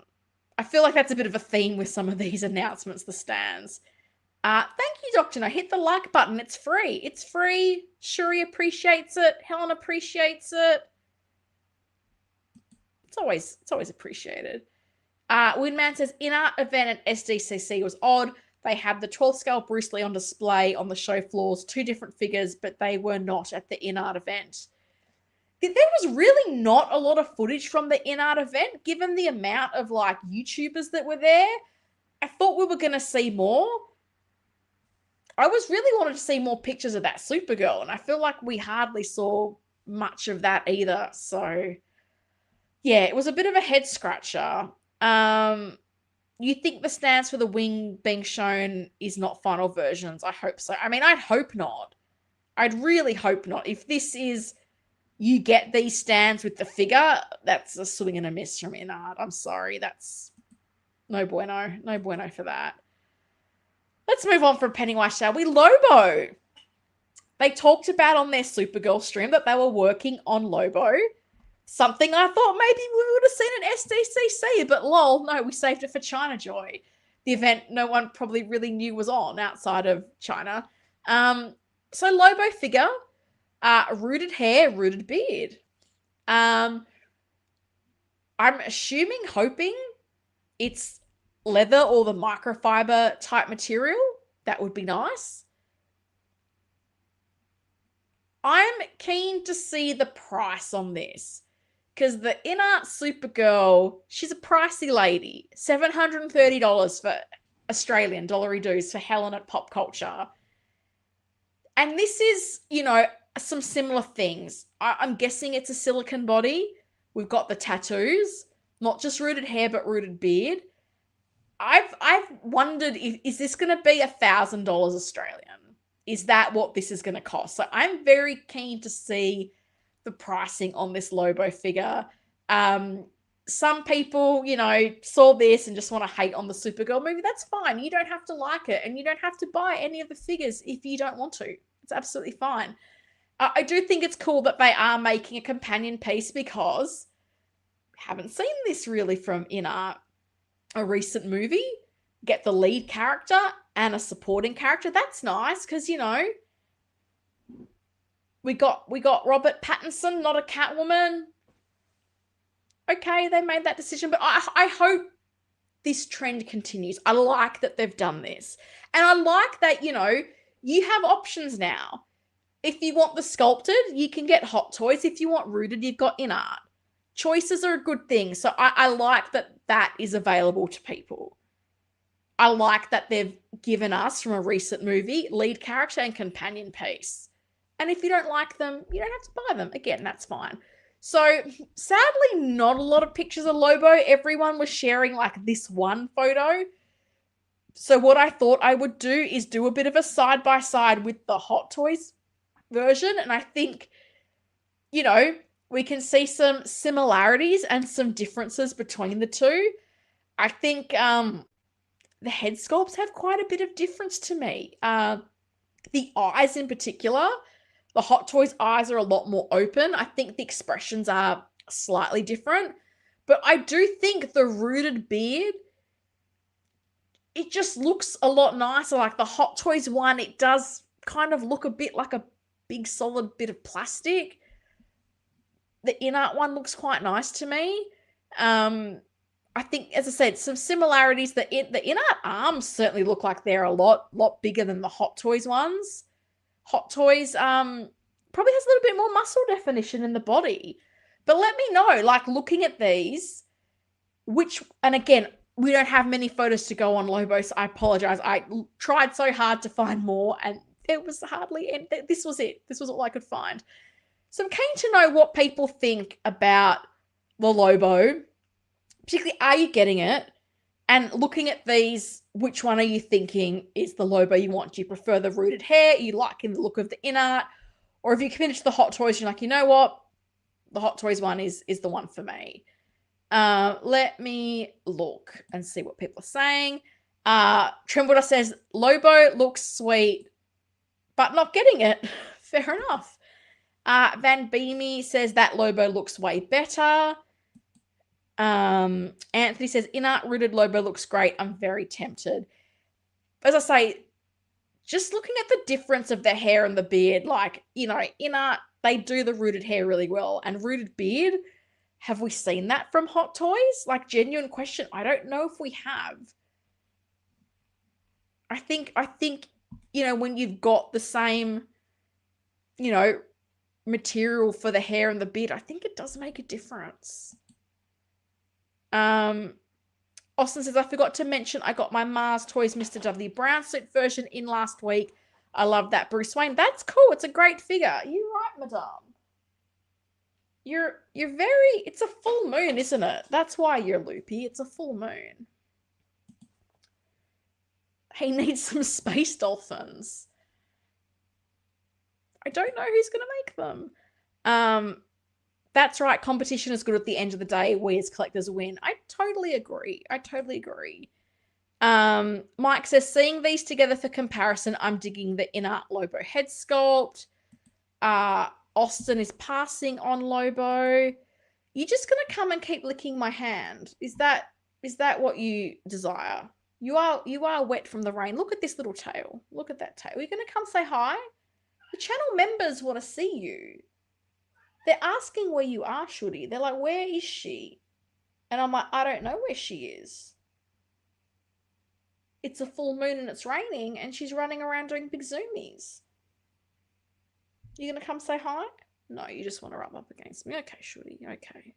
I feel like that's a bit of a theme with some of these announcements, the stands. Thank you, Dr. No. Hit the like button. It's free. It's free. Shuri appreciates it. Helen appreciates it. It's always appreciated. Windman says, InArt event at SDCC was odd. They had the 12 scale Bruce Lee on display on the show floors, 2 different figures, but they were not at the InArt event. There was really not a lot of footage from the InArt event, given the amount of like YouTubers that were there. I thought we were going to see more. I really wanted to see more pictures of that Supergirl, and I feel like we hardly saw much of that either. So yeah, it was a bit of a head scratcher. You think the stands for the wing being shown is not final versions? I hope so. I mean, I'd hope not. I'd really hope not. If this is, you get these stands with the figure, that's a swing and a miss from InArt. I'm sorry. That's no bueno. No bueno for that. Let's move on from Pennywise, shall we? Lobo. They talked about on their Supergirl stream that they were working on Lobo. Something I thought maybe we would have seen at SDCC, but lol, no, we saved it for China Joy. The event no one probably really knew was on outside of China. So Lobo figure, rooted hair, rooted beard. I'm hoping it's leather or the microfiber type material. That would be nice. I'm keen to see the price on this because the InArt Supergirl, she's a pricey lady. $730 for Australian dollary dues for Helen at Pop Culture. And this is, you know, some similar things. I'm guessing it's a silicone body. We've got the tattoos, not just rooted hair, but rooted beard. I've wondered, is this going to be $1,000 Australian? Is that what this is going to cost? So I'm very keen to see the pricing on this Lobo figure. Some people, you know, saw this and just want to hate on the Supergirl movie. That's fine. You don't have to like it, and you don't have to buy any of the figures if you don't want to. It's absolutely fine. I do think it's cool that they are making a companion piece because we haven't seen this really from InArt. A recent movie, get the lead character and a supporting character. That's nice because, you know, we got Robert Pattinson, not a Catwoman. Okay, they made that decision, but I hope this trend continues. I like that they've done this. And I like that, you know, you have options now. If you want the sculpted, you can get Hot Toys. If you want rooted, you've got InArt. Choices are a good thing. So I like that that is available to people. I like that they've given us, from a recent movie, lead character and companion piece. And if you don't like them, you don't have to buy them. Again, that's fine. So sadly, not a lot of pictures of Lobo. Everyone was sharing like this one photo. So what I thought I would do is do a bit of a side-by-side with the Hot Toys version. And I think, you know, we can see some similarities and some differences between the two. I think the head sculpts have quite a bit of difference to me. The eyes in particular, the Hot Toys eyes are a lot more open. I think the expressions are slightly different. But I do think the rooted beard, it just looks a lot nicer. Like the Hot Toys one, it does kind of look a bit like a big solid bit of plastic. The InArt one looks quite nice to me. I think, as I said, some similarities. The InArt arms certainly look like they're a lot bigger than the Hot Toys ones. Hot Toys probably has a little bit more muscle definition in the body. But let me know, like, looking at these, and again, we don't have many photos to go on Lobo, so I apologize. I tried so hard to find more, and it was hardly, and this was it. This was all I could find. So I'm keen to know what people think about the Lobo. Particularly, are you getting it? And looking at these, which one are you thinking is the Lobo you want? Do you prefer the rooted hair? Are you liking the look of the InArt? Or if you committed to the Hot Toys, you're like, you know what? The Hot Toys one is the one for me. Let me look and see what people are saying. Trembler says, Lobo looks sweet, but not getting it. Fair enough. Van Beamy says that Lobo looks way better. Anthony says, InArt rooted Lobo looks great. I'm very tempted. As I say, just looking at the difference of the hair and the beard, like, you know, InArt, they do the rooted hair really well. And rooted beard, have we seen that from Hot Toys? Like, genuine question. I don't know if we have. I think, you know, when you've got the same, you know, material for the hair and the beard, I think it does make a difference. Austin says, I forgot to mention I got my Mars Toys Mr. W. Brown suit version in last week. I love that Bruce Wayne. That's cool. It's a great figure. You're right, madame. You're very, it's a full moon, isn't it? That's why you're loopy. It's a full moon. He needs some space dolphins. I don't know who's going to make them. That's right. Competition is good at the end of the day. We as collectors win. I totally agree. Mike says, seeing these together for comparison, I'm digging the InArt Lobo head sculpt. Austin is passing on Lobo. You're just gonna come and keep licking my hand. Is that what you desire? You are wet from the rain. Look at this little tail. Look at that tail. Are you gonna come say hi? The channel members want to see you. They're asking where you are, Shooty. They're like, where is she? And I'm like, I don't know where she is. It's a full moon and it's raining and she's running around doing big zoomies. You gonna come say hi? No, you just want to rub up against me. Okay, Shooty. Okay.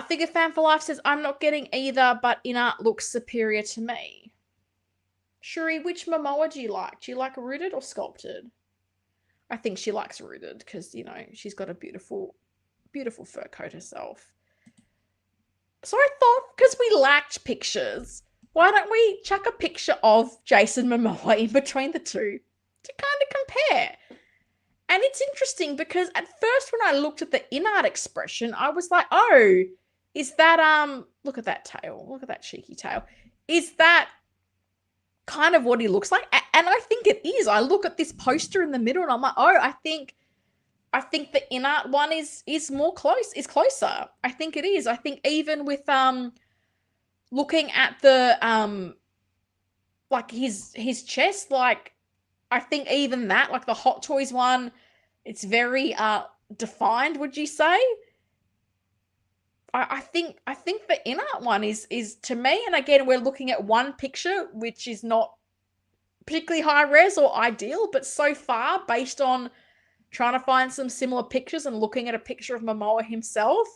Figure Fan for Life says, I'm not getting either, but InArt looks superior to me. Shuri, which Momoa do you like? Do you like rooted or sculpted? I think she likes rooted because, you know, she's got a beautiful, beautiful fur coat herself. So I thought, because we lacked pictures, why don't we chuck a picture of Jason Momoa in between the two to kind of compare? And it's interesting because at first when I looked at the InArt expression, I was like, oh, is that, look at that tail. Look at that cheeky tail. Is that kind of what he looks like? And I think it is. I look at this poster in the middle and I'm like, oh, I think the InArt one is closer. I think it is. I think even with looking at the like his chest, like I think even that, like the Hot Toys one, it's very defined, would you say? I think the InArt one is to me, and again, we're looking at one picture, which is not particularly high res or ideal, but so far, based on trying to find some similar pictures and looking at a picture of Momoa himself,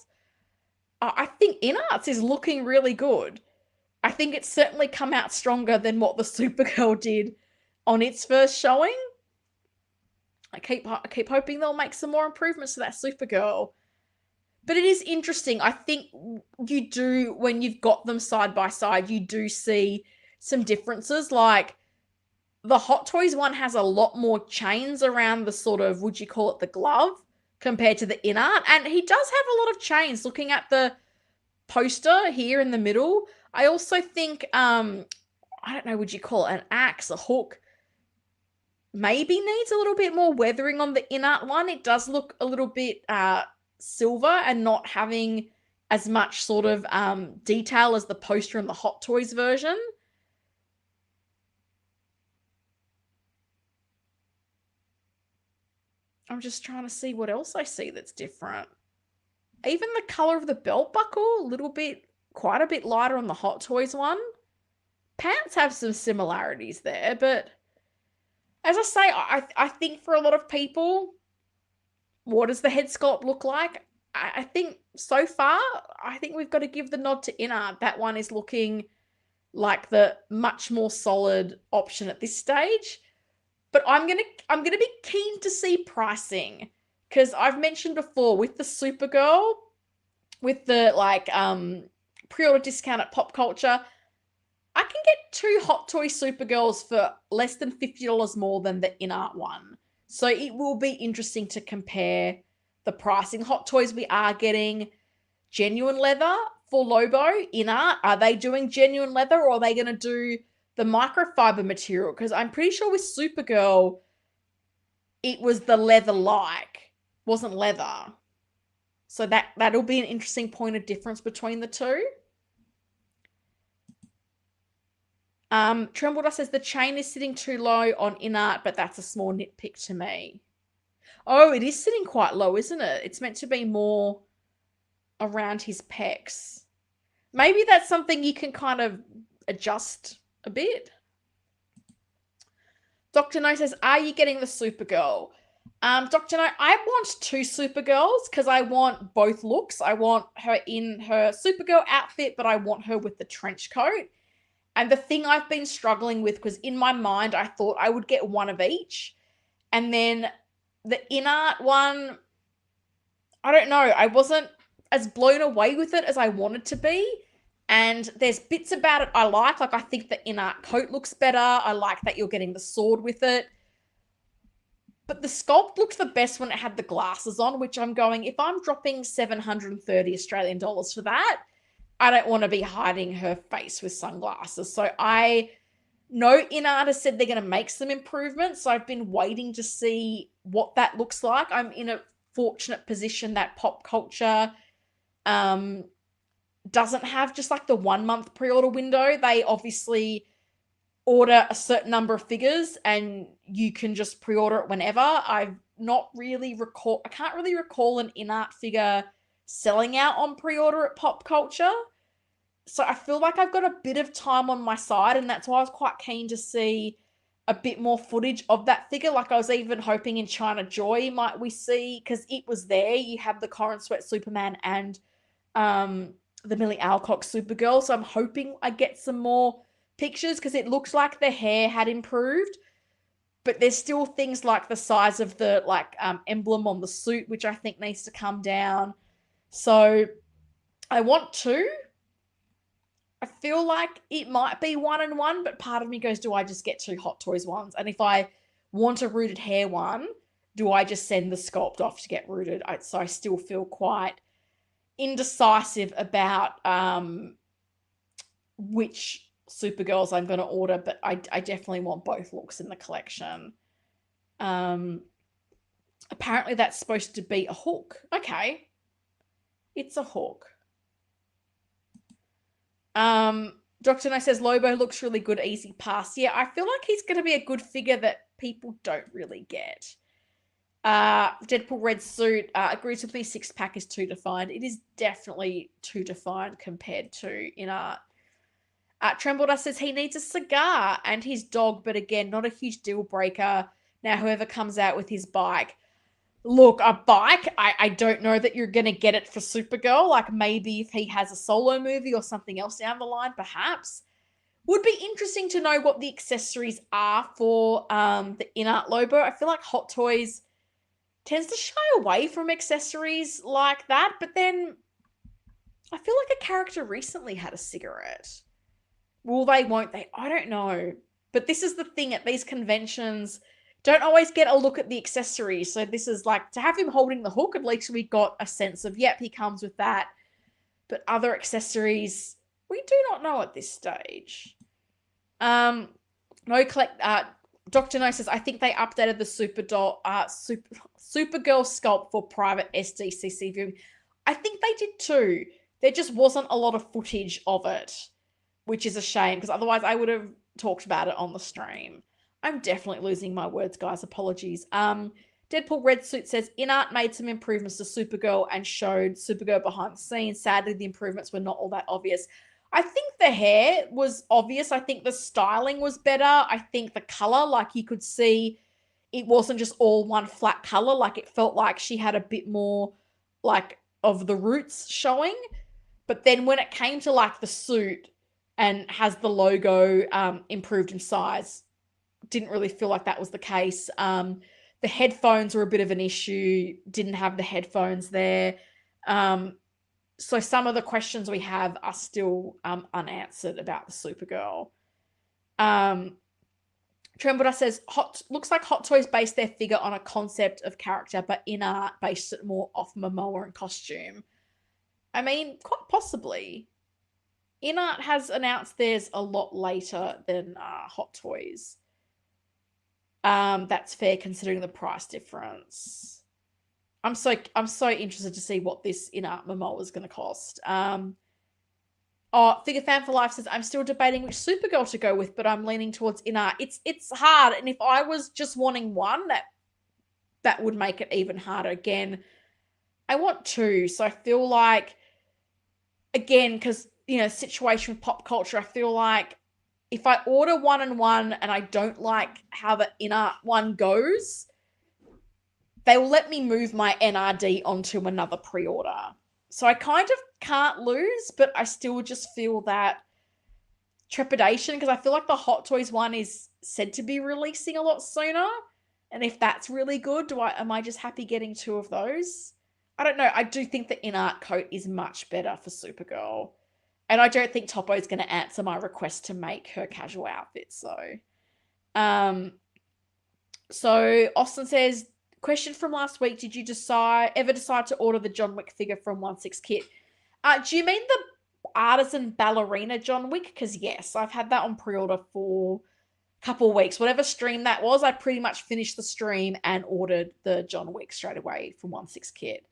I think InArt's is looking really good. I think it's certainly come out stronger than what the Supergirl did on its first showing. I keep hoping they'll make some more improvements to that Supergirl. But it is interesting. I think you do, when you've got them side by side, you do see some differences. Like the Hot Toys one has a lot more chains around the sort of, would you call it the glove, compared to the InArt. And he does have a lot of chains. Looking at the poster here in the middle, I also think, I don't know, would you call it an axe, a hook, maybe needs a little bit more weathering on the InArt one. It does look a little bit silver and not having as much sort of detail as the poster in the Hot Toys version. I'm just trying to see what else I see that's different. Even the color of the belt buckle, a little bit, quite a bit lighter on the Hot Toys one. Pants have some similarities there, but as I say, I think for a lot of people, what does the head sculpt look like? I think so far, I think we've got to give the nod to InArt. That one is looking like the much more solid option at this stage. But I'm gonna be keen to see pricing, because I've mentioned before with the Supergirl, with the like pre-order discount at Pop Culture, I can get 2 Hot Toy Supergirls for less than $50 more than the InArt one. So it will be interesting to compare the pricing. Hot Toys, we are getting genuine leather for Lobo. InArt, are they doing genuine leather, or are they going to do the microfiber material? Because I'm pretty sure with Supergirl, it was the leather-like, wasn't leather. So that'll be an interesting point of difference between the two. Trembledust says the chain is sitting too low on InArt, but that's a small nitpick to me. Oh, it is sitting quite low, isn't it? It's meant to be more around his pecs. Maybe that's something you can kind of adjust a bit. Dr. No says, are you getting the Supergirl? Dr. No, I want 2 Supergirls because I want both looks. I want her in her Supergirl outfit, but I want her with the trench coat. And the thing I've been struggling with, because in my mind, I thought I would get one of each. And then the InArt one, I don't know. I wasn't as blown away with it as I wanted to be. And there's bits about it I like. Like, I think the InArt coat looks better. I like that you're getting the sword with it. But the sculpt looked the best when it had the glasses on, which I'm going, if I'm dropping 730 Australian dollars for that, I don't want to be hiding her face with sunglasses. So I know InArt has said they're going to make some improvements. So I've been waiting to see what that looks like. I'm in a fortunate position that pop culture doesn't have just like the 1 month pre-order window. They obviously order a certain number of figures and you can just pre-order it whenever. I can't really recall an InArt figure selling out on pre-order at pop culture. So I feel like I've got a bit of time on my side, and that's why I was quite keen to see a bit more footage of that figure. Like I was even hoping in China Joy might we see, because it was there. You have the Corin Sweat Superman and the Millie Alcock Supergirl. So I'm hoping I get some more pictures, because it looks like the hair had improved, but there's still things like the size of the emblem on the suit, which I think needs to come down. So I want to. I feel like it might be 1-1, but part of me goes, do I just get 2 Hot Toys ones? And if I want a rooted hair one, do I just send the sculpt off to get rooted? So I still feel quite indecisive about which Supergirls I'm going to order, but I definitely want both looks in the collection. Apparently that's supposed to be a hook. Okay. It's a hook. Dr. No says Lobo looks really good, easy pass. Yeah, I feel like he's going to be a good figure that people don't really get. Deadpool red suit, agrees with me, 6-pack is too defined. It is definitely too defined compared to InArt. Trembledust says he needs a cigar and his dog, but again, not a huge deal breaker. Now, whoever comes out with his bike. Look, a bike, I don't know that you're going to get it for Supergirl. Like maybe if he has a solo movie or something else down the line, perhaps. Would be interesting to know what the accessories are for the InArt Lobo. I feel like Hot Toys tends to shy away from accessories like that, but then I feel like a character recently had a cigarette. Will they, won't they? I don't know. But this is the thing, at these conventions, don't always get a look at the accessories. So this is like, to have him holding the hook, at least we got a sense of, yep, he comes with that. But other accessories, we do not know at this stage. Dr. No says, I think they updated the Supergirl sculpt for private SDCC viewing. I think they did too. There just wasn't a lot of footage of it, which is a shame, because otherwise I would have talked about it on the stream. I'm definitely losing my words, guys. Apologies. Deadpool Red Suit says, InArt made some improvements to Supergirl and showed Supergirl behind the scenes. Sadly, the improvements were not all that obvious. I think the hair was obvious. I think the styling was better. I think the color, like you could see it wasn't just all one flat color. Like it felt like she had a bit more like of the roots showing. But then when it came to like the suit and has the logo improved in size, didn't really feel like that was the case. The headphones were a bit of an issue. Didn't have the headphones there. So some of the questions we have are still unanswered about the Supergirl. Trembledust says, looks like Hot Toys based their figure on a concept of character, but InArt based it more off Momoa and costume. I mean, quite possibly. InArt has announced theirs a lot later than Hot Toys. That's fair considering the price difference. I'm so interested to see what this InArt Momoa is going to cost. Figure Fan for Life says, I'm still debating which Supergirl to go with, but I'm leaning towards InArt. It's hard, and if I was just wanting one, that would make it even harder. Again, I want 2, so I feel like, again, because situation with pop culture, I feel like if I order 1-1 and I don't like how the InArt one goes, they will let me move my NRD onto another pre-order. So I kind of can't lose, but I still just feel that trepidation, because I feel like the Hot Toys one is said to be releasing a lot sooner. And if that's really good, am I just happy getting 2 of those? I don't know. I do think the InArt coat is much better for Supergirl. And I don't think Topo is going to answer my request to make her casual outfit. So Austin says, question from last week, did you ever decide to order the John Wick figure from 1/6 kit? Do you mean Artisan Ballerina John Wick, because yes, I've had that on pre-order for a couple of weeks. Whatever stream that was, I pretty much finished the stream and ordered the John Wick straight away from 1/6 Kit.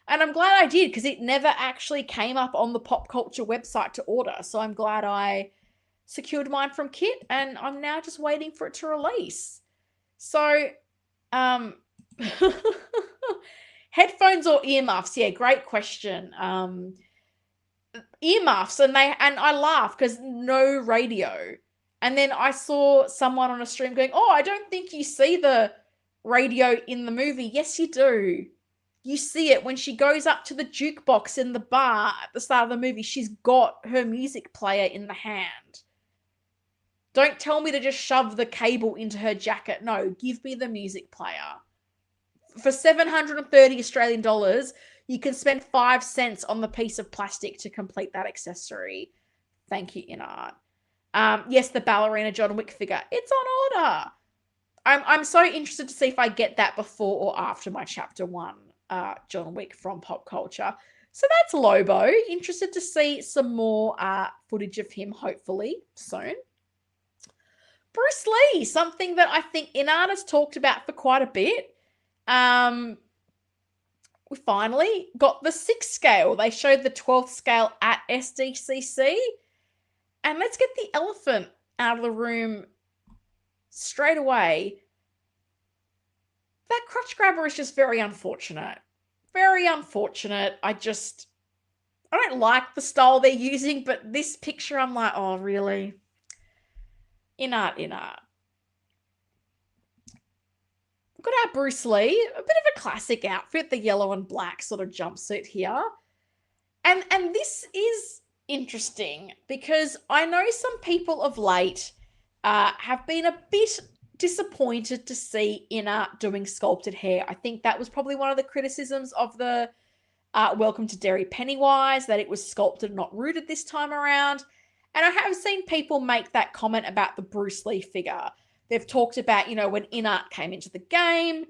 And I'm glad I did, because it never actually came up on the Pop Culture website to order. So I'm glad I secured mine from Kit, and I'm now just waiting for it to release. So, headphones or earmuffs? Yeah, great question. Earmuffs, and I laugh because no radio. And then I saw someone on a stream going, "Oh, I don't think you see the radio in the movie." Yes, you do. You see it when she goes up to the jukebox in the bar at the start of the movie. She's got her music player in the hand. Don't tell me to just shove the cable into her jacket. No, give me the music player. For 730 Australian dollars, you can spend 5 cents on the piece of plastic to complete that accessory. Thank you, InArt. Yes, the ballerina John Wick figure. It's on order. I'm so interested to see if I get that before or after my chapter 1 John Wick from Pop Culture. So that's Lobo. Interested to see some more footage of him, hopefully, soon. Bruce Lee, something that I think InArt has talked about for quite a bit. We finally got the 6th scale. They showed the 12th scale at SDCC. And let's get the elephant out of the room straight away. That crotch grabber is just very unfortunate. Very unfortunate. I don't like the style they're using, but this picture I'm like, oh, really? InArt. We've got our Bruce Lee, a bit of a classic outfit, the yellow and black sort of jumpsuit here. And this is interesting because I know some people of late have been a bit disappointed to see InArt doing sculpted hair. I think that was probably one of the criticisms of the Welcome to Derry Pennywise, that it was sculpted, not rooted this time around. And I have seen people make that comment about the Bruce Lee figure. They've talked about, when InArt came into the game,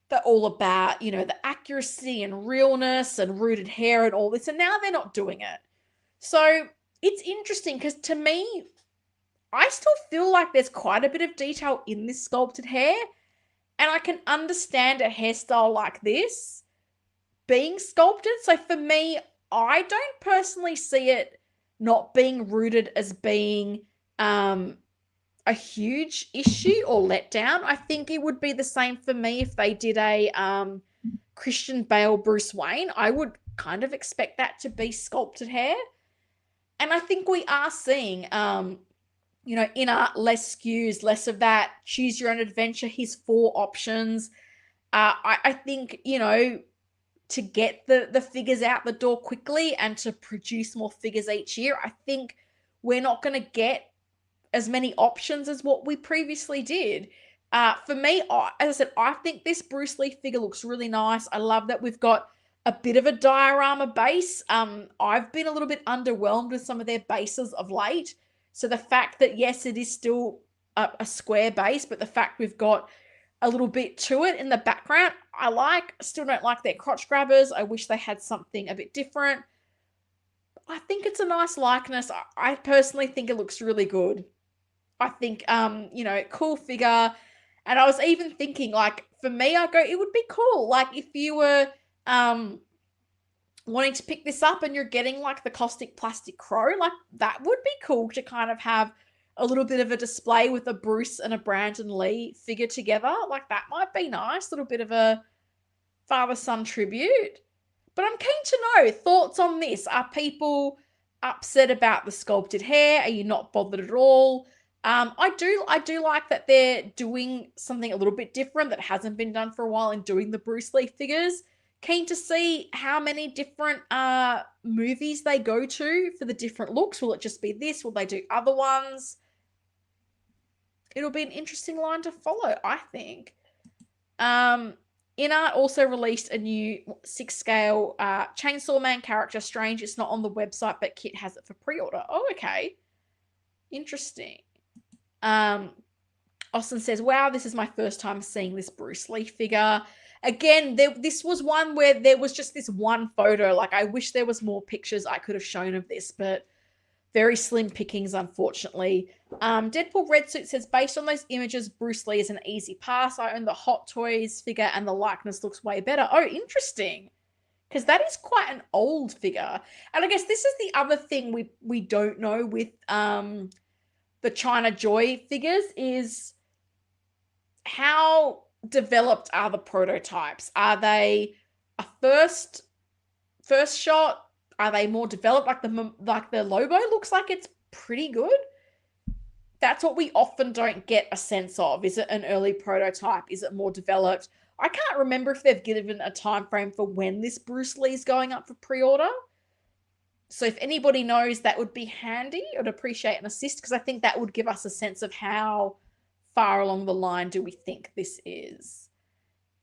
they're all about, the accuracy and realness and rooted hair and all this. And now they're not doing it. So it's interesting because to me, I still feel like there's quite a bit of detail in this sculpted hair. And I can understand a hairstyle like this being sculpted. So for me, I don't personally see it not being rooted as being a huge issue or letdown. I think it would be the same for me if they did a Christian Bale Bruce Wayne. I would kind of expect that to be sculpted hair. And I think we are seeing, InArt, less skews, less of that choose your own adventure. Here's 4 options. I think, to get the figures out the door quickly and to produce more figures each year, I think we're not going to get as many options as what we previously did. For me, as I said, I think this Bruce Lee figure looks really nice. I love that we've got a bit of a diorama base. I've been a little bit underwhelmed with some of their bases of late. So the fact that, yes, it is still a square base, but the fact we've got a little bit to it in the background, I like. Still don't like their crotch grabbers. I wish they had something a bit different. I think it's a nice likeness. I personally think it looks really good. I think, cool figure. And I was even thinking, like, for me, it would be cool. Like, if you were wanting to pick this up and you're getting, like, the Caustic Plastic Crow, like, that would be cool to kind of have a little bit of a display with a Bruce and a Brandon Lee figure together. Like, that might be nice. A little bit of a father-son tribute. But I'm keen to know thoughts on this. Are people upset about the sculpted hair? Are you not bothered at all? I do like that they're doing something a little bit different that hasn't been done for a while in doing the Bruce Lee figures. Keen to see how many different movies they go to for the different looks. Will it just be this? Will they do other ones? It'll be an interesting line to follow, I think. InArt also released a new 6-scale Chainsaw Man character, Strange. It's not on the website, but Kit has it for pre-order. Oh, okay. Interesting. Austin says, wow, this is my first time seeing this Bruce Lee figure. Again, this was one where there was just this one photo. Like, I wish there was more pictures I could have shown of this, but very slim pickings, unfortunately. Deadpool Red Suit says, based on those images, Bruce Lee is an easy pass. I own the Hot Toys figure and the likeness looks way better. Oh, interesting. Because that is quite an old figure. And I guess this is the other thing we don't know with the China Joy figures is how developed are the prototypes? Are they a first shot? Are they more developed? Like the Lobo looks like it's pretty good. That's what we often don't get a sense of. Is it an early prototype? Is it more developed? I can't remember if they've given a time frame for when this Bruce Lee's going up for pre-order. So if anybody knows, that would be handy. I'd appreciate an assist because I think that would give us a sense of how far along the line do we think this is.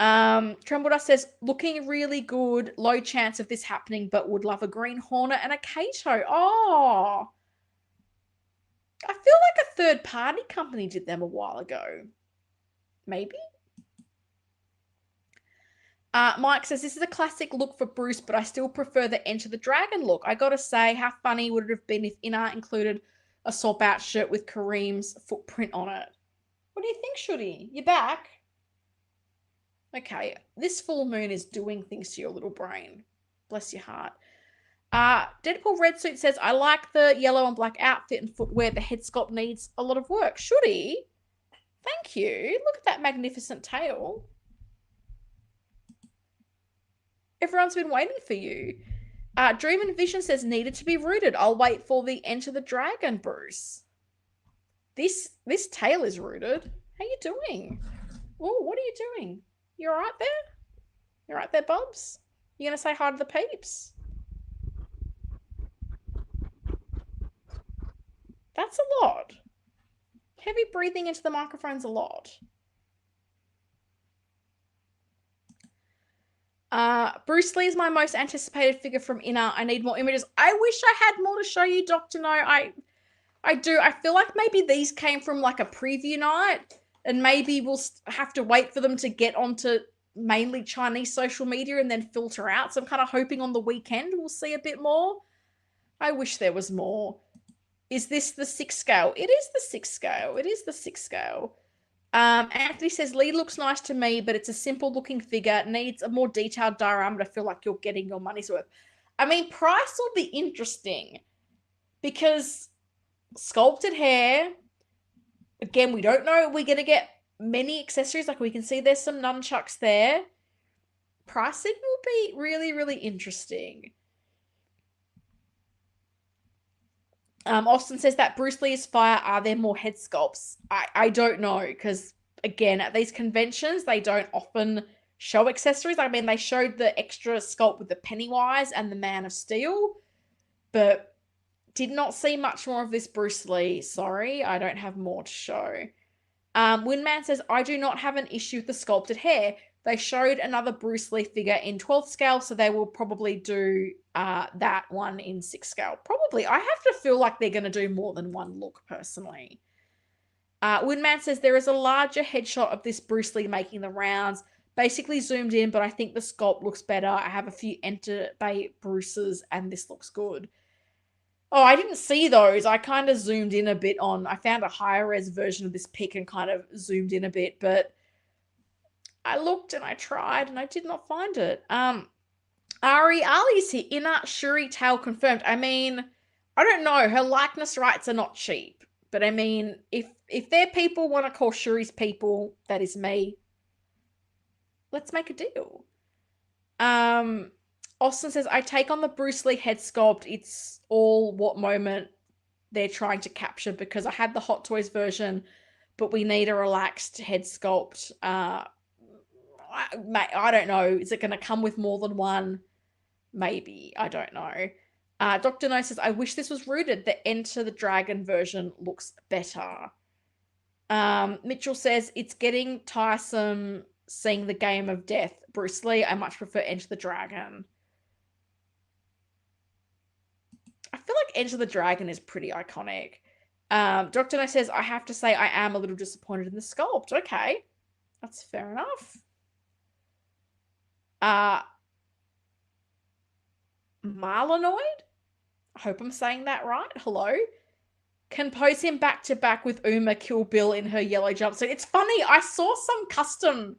Trembledust says, looking really good. Low chance of this happening, but would love a Green Hornet and a Kato. Oh, I feel like a third-party company did them a while ago. Maybe? Mike says, this is a classic look for Bruce, but I still prefer the Enter the Dragon look. I gotta say, how funny would it have been if InArt included a swap-out shirt with Kareem's footprint on it? What do you think, Shooty? You back? Okay, this full moon is doing things to your little brain. Bless your heart. Deadpool Red Suit says, I like the yellow and black outfit and footwear. The head sculpt needs a lot of work. Shooty? Thank you. Look at that magnificent tail. Everyone's been waiting for you. Dream and Vision says, needed to be rooted. I'll wait for the Enter the Dragon, Bruce. This tail is rooted. How you doing? Oh, what are you doing? You all right there? You all right there, Bubs? You going to say hi to the peeps? That's a lot. Heavy breathing into the microphone's a lot. Bruce Lee is my most anticipated figure from InArt. I need more images. I wish I had more to show you, Dr. No. I do. I feel like maybe these came from like a preview night and maybe we'll have to wait for them to get onto mainly Chinese social media and then filter out. So I'm kind of hoping on the weekend we'll see a bit more. I wish there was more. Is this the 6 scale? It is the 6 scale. It is the 6 scale. Anthony says, Lee looks nice to me, but it's a simple looking figure. Needs a more detailed diorama to feel like you're getting your money's worth. I mean, price will be interesting because sculpted hair, again, we don't know we're going to get many accessories. Like we can see there's some nunchucks there. Pricing will be really, really interesting. Austin says that Bruce Lee is fire. Are there more head sculpts? I don't know because, again, at these conventions, they don't often show accessories. I mean, they showed the extra sculpt with the Pennywise and the Man of Steel, but did not see much more of this Bruce Lee. Sorry, I don't have more to show. Windman says, I do not have an issue with the sculpted hair. They showed another Bruce Lee figure in 12th scale, so they will probably do that one in 6th scale. Probably. I have to feel like they're going to do more than one look, personally. Windman says, there is a larger headshot of this Bruce Lee making the rounds. Basically zoomed in, but I think the sculpt looks better. I have a few Enter Bay Bruces, and this looks good. Oh, I didn't see those. I kind of zoomed in a bit on... I found a higher res version of this pic and kind of zoomed in a bit, but... I looked and I tried and I did not find it. Ali's here. InArt Shuri tail confirmed. I mean, I don't know. Her likeness rights are not cheap. But I mean, if their people want to call Shuri's people, that is me. Let's make a deal. Austin says, I take on the Bruce Lee head sculpt. It's all what moment they're trying to capture because I had the Hot Toys version, but we need a relaxed head sculpt. I don't know. Is it going to come with more than one? Maybe. I don't know. Dr. No says, I wish this was rooted. The Enter the Dragon version looks better. Mitchell says, it's getting tiresome seeing the game of death. Bruce Lee, I much prefer Enter the Dragon. I feel like Enter the Dragon is pretty iconic. Dr. No says, I have to say I am a little disappointed in the sculpt. Okay, that's fair enough. Marlanoid? I hope I'm saying that right. Hello. Can pose him back to back with Uma Kill Bill in her yellow jumpsuit. It's funny, I saw some custom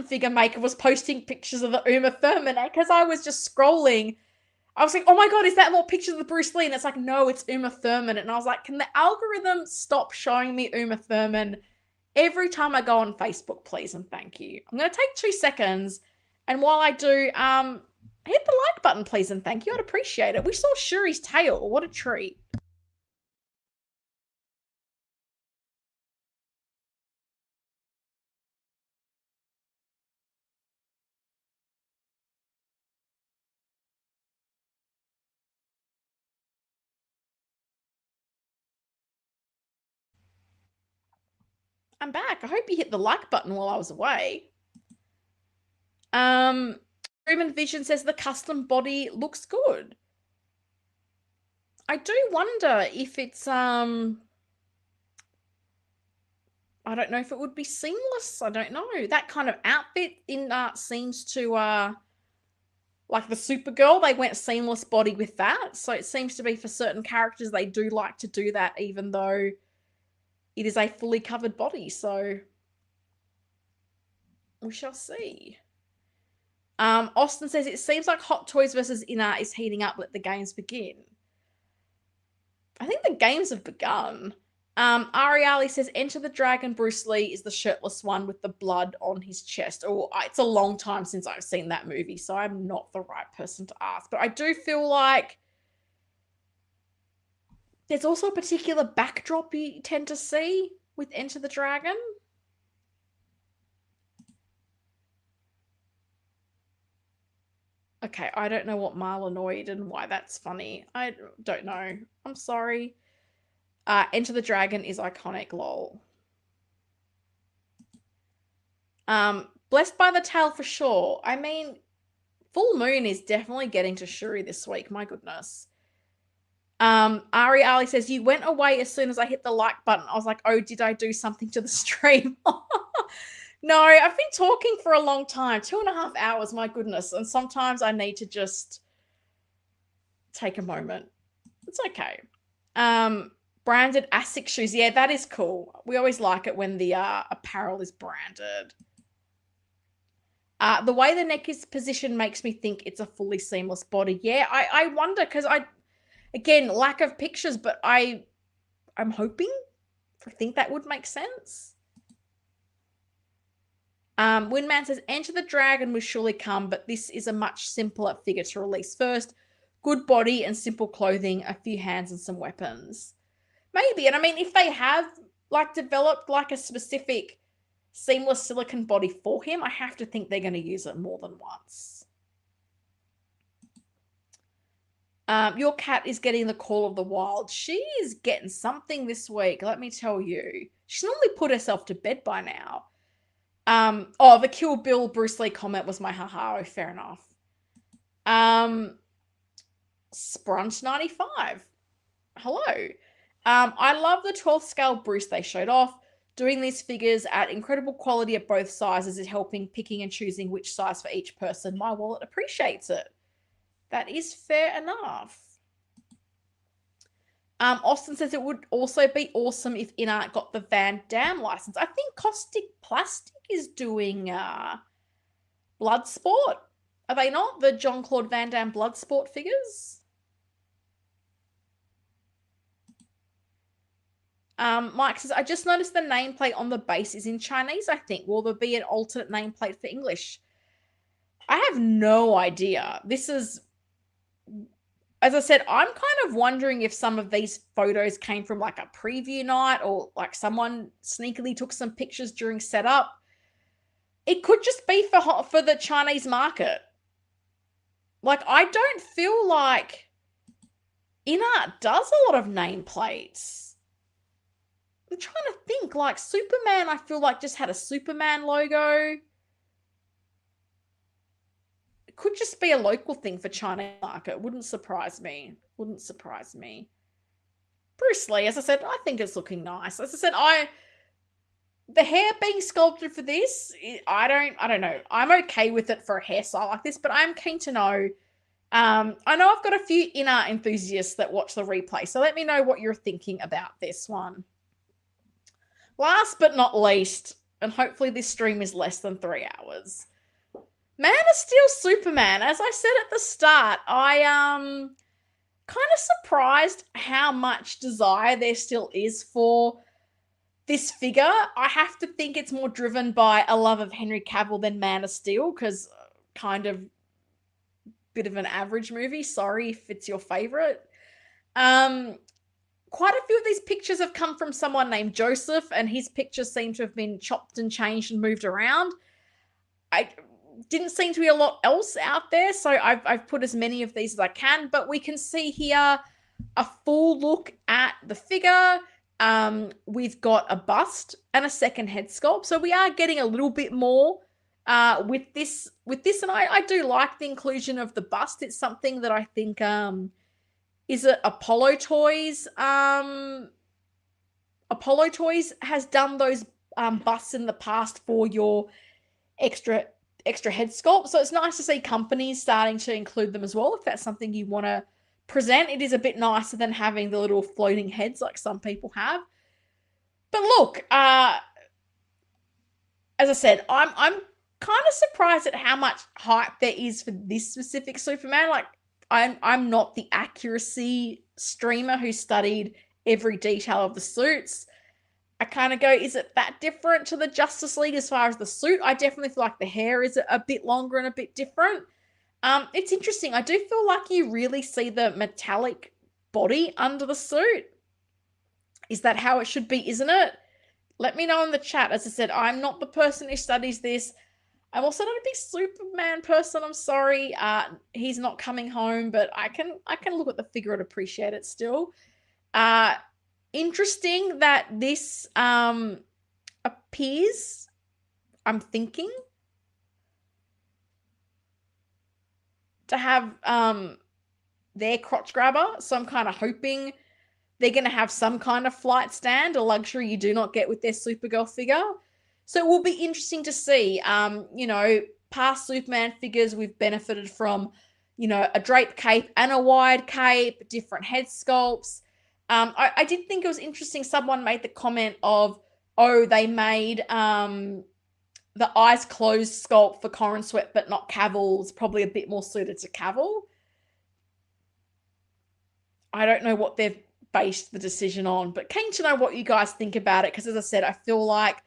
figure maker was posting pictures of the Uma Thurman because I was just scrolling. I was like, oh my god, is that more pictures of the Bruce Lee? And it's like, no, it's Uma Thurman. And I was like, can the algorithm stop showing me Uma Thurman every time I go on Facebook, please and thank you. I'm going to take 2 seconds, and while I do, hit the like button, please and thank you. I'd appreciate it. We saw Shuri's tail. What a treat. I'm back. I hope you hit the like button while I was away. Ruben Vision says the custom body looks good. I do wonder if it's I don't know if it would be seamless. I don't know. That kind of outfit InArt seems to like the Supergirl, they went seamless body with that. So it seems to be for certain characters they do like to do that, even though it is a fully covered body. So we shall see. Austin says it seems like Hot Toys versus InArt is heating up. Let the games begin. I think the games have begun. Ariali says Enter the Dragon Bruce Lee is the shirtless one with the blood on his chest. Oh, it's a long time since I've seen that movie, so I'm not the right person to ask. But I do feel like there's also a particular backdrop you tend to see with Enter the Dragon. Okay, I don't know what Marlanoid and why that's funny. I don't know. I'm sorry. Enter the Dragon is iconic, lol. Blessed by the Tail for sure. I mean, Full Moon is definitely getting to Shuri this week. My goodness. Ari Ali says, you went away as soon as I hit the like button. I was like, oh, did I do something to the stream? No, I've been talking for a long time. 2.5 hours, my goodness. And sometimes I need to just take a moment. It's okay. Branded ASIC shoes. Yeah, that is cool. We always like it when the apparel is branded. The way the neck is positioned makes me think it's a fully seamless body. Yeah, I wonder because again, lack of pictures, but I'm hoping. I think that would make sense. Windman says, Enter the Dragon will surely come, but this is a much simpler figure to release first. Good body and simple clothing, a few hands and some weapons. Maybe. And I mean, if they have like developed like a specific seamless silicone body for him, I have to think they're going to use it more than once. Your cat is getting the call of the wild. She is getting something this week, let me tell you. She's normally put herself to bed by now. Oh, the Kill Bill Bruce Lee comment was my haha. Fair enough. Sprunt95. Hello. I love the 12th scale Bruce they showed off. Doing these figures at incredible quality at both sizes is helping picking and choosing which size for each person. My wallet appreciates it. That is fair enough. Austin says it would also be awesome if InArt got the Van Damme license. I think Caustic Plastic is doing Bloodsport. Are they not? The Jean-Claude Van Damme Bloodsport figures? Mike says, I just noticed the nameplate on the base is in Chinese, I think. Will there be an alternate nameplate for English? I have no idea. This is, as I said, I'm kind of wondering if some of these photos came from like a preview night or like someone sneakily took some pictures during setup. It could just be for the Chinese market. Like, I don't feel like InArt does a lot of nameplates. I'm trying to think, like Superman, I feel like just had a Superman logo. It could just be a local thing for China market. Wouldn't surprise me. Wouldn't surprise me. Bruce Lee, as I said, I think it's looking nice. As I said, the hair being sculpted for this, I don't know. I'm okay with it for a hairstyle like this, but I'm keen to know. I know I've got a few InArt enthusiasts that watch the replay, so let me know what you're thinking about this one. Last but not least, and hopefully this stream is less than 3 hours, Man of Steel Superman. As I said at the start, I kind of surprised how much desire there still is for this figure. I have to think it's more driven by a love of Henry Cavill than Man of Steel, because kind of bit of an average movie. Sorry if it's your favorite. Quite a few of these pictures have come from someone named Joseph, and his pictures seem to have been chopped and changed and moved around. I didn't seem to be a lot else out there, so I've put as many of these as I can, but we can see here a full look at the figure. We've got a bust and a second head sculpt, so we are getting a little bit more with this, and I do like the inclusion of the bust. It's something that I think is it Apollo Toys? Apollo Toys has done those busts in the past for your extra head sculpt, so it's nice to see companies starting to include them as well. If that's something you want to present, it is a bit nicer than having the little floating heads like some people have. But look, as I said, I'm kind of surprised at how much hype there is for this specific Superman. Like, I'm not the accuracy streamer who studied every detail of the suits. I kind of go, is it that different to the Justice League as far as the suit? I definitely feel like the hair is a bit longer and a bit different. It's interesting. I do feel like you really see the metallic body under the suit. Is that how it should be, isn't it? Let me know in the chat. As I said, I'm not the person who studies this. I'm also not a big Superman person. I'm sorry. He's not coming home, but I can look at the figure and appreciate it still. Interesting that this appears, I'm thinking, to have their crotch grabber. So I'm kind of hoping they're going to have some kind of flight stand, a luxury you do not get with their Supergirl figure. So it will be interesting to see. Past Superman figures, we've benefited from, a draped cape and a wide cape, different head sculpts. I did think it was interesting. Someone made the comment of, they made the eyes closed sculpt for Corin Sweat, but not Cavill's, probably a bit more suited to Cavill. I don't know what they've based the decision on, but keen to know what you guys think about it, because as I said, I feel like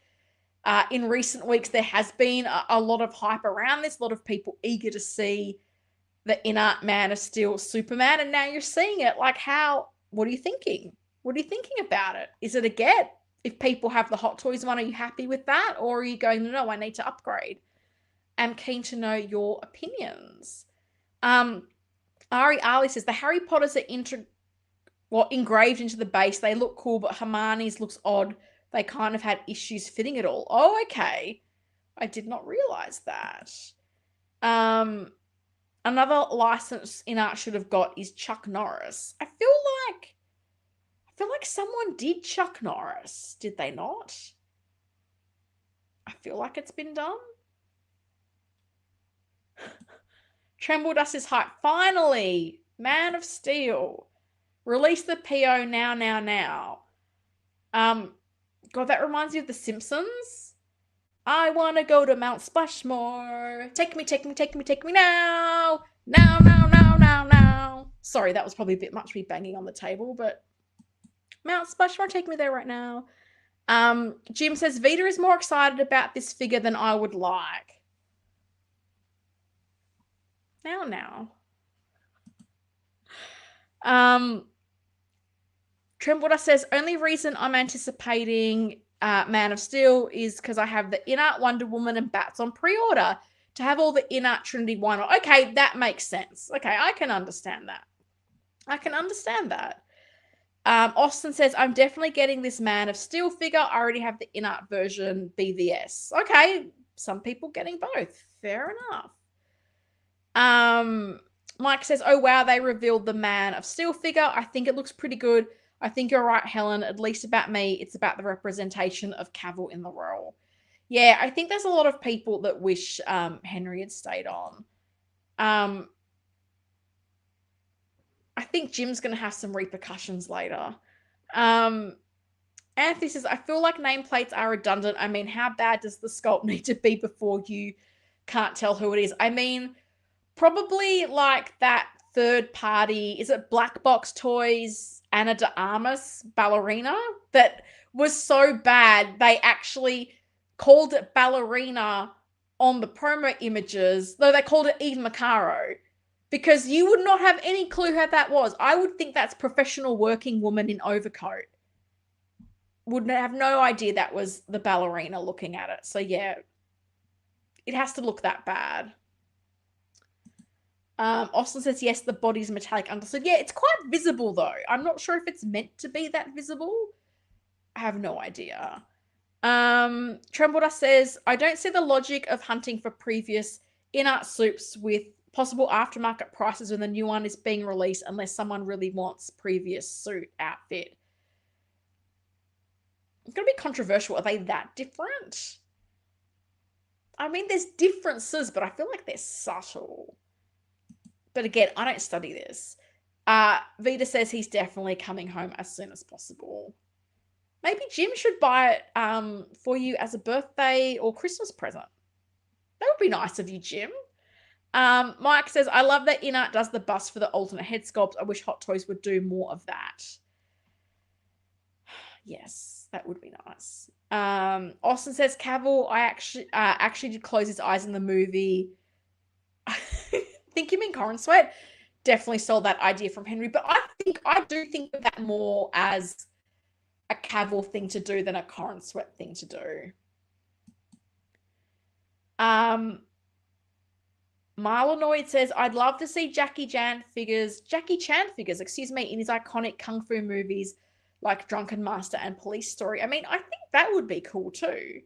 in recent weeks there has been a lot of hype around this, a lot of people eager to see the InArt Man of Steel Superman, and now you're seeing it. Like, what are you thinking? What are you thinking about it? Is it a get? If people have the Hot Toys one, are you happy with that? Or are you going, no, I need to upgrade? I'm keen to know your opinions. Ari Ali says, the Harry Potters are engraved into the base. They look cool, but Hermione's looks odd. They kind of had issues fitting it all. Oh, okay. I did not realize that. Another license InArt should have got is Chuck Norris. I feel like someone did Chuck Norris. Did they not? I feel like it's been done. Tremble Dust is hype. Finally, Man of Steel. Release the PO now. God, that reminds me of The Simpsons. I want to go to Mount Splashmore. Take me now. Now. Sorry, that was probably a bit much me banging on the table, but Mount Splashmore, take me there right now. Jim says, Vita is more excited about this figure than I would like. Now. Tremblewater says, only reason I'm anticipating Man of Steel is because I have the InArt Wonder Woman and Bats on pre-order to have all the InArt Trinity one. Okay, that makes sense. Okay, I can understand that. Austin says, I'm definitely getting this Man of Steel figure. I already have the InArt version BVS. Okay, some people getting both. Fair enough. Mike says, oh, wow, they revealed the Man of Steel figure. I think it looks pretty good. I think you're right, Helen. At least about me, it's about the representation of Cavill in the role. Yeah, I think there's a lot of people that wish Henry had stayed on. I think Jim's going to have some repercussions later. Anthony says, I feel like nameplates are redundant. I mean, how bad does the sculpt need to be before you can't tell who it is? I mean, probably like that third party, is it Black Box Toys, Anna de Armas ballerina that was so bad they actually called it ballerina on the promo images, though they called it Eve Macaro, because you would not have any clue who that was. I would think that's professional working woman in overcoat. Would have no idea that was the ballerina looking at it. So yeah, it has to look that bad. Austin says, yes, the body's metallic. Understood. Yeah, it's quite visible, though. I'm not sure if it's meant to be that visible. I have no idea. Trembledust says, I don't see the logic of hunting for previous InArt soups with possible aftermarket prices when the new one is being released unless someone really wants previous suit outfit. It's going to be controversial. Are they that different? I mean, there's differences, but I feel like they're subtle. But again, I don't study this. Vita says he's definitely coming home as soon as possible. Maybe Jim should buy it for you as a birthday or Christmas present. That would be nice of you, Jim. Mike says, I love that InArt does the bust for the alternate head sculpt. I wish Hot Toys would do more of that. Yes, that would be nice. Austin says, Cavill, I actually did close his eyes in the movie. Think you mean Corin Sweat? Definitely stole that idea from Henry, but I do think of that more as a Cavill thing to do than a Corin Sweat thing to do. Marlanoid says, I'd love to see Jackie Chan figures, in his iconic kung fu movies like Drunken Master and Police Story. I mean, I think that would be cool too.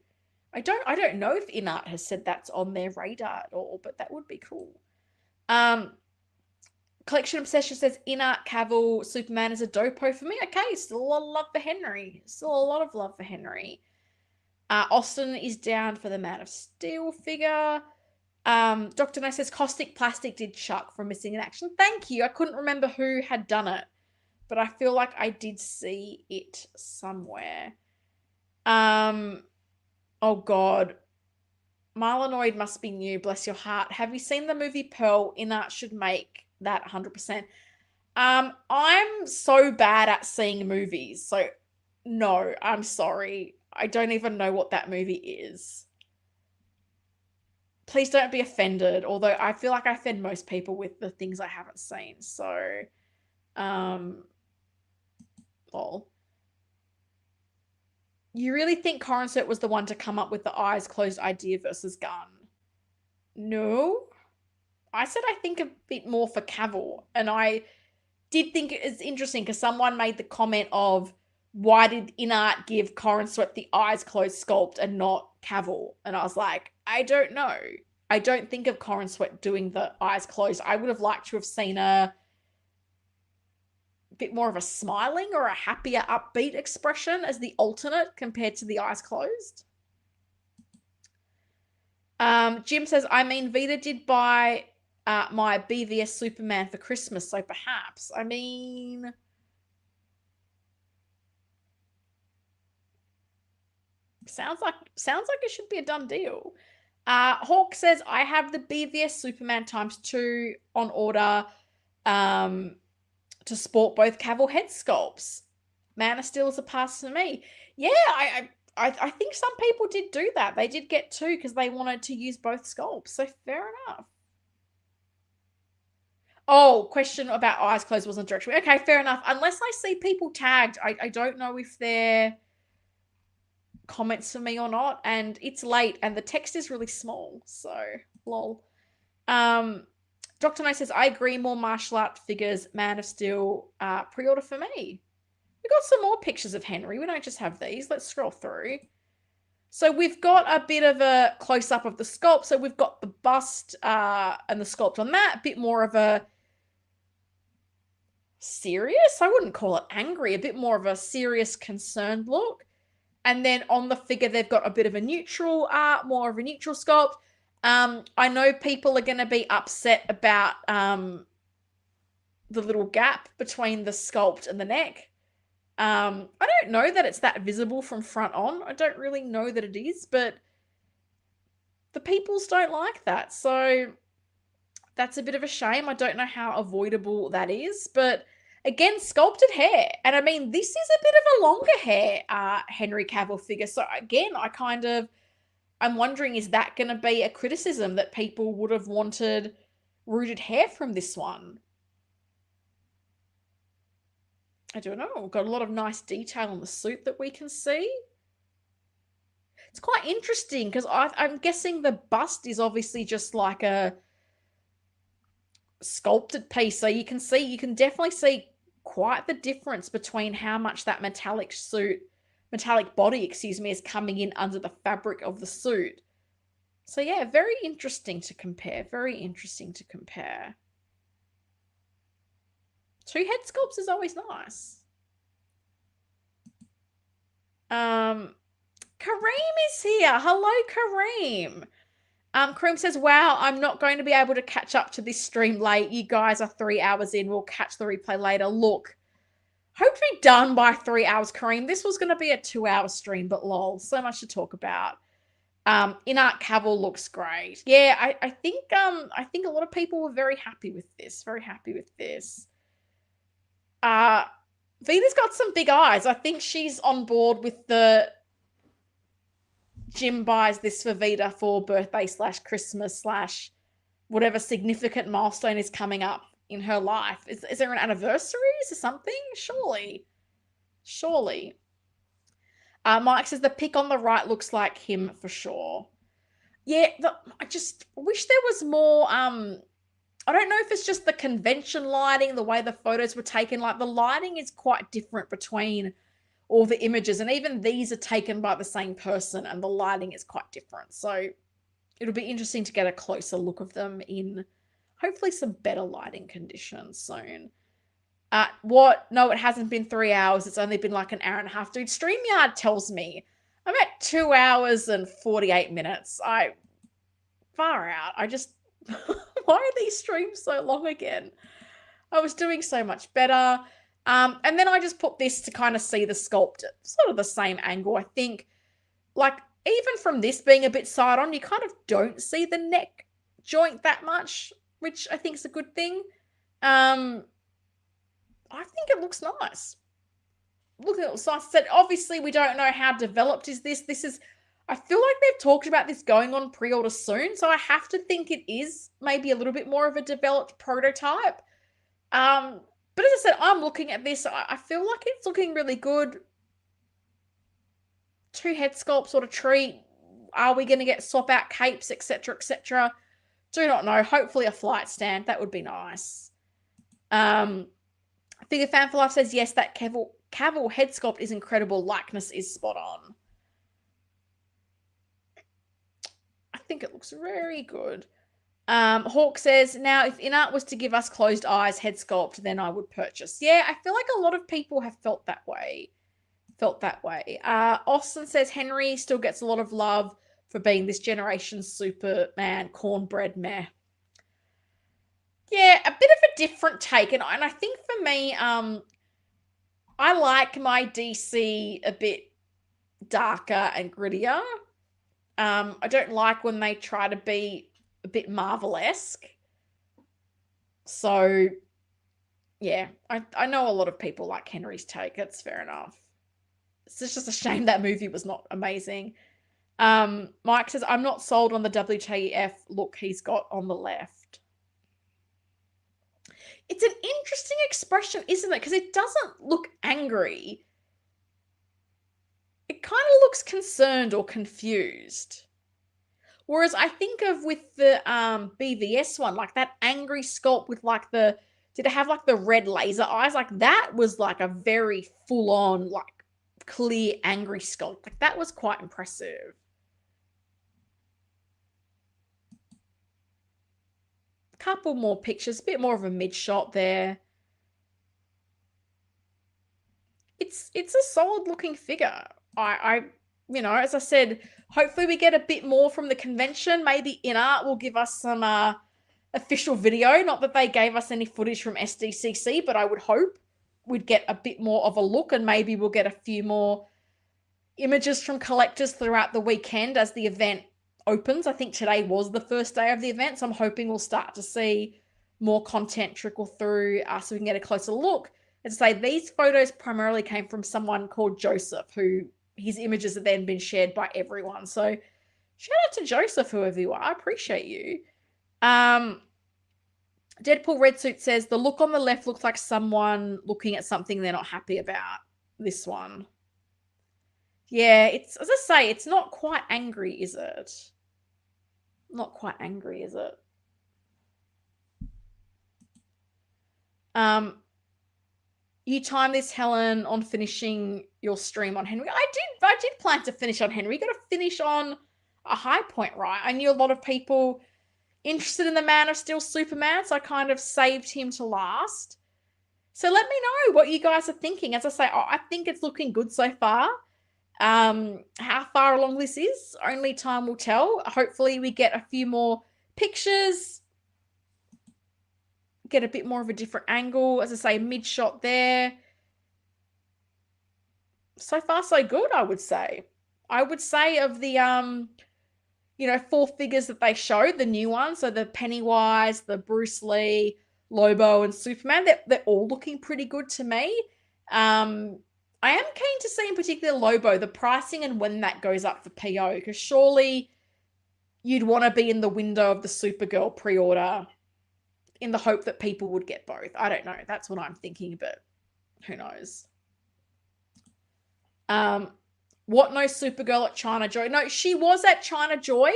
I don't know if InArt has said that's on their radar at all, but that would be cool. Collection Obsession says InArt Cavill Superman is a dopo for me. Okay, still a lot of love for Henry. Austin is down for the Man of Steel figure. Dr. No says Caustic Plastic did Chuck from Missing in Action. Thank you. I couldn't remember who had done it, but I feel like I did see it somewhere. Oh God. Marlanoid must be new, bless your heart. Have you seen the movie Pearl? InArt should make that 100%. I'm so bad at seeing movies, so no, I'm sorry. I don't even know what that movie is. Please don't be offended, although I feel like I offend most people with the things I haven't seen, so lol. You really think Corin Sweat was the one to come up with the eyes closed idea versus gun? No. I said I think a bit more for Cavill, and I did think it's interesting because someone made the comment of, why did InArt give Corin Sweat the eyes closed sculpt and not Cavill? And I was like, I don't know. I don't think of Corin Sweat doing the eyes closed. I would have liked to have seen a bit more of a smiling or a happier, upbeat expression as the alternate compared to the eyes closed. Jim says, I mean, Vita did buy my BVS Superman for Christmas, so perhaps. I mean, sounds like it should be a done deal. Hawk says, I have the BVS Superman ×2 on order to sport both Cavill head sculpts. Man of Steel is a pass for me. Yeah, I think some people did do that. They did get 2 because they wanted to use both sculpts. So fair enough. Oh, question about eyes closed wasn't direction. Okay, fair enough. Unless I see people tagged, I don't know if they're comments for me or not. And it's late and the text is really small. So, lol. Dr. No says, I agree, more martial art figures, Man of Steel, pre-order for me. We got some more pictures of Henry. We don't just have these. Let's scroll through. So we've got a bit of a close-up of the sculpt. So we've got the bust and the sculpt on that. A bit more of a serious. I wouldn't call it angry, a bit more of a serious, concerned look. And then on the figure, they've got a bit of a neutral art, more of a neutral sculpt. I know people are going to be upset about the little gap between the sculpt and the neck. I don't know that it's that visible from front on. I don't really know that it is, but the peoples don't like that. So that's a bit of a shame. I don't know how avoidable that is, but again, sculpted hair. And I mean, this is a bit of a longer hair Henry Cavill figure. So again, I'm wondering, is that going to be a criticism that people would have wanted rooted hair from this one? I don't know. We've got a lot of nice detail on the suit that we can see. It's quite interesting because I'm guessing the bust is obviously just like a sculpted piece. So you can definitely see quite the difference between how much that metallic body, is coming in under the fabric of the suit. So yeah, very interesting to compare. Very interesting to compare. 2 head sculpts is always nice. Kareem is here. Hello, Kareem. Kareem says, wow, I'm not going to be able to catch up to this stream late. You guys are 3 hours in. We'll catch the replay later. Look, hope to be done by 3 hours, Kareem. This was going to be a 2-hour stream, but lol, so much to talk about. InArt Cavill looks great. Yeah, I think a lot of people were very happy with this. Very happy with this. Vita's got some big eyes. I think she's on board with the Jim buys this for Vita for birthday / Christmas / whatever significant milestone is coming up in her life. Is there an anniversary? Is there something? Surely. Mike says the pic on the right looks like him for sure. Yeah, I just wish there was more. I don't know if it's just the convention lighting, the way the photos were taken. Like the lighting is quite different between all the images, and even these are taken by the same person, and the lighting is quite different. So it'll be interesting to get a closer look of them in hopefully some better lighting conditions soon. What? No, it hasn't been 3 hours. It's only been like an hour and a half. Dude, StreamYard tells me I'm at 2 hours and 48 minutes. Far out. I just, why are these streams so long again? I was doing so much better. And then I just put this to kind of see the sculpt at sort of the same angle. I think, like, even from this being a bit side on, you kind of don't see the neck joint that much, which I think is a good thing. I think it looks nice. Look, it looks nice. Said obviously we don't know how developed is this. This is, I feel like they've talked about this going on pre-order soon, so I have to think it is maybe a little bit more of a developed prototype. But as I said, I'm looking at this. I feel like it's looking really good. 2 head sculpts, sort of treat. Are we going to get swap out capes, etc., etc.? Do not know. Hopefully a flight stand. That would be nice. Figure Fan for Life says, yes, that Cavill head sculpt is incredible. Likeness is spot on. I think it looks very good. Hawk says, now if InArt was to give us closed eyes head sculpt, then I would purchase. Yeah, I feel like a lot of people have felt that way. Austin says Henry still gets a lot of love for being this generation's Superman cornbread meh. Yeah, a bit of a different take. And I think for me, I like my DC a bit darker and grittier. I don't like when they try to be a bit Marvel-esque. So, yeah, I know a lot of people like Henry's take. That's fair enough. It's just a shame that movie was not amazing. Mike says, I'm not sold on the WTF look he's got on the left. It's an interesting expression, isn't it? Because it doesn't look angry. It kind of looks concerned or confused. Whereas I think of with the BVS one, like that angry sculpt with like did it have like the red laser eyes? Like that was like a very full on, like clear angry sculpt. Like that was quite impressive. A couple more pictures, a bit more of a mid shot there. it's a solid looking figure. I you know, as I said, hopefully we get a bit more from the convention. Maybe InArt will give us some official video. Not that they gave us any footage from SDCC, but I would hope we'd get a bit more of a look, and maybe we'll get a few more images from collectors throughout the weekend as the event opens. I think today was the first day of the event, so I'm hoping we'll start to see more content trickle through so we can get a closer look. As I say, these photos primarily came from someone called Joseph, who his images have then been shared by everyone. So shout out to Joseph, whoever you are. I appreciate you. Deadpool Red Suit says, the look on the left looks like someone looking at something they're not happy about. This one. Yeah, it's, as I say, it's not quite angry, is it? Not quite angry, is it? You time this, Helen, on finishing your stream on Henry. I did plan to finish on Henry. You got to finish on a high point, right? I knew a lot of people interested in the Man of Steel Superman, so I kind of saved him to last. So let me know what you guys are thinking. As I say, I think it's looking good so far. How far along this is, only time will tell. Hopefully we get a few more pictures, get a bit more of a different angle. As I say, mid shot there. So far so good, I would say. I would say of the you know, 4 figures that they showed, the new ones, so the Pennywise, the Bruce Lee, Lobo, and Superman, they're all looking pretty good to me. I am keen to see in particular Lobo, the pricing and when that goes up for PO, because surely you'd want to be in the window of the Supergirl pre-order in the hope that people would get both. I don't know. That's what I'm thinking, but who knows? What no Supergirl at China Joy? No, she was at China Joy.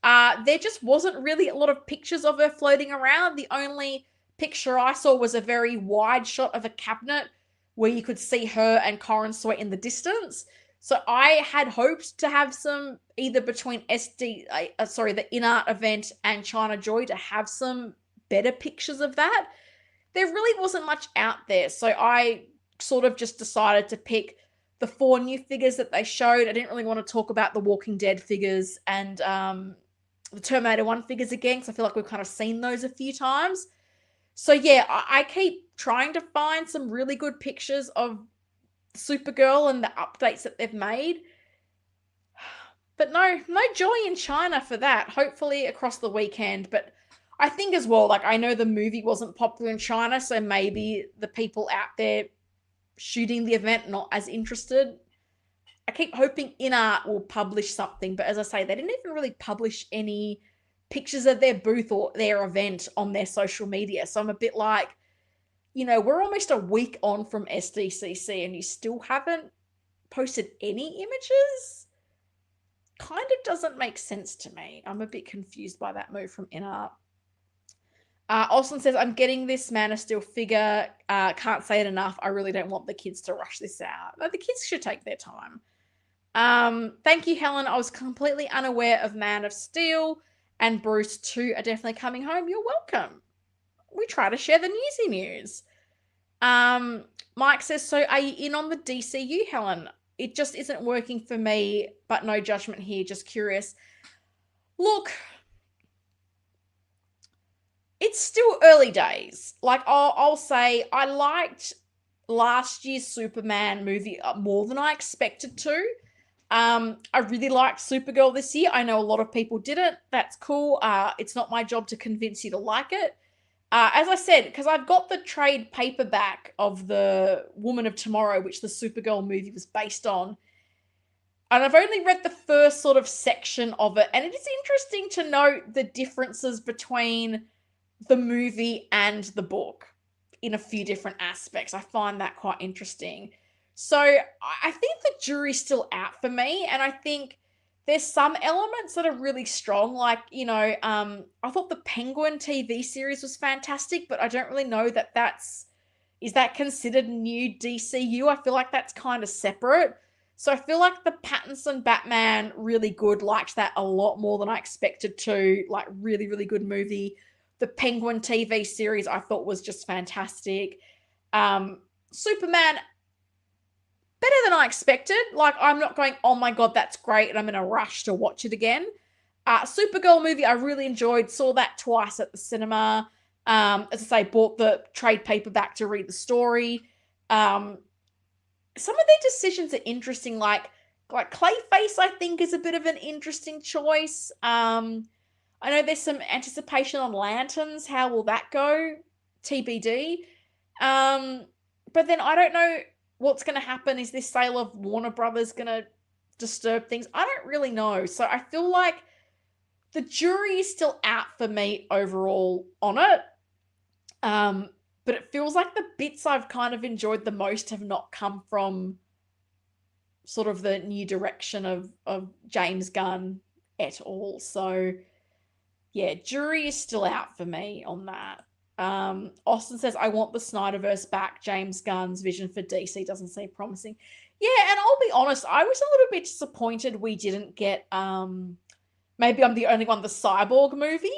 There just wasn't really a lot of pictures of her floating around. The only picture I saw was a very wide shot of a cabinet where you could see her and Corin Sweat in the distance. So I had hoped to have some either between the InArt event and China Joy to have some better pictures of that. There really wasn't much out there. So I sort of just decided to pick the 4 new figures that they showed. I didn't really want to talk about the Walking Dead figures and the Terminator 1 figures again, because I feel like we've kind of seen those a few times. So yeah, I keep trying to find some really good pictures of Supergirl and the updates that they've made. But no joy in China for that. Hopefully across the weekend. But I think as well, like I know the movie wasn't popular in China, so maybe the people out there shooting the event not as interested. I keep hoping InArt will publish something, but as I say, they didn't even really publish any pictures of their booth or their event on their social media. So I'm a bit like, you know, we're almost a week on from SDCC and you still haven't posted any images? Kind of doesn't make sense to me. I'm a bit confused by that move from InArt. Austin says, I'm getting this Man of Steel figure. Can't say it enough. I really don't want the kids to rush this out. No, the kids should take their time. Thank you, Helen. I was completely unaware of Man of Steel and Bruce 2 are definitely coming home. You're welcome. We try to share the newsy news. Mike says, so are you in on the DCU, Helen? It just isn't working for me, but no judgment here. Just curious. Look, it's still early days. Like I'll say I liked last year's Superman movie more than I expected to. I really liked Supergirl this year. I know a lot of people didn't. That's cool. It's not my job to convince you to like it. As I said, because I've got the trade paperback of the Woman of Tomorrow, which the Supergirl movie was based on. And I've only read the first sort of section of it. And it is interesting to note the differences between the movie and the book in a few different aspects. I find that quite interesting. So I think the jury's still out for me. And I think there's some elements that are really strong. Like, you know, I thought the Penguin TV series was fantastic, but I don't really know is that considered new DCU? I feel like that's kind of separate. So I feel like the Pattinson Batman, really good. Liked that a lot more than I expected to. Like, really, really good movie. The Penguin TV series I thought was just fantastic. Superman, better than I expected. Like, I'm not going, oh my God, that's great, and I'm in a rush to watch it again. Supergirl movie, I really enjoyed. Saw that twice at the cinema. As I say, bought the trade paperback to read the story. Some of their decisions are interesting. Like Clayface, I think, is a bit of an interesting choice. I know there's some anticipation on Lanterns. How will that go? TBD. But then I don't know what's going to happen. Is this sale of Warner Brothers going to disturb things? I don't really know. So I feel like the jury is still out for me overall on it. But it feels like the bits I've kind of enjoyed the most have not come from sort of the new direction of James Gunn et al. So yeah, jury is still out for me on that. Austin says, I want the Snyderverse back. James Gunn's vision for DC doesn't seem promising. Yeah, and I'll be honest, I was a little bit disappointed we didn't get, maybe I'm the only one, the Cyborg movie.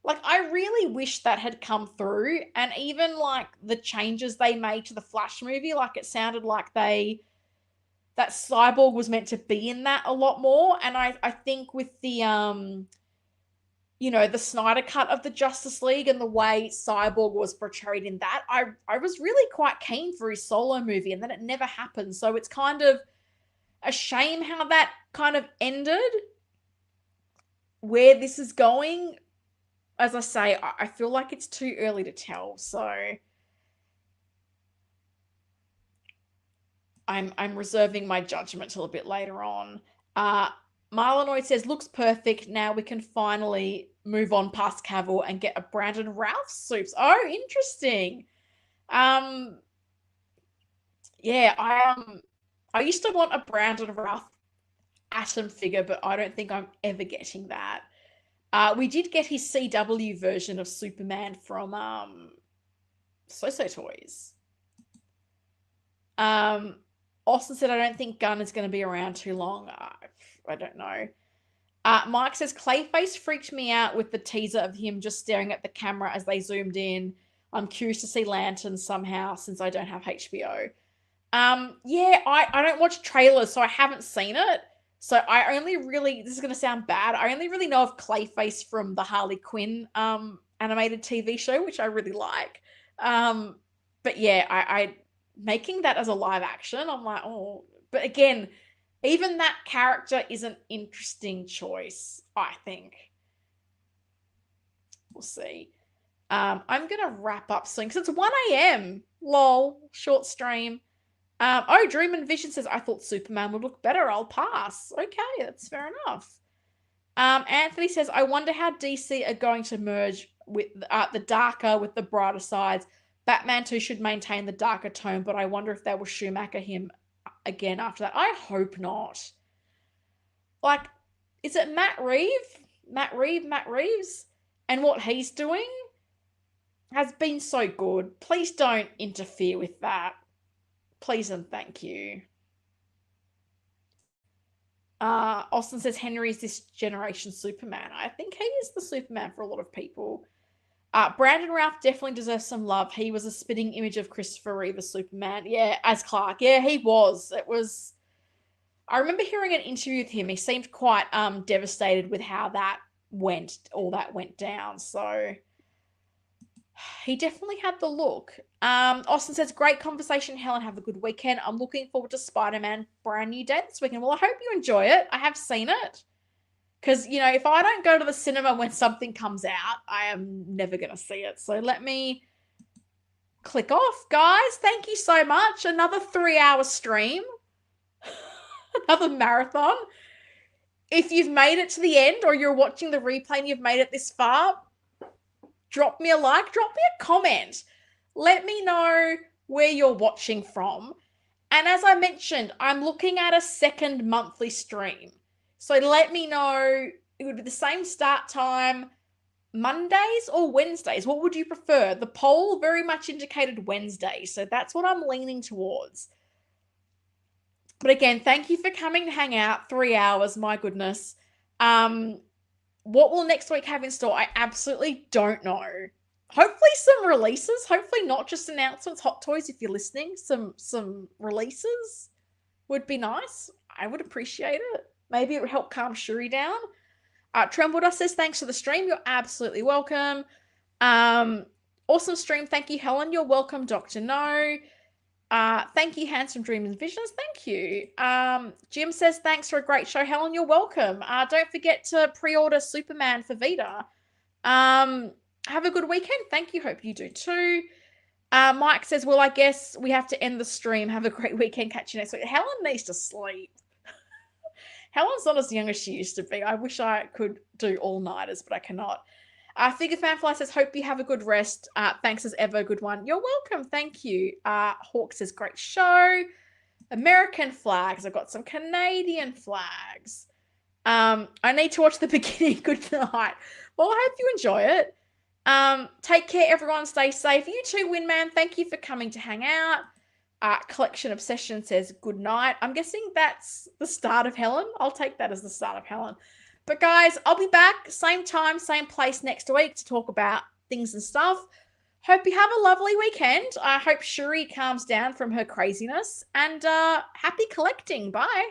Like, I really wish that had come through, and even, like, the changes they made to the Flash movie, like, it sounded like that Cyborg was meant to be in that a lot more, and I think with the, you know, the Snyder cut of the Justice League and the way Cyborg was portrayed in that, I was really quite keen for his solo movie, and then it never happened. So it's kind of a shame how that kind of ended. Where this is going, as I say, I feel like it's too early to tell. So I'm reserving my judgment till a bit later on. Marlenoid says, looks perfect. Now we can finally move on past Cavill and get a Brandon Routh soups. Oh, interesting. Yeah, I used to want a Brandon Routh Atom figure, but I don't think I'm ever getting that. We did get his CW version of Superman from So Toys. Austin said, I don't think Gunn is going to be around too long. I don't know. Mike says, Clayface freaked me out with the teaser of him just staring at the camera as they zoomed in. I'm curious to see Lanterns somehow since I don't have HBO. Yeah, I don't watch trailers, so I haven't seen it. So I only really, this is going to sound bad, I only really know of Clayface from the Harley Quinn animated TV show, which I really like. But yeah, I making that as a live action, I'm like, oh. But again, even that character is an interesting choice, I think. We'll see. I'm going to wrap up soon because it's 1 a.m. Lol, short stream. Oh, Dream and Vision says, I thought Superman would look better. I'll pass. Okay, that's fair enough. Anthony says, I wonder how DC are going to merge with the darker with the brighter sides. Batman 2 should maintain the darker tone, but I wonder if they will Schumacher him again after that. I hope not. Like, is it Matt Reeves? And what he's doing has been so good. Please don't interfere with that. Please and thank you. Austin says Henry is this generation Superman. I think he is the Superman for a lot of people. Brandon Routh definitely deserves some love. He was a spitting image of Christopher Reeve as Superman. Yeah, as Clark. Yeah, he was. It was. I remember hearing an interview with him. He seemed quite devastated with how that went, all that went down. So he definitely had the look. Austin says, great conversation, Helen. Have a good weekend. I'm looking forward to Spider-Man brand new day this weekend. Well, I hope you enjoy it. I have seen it. Because, you know, if I don't go to the cinema when something comes out, I am never going to see it. So let me click off, guys. Thank you so much. Another 3-hour stream. Another marathon. If you've made it to the end or you're watching the replay and you've made it this far, drop me a like, drop me a comment. Let me know where you're watching from. And as I mentioned, I'm looking at a second monthly stream. So let me know, it would be the same start time, Mondays or Wednesdays. What would you prefer? The poll very much indicated Wednesday. So that's what I'm leaning towards. But again, thank you for coming to hang out. 3 hours, my goodness. What will next week have in store? I absolutely don't know. Hopefully some releases. Hopefully not just announcements. Hot Toys, if you're listening, some releases. would be nice. I would appreciate it. Maybe it would help calm Shuri down. Trembledust says, thanks for the stream. You're absolutely welcome. Awesome stream. Thank you, Helen. You're welcome, Dr. No. Thank you, Handsome Dreams and Visions. Thank you. Jim says, thanks for a great show, Helen. You're welcome. Don't forget to pre-order Superman for Vita. Have a good weekend. Thank you. Hope you do too. Mike says, well, I guess we have to end the stream. Have a great weekend. Catch you next week. Helen needs to sleep. Helen's not as young as she used to be. I wish I could do all-nighters, but I cannot. Figure Fanfly says, hope you have a good rest. Thanks as ever. Good one. You're welcome. Thank you. Hawk says, great show. American flags. I've got some Canadian flags. I need to watch the beginning. Good night. Well, I hope you enjoy it. Take care, everyone. Stay safe. You too, Winman. Thank you for coming to hang out. Collection Obsession says good night. I'm guessing that's the start of Helen. I'll take that as the start of Helen. But guys, I'll be back same time, same place next week to talk about things and stuff. Hope you have a lovely weekend. I hope Shuri calms down from her craziness. And happy collecting. Bye.